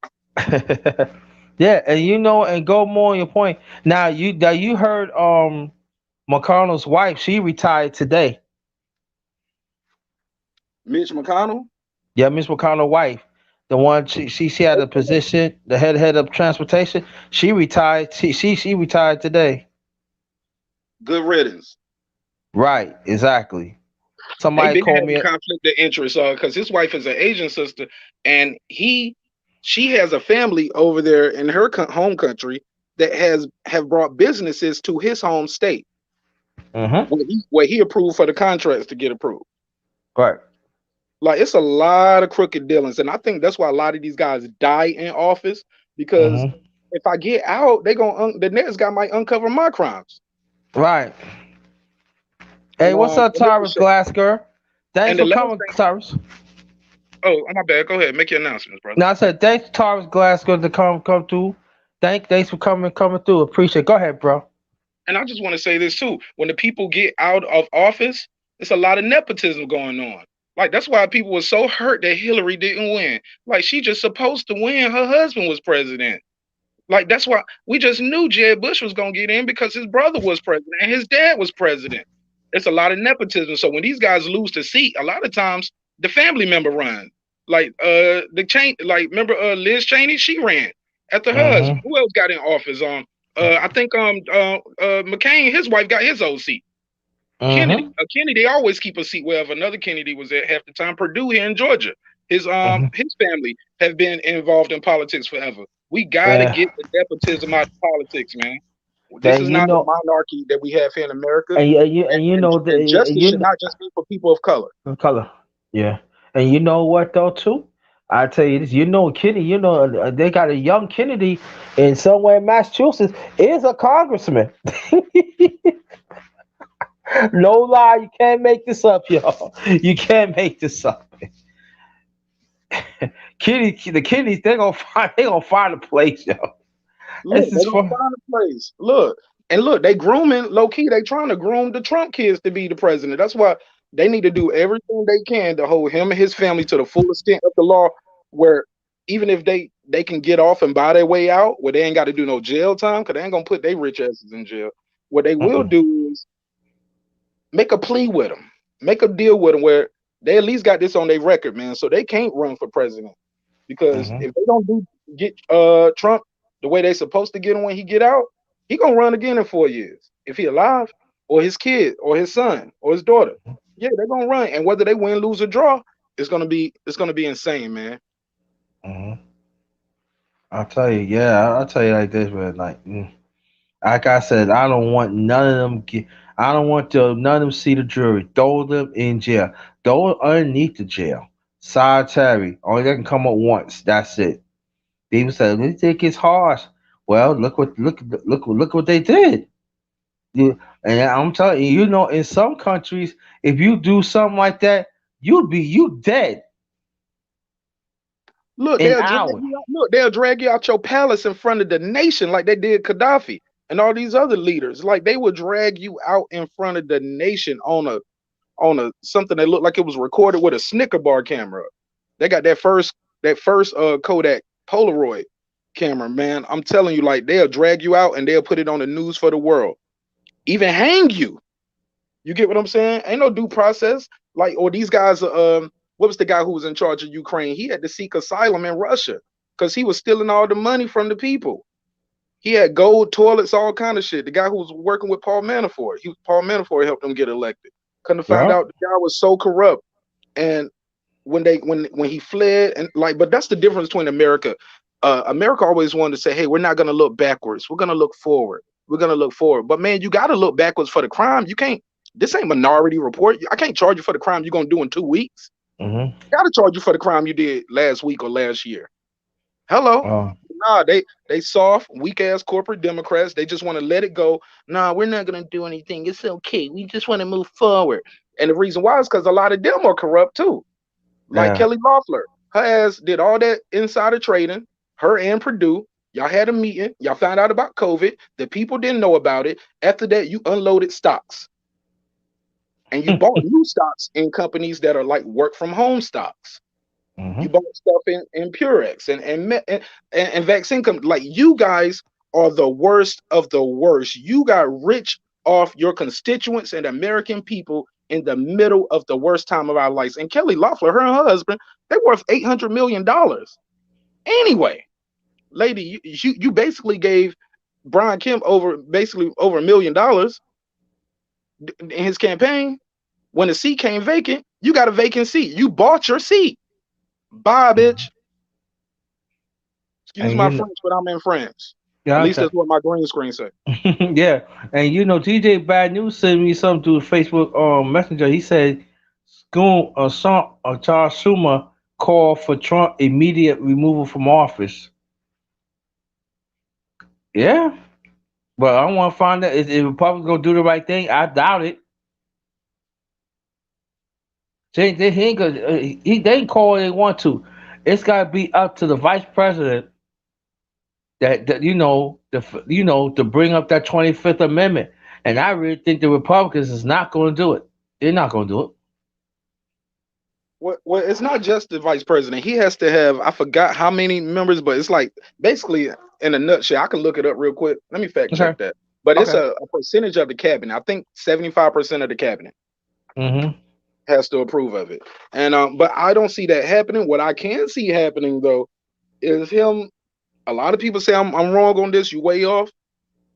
Yeah, and and go more on your point. Now you heard McConnell's wife, she retired today. Mitch McConnell? Yeah, Mitch McConnell's wife. The one she had a position, the head of transportation. She retired. She retired today. Good riddance. Right, exactly. Somebody called me conflict of interest because his wife is an Asian sister, and she has a family over there in her home country that have brought businesses to his home state, where he approved for the contracts to get approved. Right. Like, it's a lot of crooked dealings, and I think that's why a lot of these guys die in office, because if I get out, the next guy might uncover my crimes. Right. Hey, what's up, Tyrus Glasgow? Thanks for coming, Tyrus. Oh, my bad. Go ahead, make your announcements, brother. No, I said thanks, Tyrus Glasgow, to come through. Thanks for coming through. Appreciate it. Go ahead, bro. And I just want to say this too: when the people get out of office, it's a lot of nepotism going on. Like, that's why people were so hurt that Hillary didn't win. Like, she just supposed to win. Her husband was president. Like, that's why we just knew Jeb Bush was gonna get in, because his brother was president and his dad was president. It's a lot of nepotism. So when these guys lose the seat, a lot of times the family member runs. Like remember Liz Cheney? She ran after her husband. Who else got in office? I think McCain, his wife, got his old seat. Kennedy, they always keep a seat wherever another Kennedy was at half the time. Purdue here in Georgia, his family have been involved in politics forever. We gotta get the nepotism out of politics, man. This is not the monarchy that we have here in America. And justice should not just be for people of color. Yeah. And you know what though too? I tell you this, Kennedy, they got a young Kennedy in somewhere in Massachusetts is a congressman. No lie, you can't make this up, y'all. You can't make this up. The Kennedys, they're gonna find a place, yo. Look, they're gonna find a place. Look, they grooming low key. They trying to groom the Trump kids to be the president. That's why they need to do everything they can to hold him and his family to the full extent of the law, where even if they can get off and buy their way out, where they ain't got to do no jail time, because they ain't gonna put their rich asses in jail. What they will do is make a plea with them, make a deal with them where they at least got this on their record, man, so they can't run for president. Because if they don't get Trump the way they supposed to get him when he get out, he gonna run again in 4 years. If he alive, or his kid, or his son, or his daughter, yeah, they're gonna run. And whether they win, lose, or draw, it's gonna be insane, man. I'll tell you like this, man. Like I said, I don't want none of them none of them see the jury. Throw them in jail. Throw them underneath the jail. Solitary. Only they can come up once. That's it. People say they think it's harsh. Well, look what they did. And I'm telling you, in some countries, if you do something like that, you dead. Look, they'll drag you out your palace in front of the nation like they did Gaddafi and all these other leaders. Like, they would drag you out in front of the nation on a something that looked like it was recorded with a Snicker bar camera. They got that first Kodak Polaroid camera, man. I'm telling you, like, they'll drag you out and they'll put it on the news for the world. Even hang you. You get what I'm saying? Ain't no due process. Like, or these guys, what was the guy who was in charge of Ukraine? He had to seek asylum in Russia because he was stealing all the money from the people. He had gold toilets, all kind of shit. The guy who was working with Paul Manafort, Paul Manafort helped him get elected. Couldn't find out the guy was so corrupt. And when he fled, and but that's the difference between America. America always wanted to say, hey, we're not going to look backwards. We're going to look forward. We're going to look forward. But man, you got to look backwards for the crime. You can't, this ain't Minority Report. I can't charge you for the crime you're going to do in 2 weeks. I got to charge you for the crime you did last week or last year. Hello. Nah, they soft, weak ass corporate Democrats. They just want to let it go. Nah, we're not going to do anything. It's okay. We just want to move forward. And the reason why is because a lot of them are corrupt too. Like Kelly Loeffler. Her ass did all that insider trading. Her and Purdue. Y'all had a meeting. Y'all found out about COVID. The people didn't know about it. After that, you unloaded stocks. And you bought new stocks in companies that are like work from home stocks. You bought stuff in Purex and vaccine companies. Like, you guys are the worst of the worst. You got rich off your constituents and American people in the middle of the worst time of our lives. And Kelly Loeffler, her and her husband, they're worth $800 million. Anyway, lady, you basically gave Brian Kemp over $1 million in his campaign. When the seat came vacant, you got a vacant seat. You bought your seat. Bye, bitch. Excuse my French, but I'm in France. Yeah, At least that's what my green screen said. yeah, and you know, DJ Bad News sent me something through Facebook Messenger. He said, Charles Schumer called for Trump immediate removal from office. Yeah, but I want to find out if Republicans gonna do the right thing. I doubt it. They ain't gonna, they can call what they want to. It's got to be up to the vice president that to bring up that 25th Amendment. And I really think the Republicans is not going to do it. They're not going to do it. Well, it's not just the vice president. He has to have, I forgot how many members, but it's like basically in a nutshell. I can look it up real quick. Let me fact check that. But it's a percentage of the cabinet. I think 75% of the cabinet has to approve of it. And but I don't see that happening. What I can see happening though is him. A lot of people say I'm wrong on this. You way off.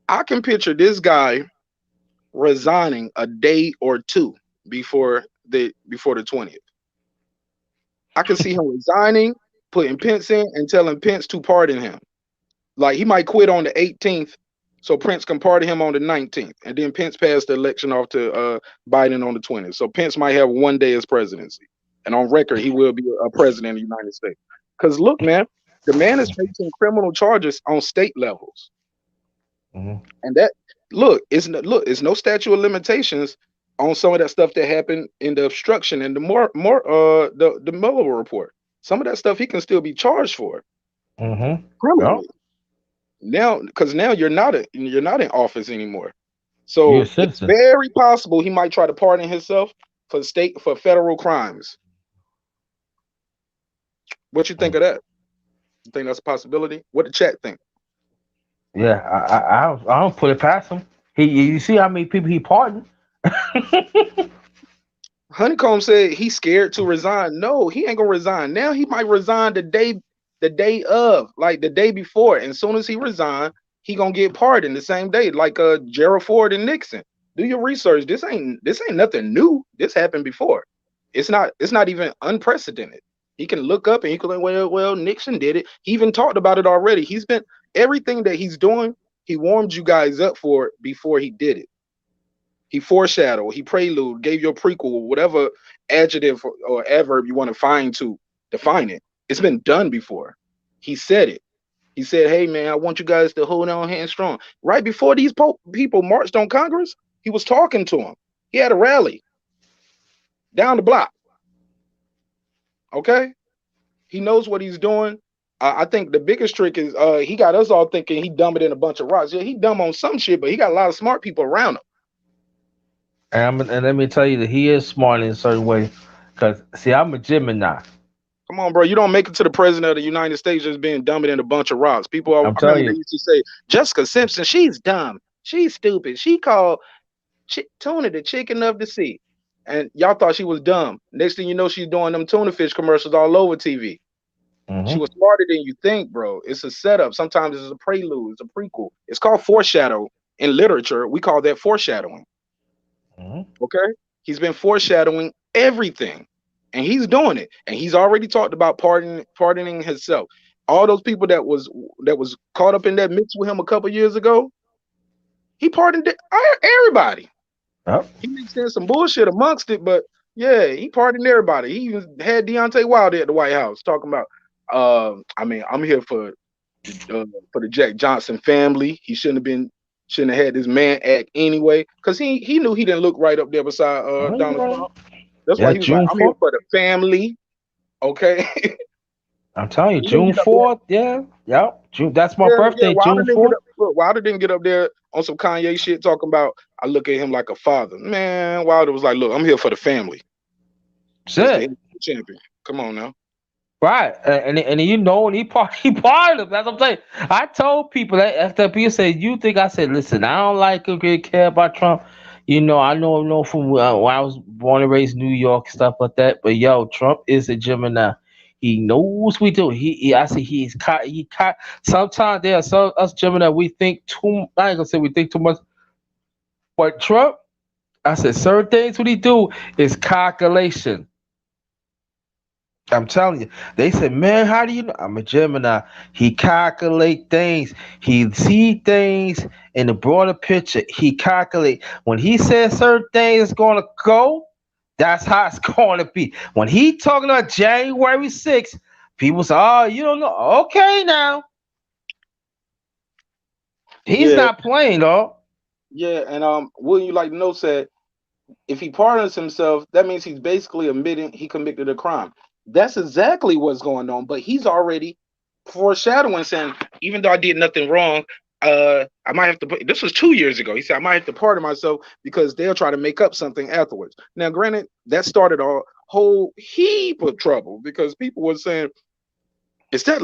I can picture this guy resigning a day or two before the 20th. I can see him resigning, putting Pence in, and telling Pence to pardon him. Like he might quit on the 18th, so Pence can pardon him on the 19th, and then Pence passed the election off to Biden on the 20th. So Pence might have one day as presidency, and on record he will be a president of the United States. Because look, man, the man is facing criminal charges on state levels, and that it's no statute of limitations on some of that stuff that happened in the obstruction and the Mueller report. Some of that stuff he can still be charged for criminally. Now, because now you're not in office anymore, so it's very possible he might try to pardon himself for federal crimes. What you think of that? You think that's a possibility? What the chat think? Yeah, I don't put it past him. You see how many people he pardoned? Honeycomb said he's scared to resign. No, he ain't gonna resign. Now he might resign the day of, like the day before. And as soon as he resign, he gonna get pardoned the same day, like Gerald Ford and Nixon. Do your research. This ain't nothing new. This happened before. It's not even unprecedented. He can look up and he can like, well, Nixon did it. He even talked about it already. He's been everything that he's doing, he warmed you guys up for it before he did it. He foreshadowed, he prelude, gave you a prequel, whatever adjective or adverb you want to find to define it. It's been done before. He said it. He said, hey, man, I want you guys to hold on hand strong. Right before these people marched on Congress, he was talking to them. He had a rally down the block. Okay? He knows what he's doing. I think the biggest trick is he got us all thinking he dumb it in a bunch of rocks. Yeah, he dumb on some shit, but he got a lot of smart people around him. And let me tell you that he is smart in a certain way. Because, see, I'm a Gemini. Come on, bro. You don't make it to the president of the United States just being dumb it in a bunch of rocks. People are, I remember they used to say, Jessica Simpson, she's dumb. She's stupid. She called tuna the chicken of the sea. And y'all thought she was dumb. Next thing you know, she's doing them tuna fish commercials all over TV. She was smarter than you think, bro. It's a setup. Sometimes it's a prelude. It's a prequel. It's called foreshadow. In literature, we call that foreshadowing. Okay? He's been foreshadowing everything. And he's doing it. And he's already talked about pardoning himself. All those people that was caught up in that mix with him a couple years ago, he pardoned everybody. He mixed in some bullshit amongst it, but yeah, he pardoned everybody. He even had Deontay Wilder at the White House talking about, I mean, I'm here for the Jack Johnson family. He shouldn't have had this man act anyway, because he knew he didn't look right up there beside Donald Trump. That's why he was like, I'm here for the family. Okay. I'm telling you, June 4th, June. That's my birthday, June 4th. Wilder didn't get up there on some Kanye shit talking about, I look at him like a father. Man, Wilder was like, look, I'm here for the family. Shit. Champion. Come on now. Right. And you know, and he part of them. That's what I'm saying. I told people that after people said, you think I said, listen, I don't like or care about Trump. You know, I know from when I was born and raised in New York, stuff like that. But yo, Trump is a Gemini. He knows we do. I say he's caught. Sometimes there are some us Gemini we think too. I ain't gonna say we think too much. But Trump, I said certain things what he do is calculation. I'm telling you. They said, man, how do you know? I'm a Gemini. He calculate things. He see things in the broader picture. He calculate. When he says certain things is going to go, that's how it's going to be. When he talking about January 6th, people say, oh, you don't know. Okay, now. He's not playing, though. Yeah, and wouldn't you like to know, said, if he pardons himself, that means he's basically admitting he committed a crime. That's exactly what's going on. But he's already foreshadowing, saying, even though I did nothing wrong, I might have to. This was 2 years ago. He said I might have to pardon myself because they'll try to make up something afterwards. Now, granted, that started a whole heap of trouble because people were saying, is that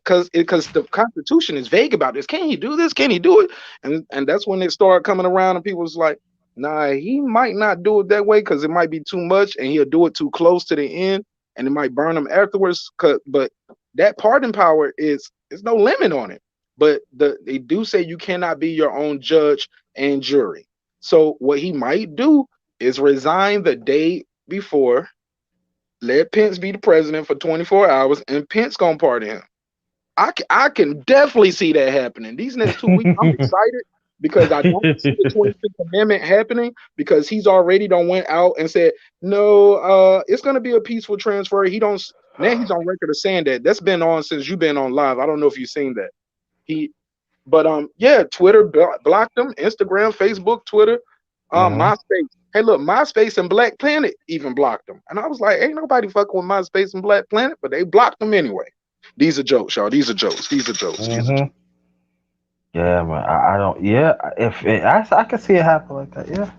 because the Constitution is vague about this? Can he do this? Can he do it? And that's when it started coming around, and people was like, nah, he might not do it that way because it might be too much, and he'll do it too close to the end, and it might burn him afterwards. But that pardon power is no limit on it. But they do say you cannot be your own judge and jury. So what he might do is resign the day before, let Pence be the president for 24 hours, and Pence gonna pardon him. I can definitely see that happening. These next 2 weeks, I'm excited because I don't see the 25th Amendment happening because he's already went out and said, no, it's gonna be a peaceful transfer. Now he's on record of saying that. That's been on since you've been on live. I don't know if you've seen that. Twitter blocked him, Instagram, Facebook, Twitter, MySpace. Hey, look, MySpace and Black Planet even blocked him. And I was like, ain't nobody fucking with MySpace and Black Planet, but they blocked him anyway. These are jokes, y'all. These are jokes. Yeah, man. I don't. Yeah, I can see it happen like that. Yeah.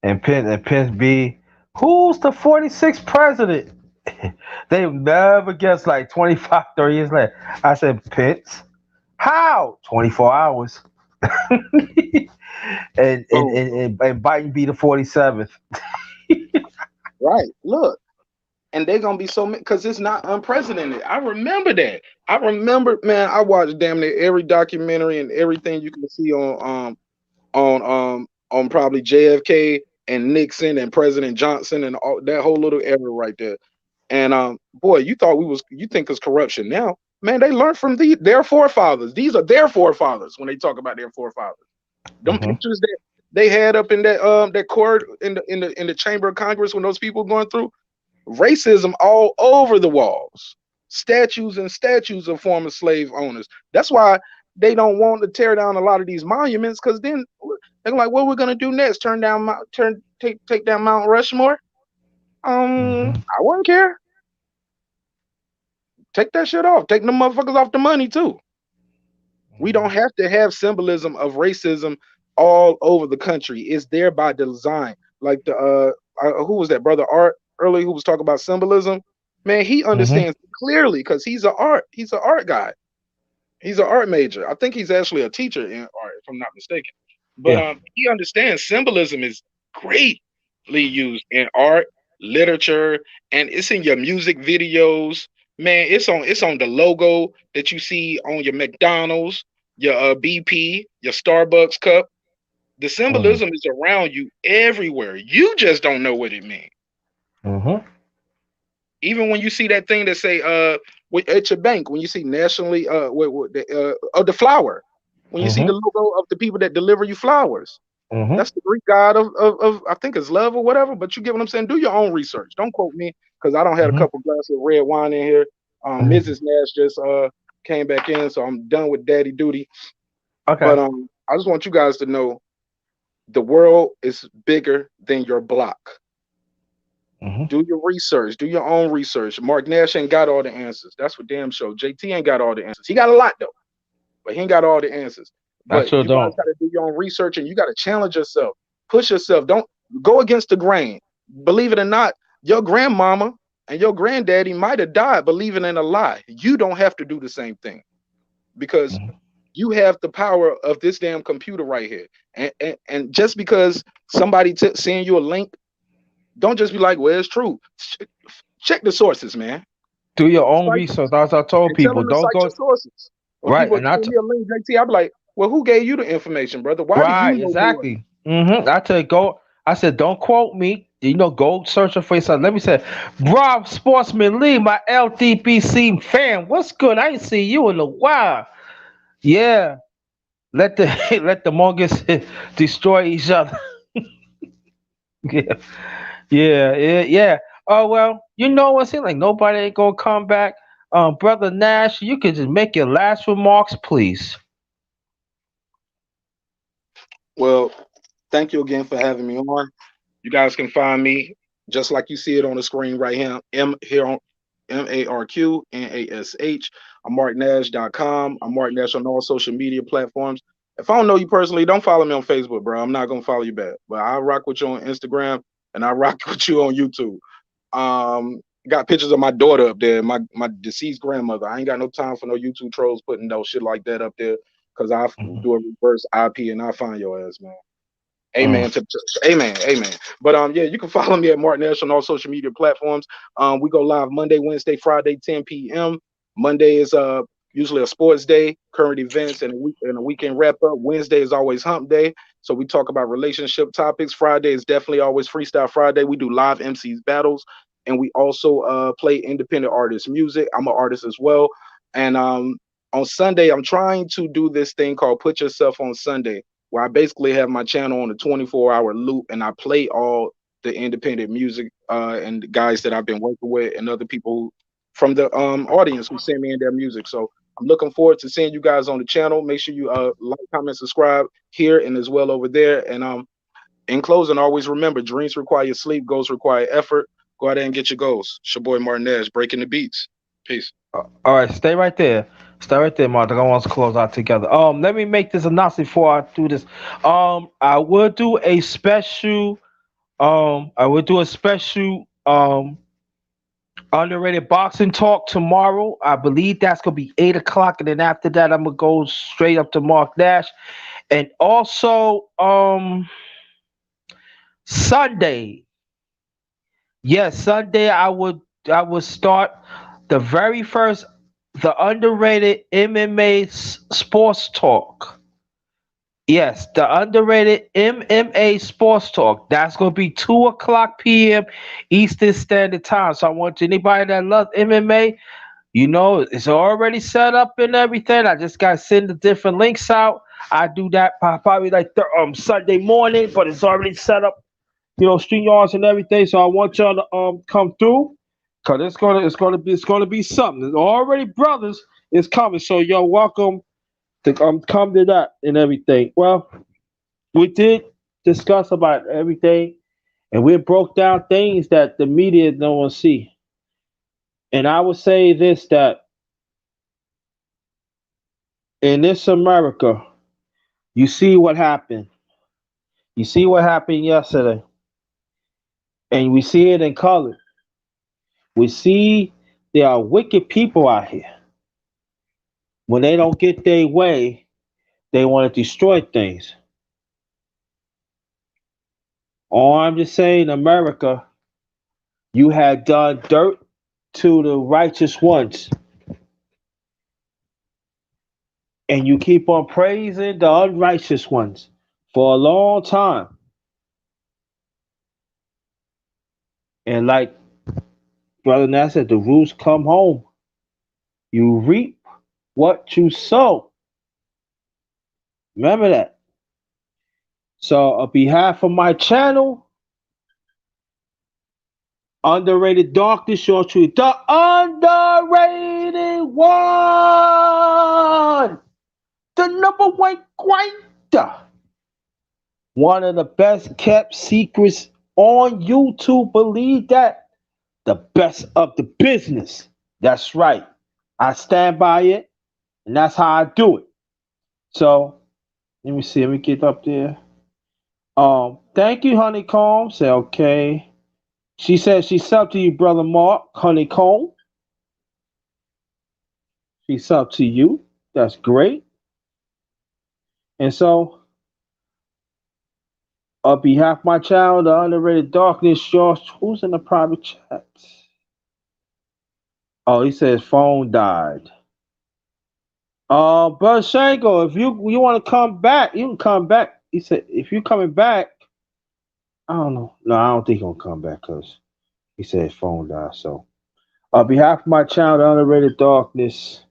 And Pence be, who's the 46th president? They never guess like 25, 30 years later. I said, Pence. How? 24 hours. and Biden be the 47th. Right. Look. And they're gonna be so mad because it's not unprecedented. I remember that. Man, I watched damn near every documentary and everything you can see on probably JFK and Nixon and President Johnson and all that whole little era right there. And boy, you think it's corruption now. Man, they learned from their forefathers. These are their forefathers when they talk about their forefathers. Them pictures that they had up in that court in the Chamber of Congress when those people were going through. Racism all over the walls, statues and statues of former slave owners. That's why they don't want to tear down a lot of these monuments, because then they're like, what we're gonna do next? Take down Mount Rushmore? I wouldn't care. Take that shit off. Take them motherfuckers off the money too. We don't have to have symbolism of racism all over the country. It's there by design. Like who was that brother Art earlier who was talking about symbolism? Man, he understands clearly because he's an art guy. He's an art major. I think he's actually a teacher in art, if I'm not mistaken. But he understands symbolism is greatly used in art, literature, and it's in your music videos. Man, it's on the logo that you see on your McDonald's, your BP, your Starbucks cup. The symbolism is around you everywhere. You just don't know what it means. Even when you see that thing that say at your bank, when you see nationally the flower, when you see the logo of the people that deliver you flowers, that's the Greek god of I think it's love or whatever. But you get what I'm saying. Do your own research. Don't quote me because I don't have a couple glasses of red wine in here. Mrs. Nash just came back in, so I'm done with daddy duty. Okay. But I just want you guys to know the world is bigger than your block. Do your research. Do your own research. Mark Nash ain't got all the answers. That's for damn sure. JT ain't got all the answers. He got a lot though, but he ain't got all the answers. But you guys got to do your own research, and you got to challenge yourself, push yourself. Don't go against the grain. Believe it or not, your grandmama and your granddaddy might have died believing in a lie. You don't have to do the same thing because you have the power of this damn computer right here. And just because somebody send you a link, don't just be like, well, it's true. Check the sources, man. Do your own research. As I told people, don't go sources. Right. And I tell me a link, JT, I'll be like, well, who gave you the information, brother? Why did you know? Exactly. I said, don't quote me. go searching for yourself. Let me say, Rob Sportsman Lee, my LDBC fan. What's good? I ain't see you in a while. Yeah, let the let the monkeys destroy each other. Yeah, yeah. Oh well, you know what? Seems like nobody ain't gonna come back. Brother Nash, you can just make your last remarks, please. Well, thank you again for having me on. You guys can find me just like you see it on the screen right here. Here on MarkNash. I'm marknash.com. I'm Mark Nash on all social media platforms. If I don't know you personally, don't follow me on Facebook, bro. I'm not gonna follow you back. But I rock with you on Instagram and I rock with you on YouTube. Got pictures of my daughter up there, my deceased grandmother. I ain't got no time for no YouTube trolls putting no shit like that up there because I Mhm. do a reverse IP and I find your ass, man. Mm. Amen to amen, amen. But yeah, you can follow me at Mark Nash on all social media platforms. We go live Monday, Wednesday, Friday, 10 p.m. Monday is usually a sports day, current events, and a weekend wrap up. Wednesday is always hump day. So we talk about relationship topics. Friday is definitely always freestyle Friday. We do live MCs battles, and we also play independent artist music. I'm an artist as well. And on Sunday, I'm trying to do this thing called Put Yourself on Sunday, where I basically have my channel on a 24-hour loop and I play all the independent music and the guys that I've been working with and other people from the audience who send me in their music. So I'm looking forward to seeing you guys on the channel. Make sure you like, comment, subscribe here and as well over there. And in closing, always remember, dreams require sleep, goals require effort. Go out there and get your goals. It's your boy Martinez, breaking the beats. Peace. All right, stay right there. Stay right there, Mark. I want us to close out together. Let me make this announcement before I do this. I will do a special. I will do a special. Underrated boxing talk tomorrow. I believe that's gonna be 8 o'clock, and then after that, I'm gonna go straight up to Mark Nash, and also Sunday. Yes, Sunday I would start the very first the underrated MMA sports talk. Yes, the underrated MMA sports talk. That's gonna be 2 o'clock p.m. Eastern Standard Time. So I want anybody that loves MMA, it's already set up and everything. I just gotta send the different links out. I do that probably like Sunday morning, but it's already set up, StreamYards and everything. So I want y'all to come through, cause it's gonna be something. There's already brothers is coming, so you're welcome to come to that and everything. Well, we did discuss about everything, and we broke down things that the media don't see. And I would say this, that in this America, you see what happened. You see what happened yesterday, and we see it in color. We see there are wicked people out here. When they don't get their way, they want to destroy things. All I'm just saying, America, you have done dirt to the righteous ones, and you keep on praising the unrighteous ones for a long time. And like Brother Nass said, the roots come home. You reap what you sow. Remember that. So, on behalf of my channel, Underrated Darkness, Short Truth, the underrated one, the number one grinder, one of the best kept secrets on YouTube. Believe that. The best of the business. That's right. I stand by it, and that's how I do it. So, let me see. Let me get up there. Thank you, Honeycomb. Say okay. She says she's up to you, brother Mark. Honeycomb. She's up to you. That's great. And so, on behalf of my child, the underrated darkness, Josh, who's in the private chat? Oh, he says phone died. Brother Shango, if you want to come back, you can come back. He said if you're coming back, I don't know. No, I don't think he'll come back because he said his phone died. So, on behalf of my channel, The Underrated Darkness,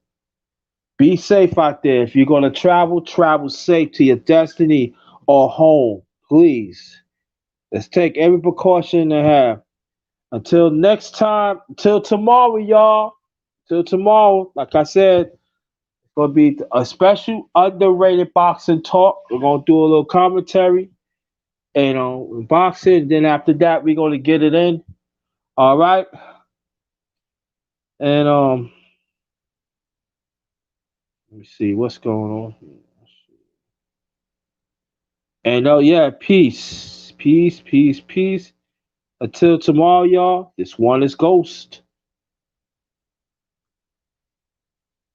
be safe out there. If you're gonna travel, travel safe to your destiny or home, please. Let's take every precaution to have. Until next time, till tomorrow, y'all. Till tomorrow, like I said, it's gonna be a special underrated boxing talk. We're gonna do a little commentary and boxing. Then after that, we're gonna get it in. All right. And let me see what's going on. And yeah, peace, peace, peace, peace. Until tomorrow, y'all. This one is Ghost.